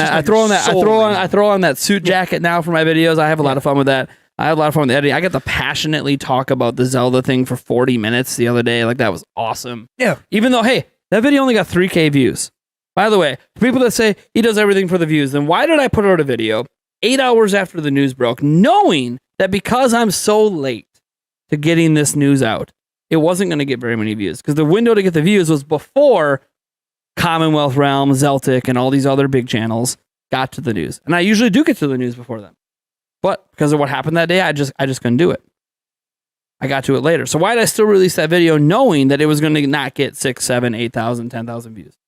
that suit jacket now for my videos. I have a lot of fun with that. I have a lot of fun with editing. I get to passionately talk about the Zelda thing for 40 minutes the other day. Like, that was awesome. Yeah. Even though, hey, that video only got 3K views. By the way, for people that say he does everything for the views, then why did I put out a video 8 hours after the news broke, knowing that because I'm so late to getting this news out, it wasn't going to get very many views? Because the window to get the views was before Commonwealth Realm, Zeltic, and all these other big channels got to the news. And I usually do get to the news before them. But because of what happened that day, I just couldn't do it. I got to it later. So why did I still release that video knowing that it was going to not get 6, 7, 8,000, 10,000 views?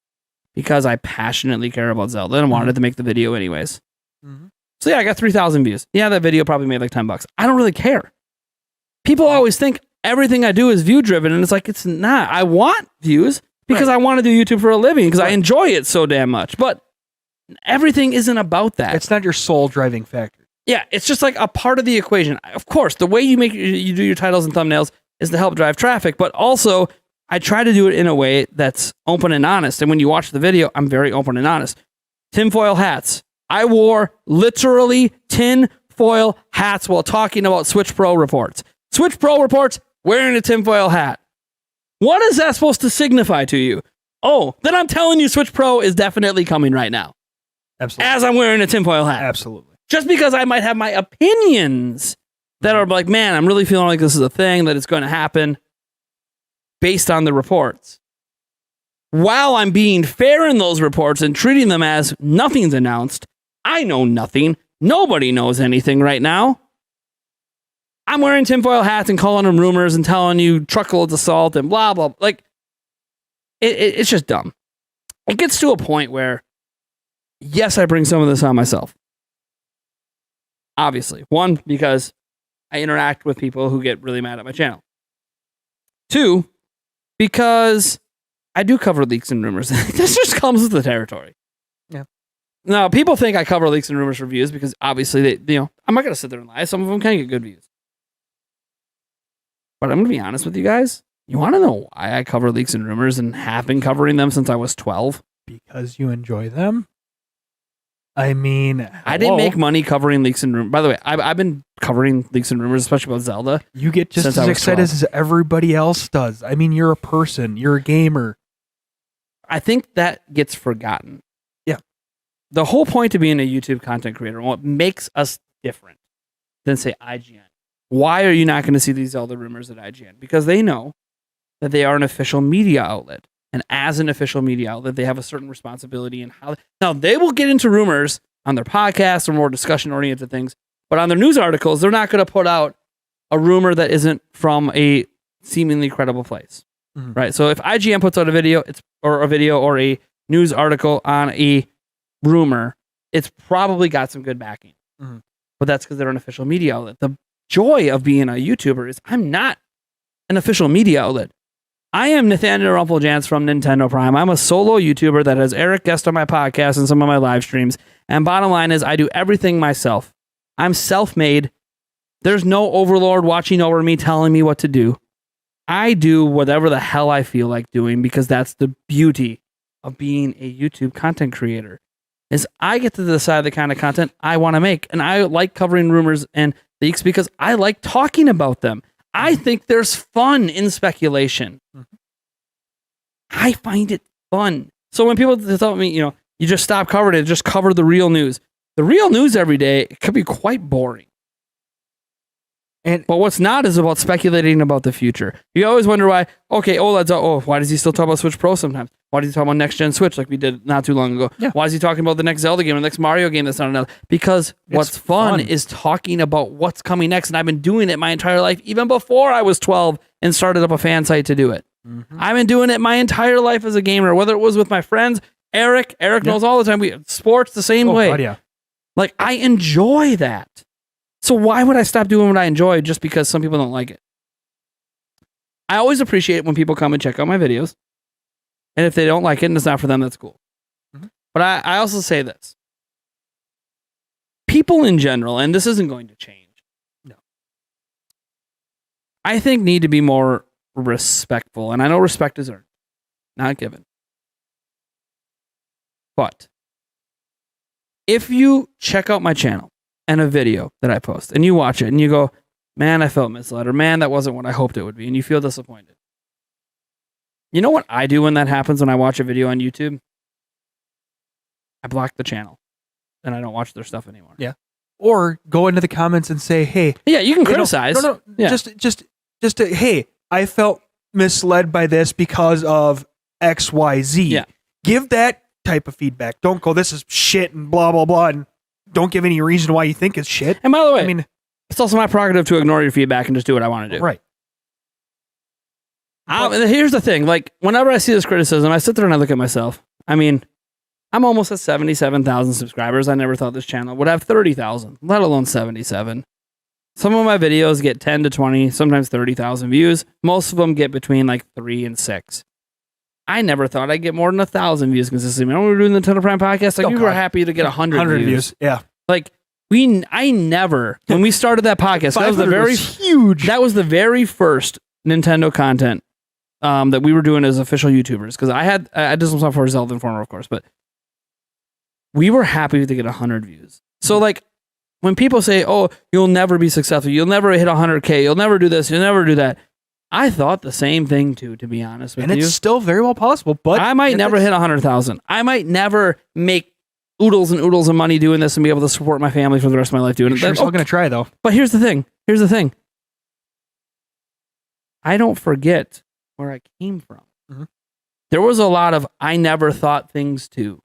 Because I passionately care about Zelda and wanted to make the video anyways. Mm-hmm. So yeah, I got 3,000 views. Yeah, that video probably made like $10. I don't really care. People always think everything I do is view driven, and it's like, it's not. I want views because I want to do YouTube for a living because I enjoy it so damn much. But everything isn't about that. It's not your sole driving factor. Yeah, it's just like a part of the equation. Of course, the way you do your titles and thumbnails is to help drive traffic, but also I try to do it in a way that's open and honest. And when you watch the video, I'm very open and honest. Tinfoil hats. I wore literally tinfoil hats while talking about Switch Pro reports. Switch Pro reports wearing a tinfoil hat. What is that supposed to signify to you? Oh, then I'm telling you Switch Pro is definitely coming right now. Absolutely. As I'm wearing a tinfoil hat. Absolutely. Just because I might have my opinions that are like, man, I'm really feeling like this is a thing, that it's going to happen based on the reports. While I'm being fair in those reports and treating them as nothing's announced, I know nothing. Nobody knows anything right now. I'm wearing tinfoil hats and calling them rumors and telling you truckloads of salt and blah, blah. Like, it's just dumb. It gets to a point where, yes, I bring some of this on myself. Obviously. One, because I interact with people who get really mad at my channel. Two, because I do cover leaks and rumors. This just comes with the territory. Yeah. Now, people think I cover leaks and rumors for views because obviously I'm not going to sit there and lie. Some of them can get good views. But I'm going to be honest with you guys. You want to know why I cover leaks and rumors and have been covering them since I was 12? Because you enjoy them? I mean, I didn't make money covering leaks and rumors. By the way, I've been covering leaks and rumors, especially about Zelda. You get just as excited as everybody else does. I mean, you're a person. You're a gamer. I think that gets forgotten. Yeah. The whole point of being a YouTube content creator, and what makes us different, than say IGN. Why are you not going to see these Zelda rumors at IGN? Because they know that they are an official media outlet. And as an official media outlet, they have a certain responsibility in how. Now, they will get into rumors on their podcasts or more discussion-oriented things, but on their news articles, they're not going to put out a rumor that isn't from a seemingly credible place, right? So if IGN puts out a video, or a news article on a rumor, it's probably got some good backing. But that's because they're an official media outlet. The joy of being a YouTuber is I'm not an official media outlet. I am Nathaniel Janc from Nintendo Prime. I'm a solo YouTuber that has Eric guest on my podcast and some of my live streams. And bottom line is I do everything myself. I'm self-made. There's no overlord watching over me telling me what to do. I do whatever the hell I feel like doing because that's the beauty of being a YouTube content creator. Is I get to decide the kind of content I want to make. And I like covering rumors and leaks because I like talking about them. I think there's fun in speculation. I find it fun. So when people tell me, you just stop covering it, just cover the real news. The real news every day can be quite boring. But what's not is about speculating about the future. You always wonder why, okay, OLED's, why does he still talk about Switch Pro sometimes? Why does he talk about next-gen Switch like we did not too long ago? Yeah. Why is he talking about the next Zelda game or the next Mario game that's not another? Because what's fun is talking about what's coming next, and I've been doing it my entire life, even before I was 12 and started up a fan site to do it. I've been doing it my entire life as a gamer, whether it was with my friends, Eric knows all the time, sports the same way. God, yeah. Like, I enjoy that. So why would I stop doing what I enjoy just because some people don't like it? I always appreciate when people come and check out my videos. And if they don't like it and it's not for them, that's cool. But I also say this. People in general, and this isn't going to change. No. I think need to be more respectful. And I know respect is earned, not given. But if you check out my channel, and a video that I post, and you watch it, and you go, man, I felt misled, or man, that wasn't what I hoped it would be, and you feel disappointed. You know what I do when that happens when I watch a video on YouTube? I block the channel, and I don't watch their stuff anymore. Yeah. Or go into the comments and say, hey. Yeah, you can criticize. Yeah. Just hey, I felt misled by this because of X, Y, Z. Yeah. Give that type of feedback. Don't go, this is shit, and blah, blah, blah, and don't give any reason why you think it's shit. And by the way, it's also my prerogative to ignore your feedback and just do what I want to do. Right. Here's the thing. Like, whenever I see this criticism, I sit there and I look at myself. I'm almost at 77,000 subscribers. I never thought this channel would have 30,000, let alone 77. Some of my videos get 10 to 20, sometimes 30,000 views. Most of them get between like 3 and 6. I never thought I'd get more than 1,000 views consistently. When we were doing the Nintendo Prime podcast, we were happy to get 100 views. Yeah. Like, I never, when we started that podcast, that was huge. That was the very first Nintendo content that we were doing as official YouTubers. Because I did some stuff for Zelda Informer, of course, but we were happy to get 100 views. So, like, when people say, oh, you'll never be successful, you'll never hit 100K, you'll never do this, you'll never do that. I thought the same thing too, to be honest with you. And it's still very well possible, but I might never hit 100,000. I might never make oodles and oodles of money doing this and be able to support my family for the rest of my life doing it. You're still going to try, though. But here's the thing. I don't forget where I came from. There was a lot of I never thought things too.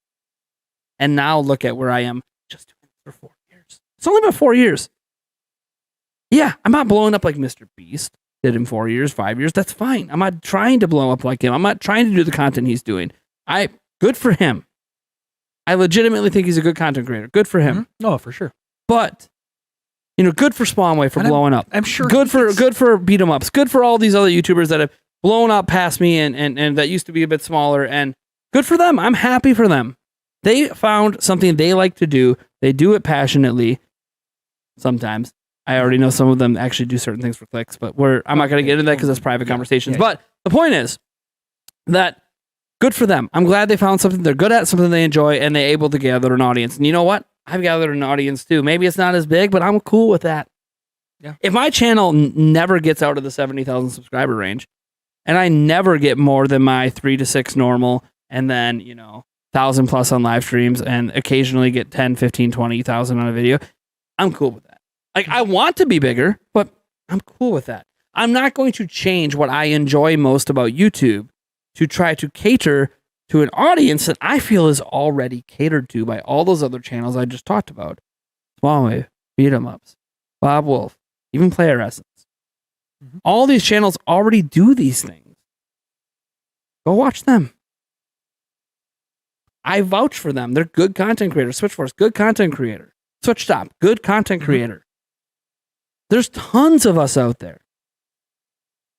And now look at where I am just doing it for 4 years. It's only been 4 years. Yeah, I'm not blowing up like Mr. Beast did in 4 years, 5 years. That's fine. I'm not trying to blow up like him. I'm not trying to do the content he's doing. Good for him. I legitimately think he's a good content creator. Good for him. Oh, for sure. But, good for Spawnway for blowing up. I'm sure. Good for beat 'em ups. Good for all these other YouTubers that have blown up past me and that used to be a bit smaller. And good for them. I'm happy for them. They found something they like to do. They do it passionately. Sometimes. I already know some of them actually do certain things for clicks, but I'm not going to get into that because that's private conversations. Yeah. But the point is that good for them. I'm glad they found something they're good at, something they enjoy, and they're able to gather an audience. And you know what? I've gathered an audience too. Maybe it's not as big, but I'm cool with that. Yeah. If my channel never gets out of the 70,000 subscriber range, and I never get more than my 3 to 6 normal, and then, 1,000 plus on live streams, and occasionally get 10, 15, 20,000 on a video, I'm cool with that. Like, I want to be bigger, but I'm cool with that. I'm not going to change what I enjoy most about YouTube to try to cater to an audience that I feel is already catered to by all those other channels I just talked about. Small Wave, Beat 'em Ups, Bob Wolf, even Player Essence. Mm-hmm. All these channels already do these things. Go watch them. I vouch for them. They're good content creators. Switchforce, good content creator. Switchstop, good content creator. There's tons of us out there.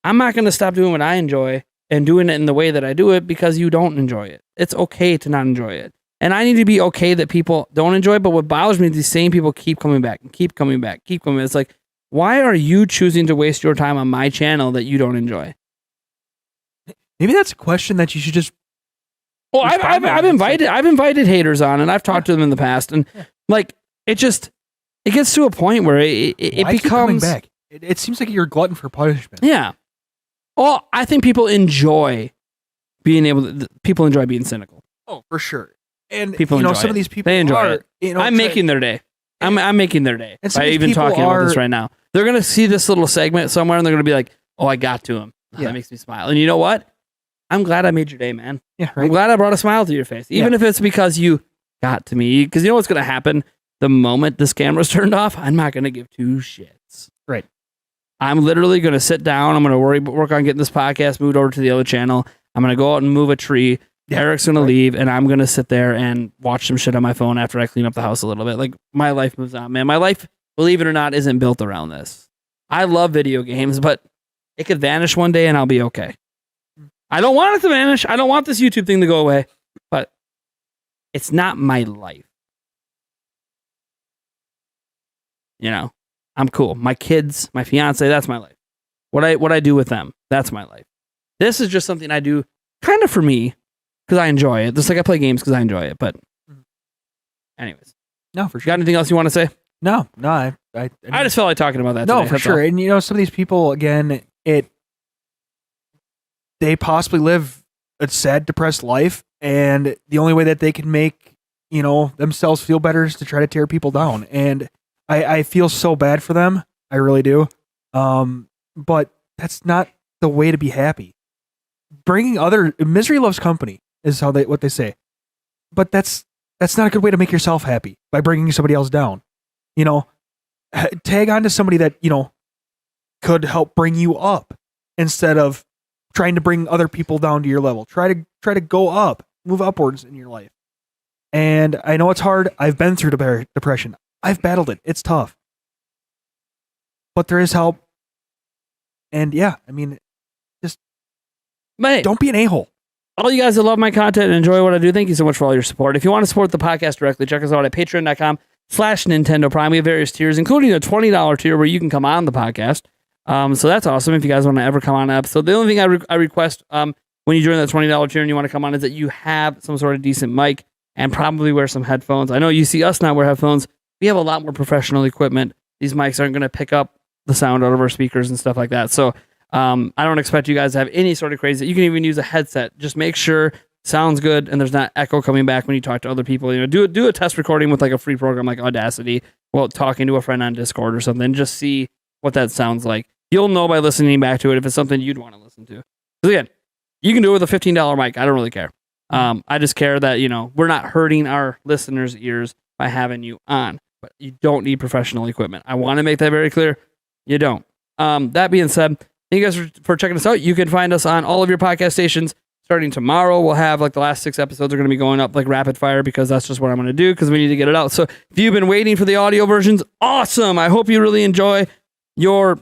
I'm not going to stop doing what I enjoy and doing it in the way that I do it because you don't enjoy it. It's okay to not enjoy it. And I need to be okay that people don't enjoy it, but what bothers me is these same people keep coming back and keep coming back, keep coming back. It's like, why are you choosing to waste your time on my channel that you don't enjoy? Maybe that's a question that you should just... Well, I've invited haters on, and I've talked to them in the past, and like, it gets to a point where it becomes... coming back? It seems like you're a glutton for punishment. Yeah. Well, I think people enjoy people enjoy being cynical. Oh, for sure. And people some it. of these people they enjoy it. I'm making their day. I'm making their day by even talking about this right now. They're gonna see this little segment somewhere and they're gonna be like, "Oh, I got to him." That makes me smile. And you know what? I'm glad I made your day, man. Yeah, right. I'm glad I brought a smile to your face, even if it's because you got to me. Because you know what's gonna happen the moment this camera's turned off? I'm not gonna give two shits. Right. I'm literally gonna sit down. I'm gonna work on getting this podcast moved over to the other channel. I'm gonna go out and move a tree. Eric's going to leave, and I'm going to sit there and watch some shit on my phone after I clean up the house a little bit. Like, my life moves on, man. My life, believe it or not, isn't built around this. I love video games, but it could vanish one day, and I'll be okay. I don't want it to vanish. I don't want this YouTube thing to go away, but it's not my life. You know, I'm cool. My kids, my fiance, that's my life. What I do with them, that's my life. This is just something I do kind of for me, because I enjoy it. Just like I play games because I enjoy it. But anyways. No, for sure. Got anything else you want to say? No. I just felt like talking about that No, today. for sure. All. And some of these people, again, they possibly live a sad, depressed life. And the only way that they can make, themselves feel better is to try to tear people down. And I feel so bad for them. I really do. But that's not the way to be happy. Misery loves company is what they say, but that's not a good way to make yourself happy by bringing somebody else down. Tag on to somebody that could help bring you up instead of trying to bring other people down to your level. Try to go up, move upwards in your life. And I know it's hard. I've been through depression. I've battled it. It's tough, but there is help. And don't be an a-hole. All you guys that love my content and enjoy what I do, thank you so much for all your support. If you want to support the podcast directly, check us out at patreon.com/Nintendo Prime. We have various tiers, including a $20 tier where you can come on the podcast. So that's awesome if you guys want to ever come on an episode. The only thing I request when you join that $20 tier and you want to come on is that you have some sort of decent mic and probably wear some headphones. I know you see us not wear headphones. We have a lot more professional equipment. These mics aren't going to pick up the sound out of our speakers and stuff like that. So I don't expect you guys to have any sort of crazy. You can even use a headset. Just make sure it sounds good and there's not echo coming back when you talk to other people. Do a test recording with like a free program like Audacity while talking to a friend on Discord or something. Just see what that sounds like. You'll know by listening back to it if it's something you'd want to listen to. Because again, you can do it with a $15 mic. I don't really care. I just care that we're not hurting our listeners' ears by having you on. But you don't need professional equipment. I want to make that very clear. You don't. That being said, thank you guys for checking us out. You can find us on all of your podcast stations. Starting tomorrow, we'll have like the last 6 episodes are going to be going up like rapid fire because that's just what I'm going to do because we need to get it out. So if you've been waiting for the audio versions, awesome. I hope you really enjoy your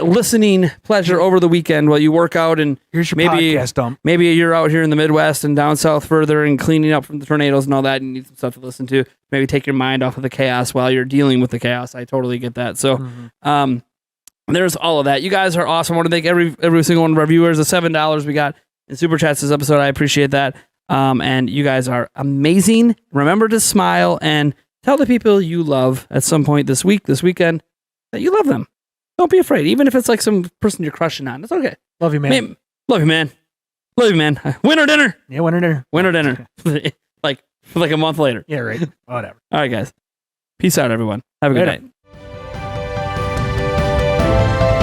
listening pleasure over the weekend while you work out and here's your podcast dump. Maybe you're out here in the Midwest and down south further and cleaning up from the tornadoes and all that and you need some stuff to listen to. Maybe take your mind off of the chaos while you're dealing with the chaos. I totally get that. So, there's all of that. You guys are awesome. I want to thank every single one of our viewers. The $7 we got in Super Chats this episode. I appreciate that. And you guys are amazing. Remember to smile and tell the people you love at some point this weekend, that you love them. Don't be afraid. Even if it's like some person you're crushing on. It's okay. Love you, man. Love you, man. Love you, man. Winter dinner. Yeah, winter dinner. Winter dinner. like a month later. Yeah, right. Whatever. All right, guys. Peace out, everyone. Have a good night. Bye.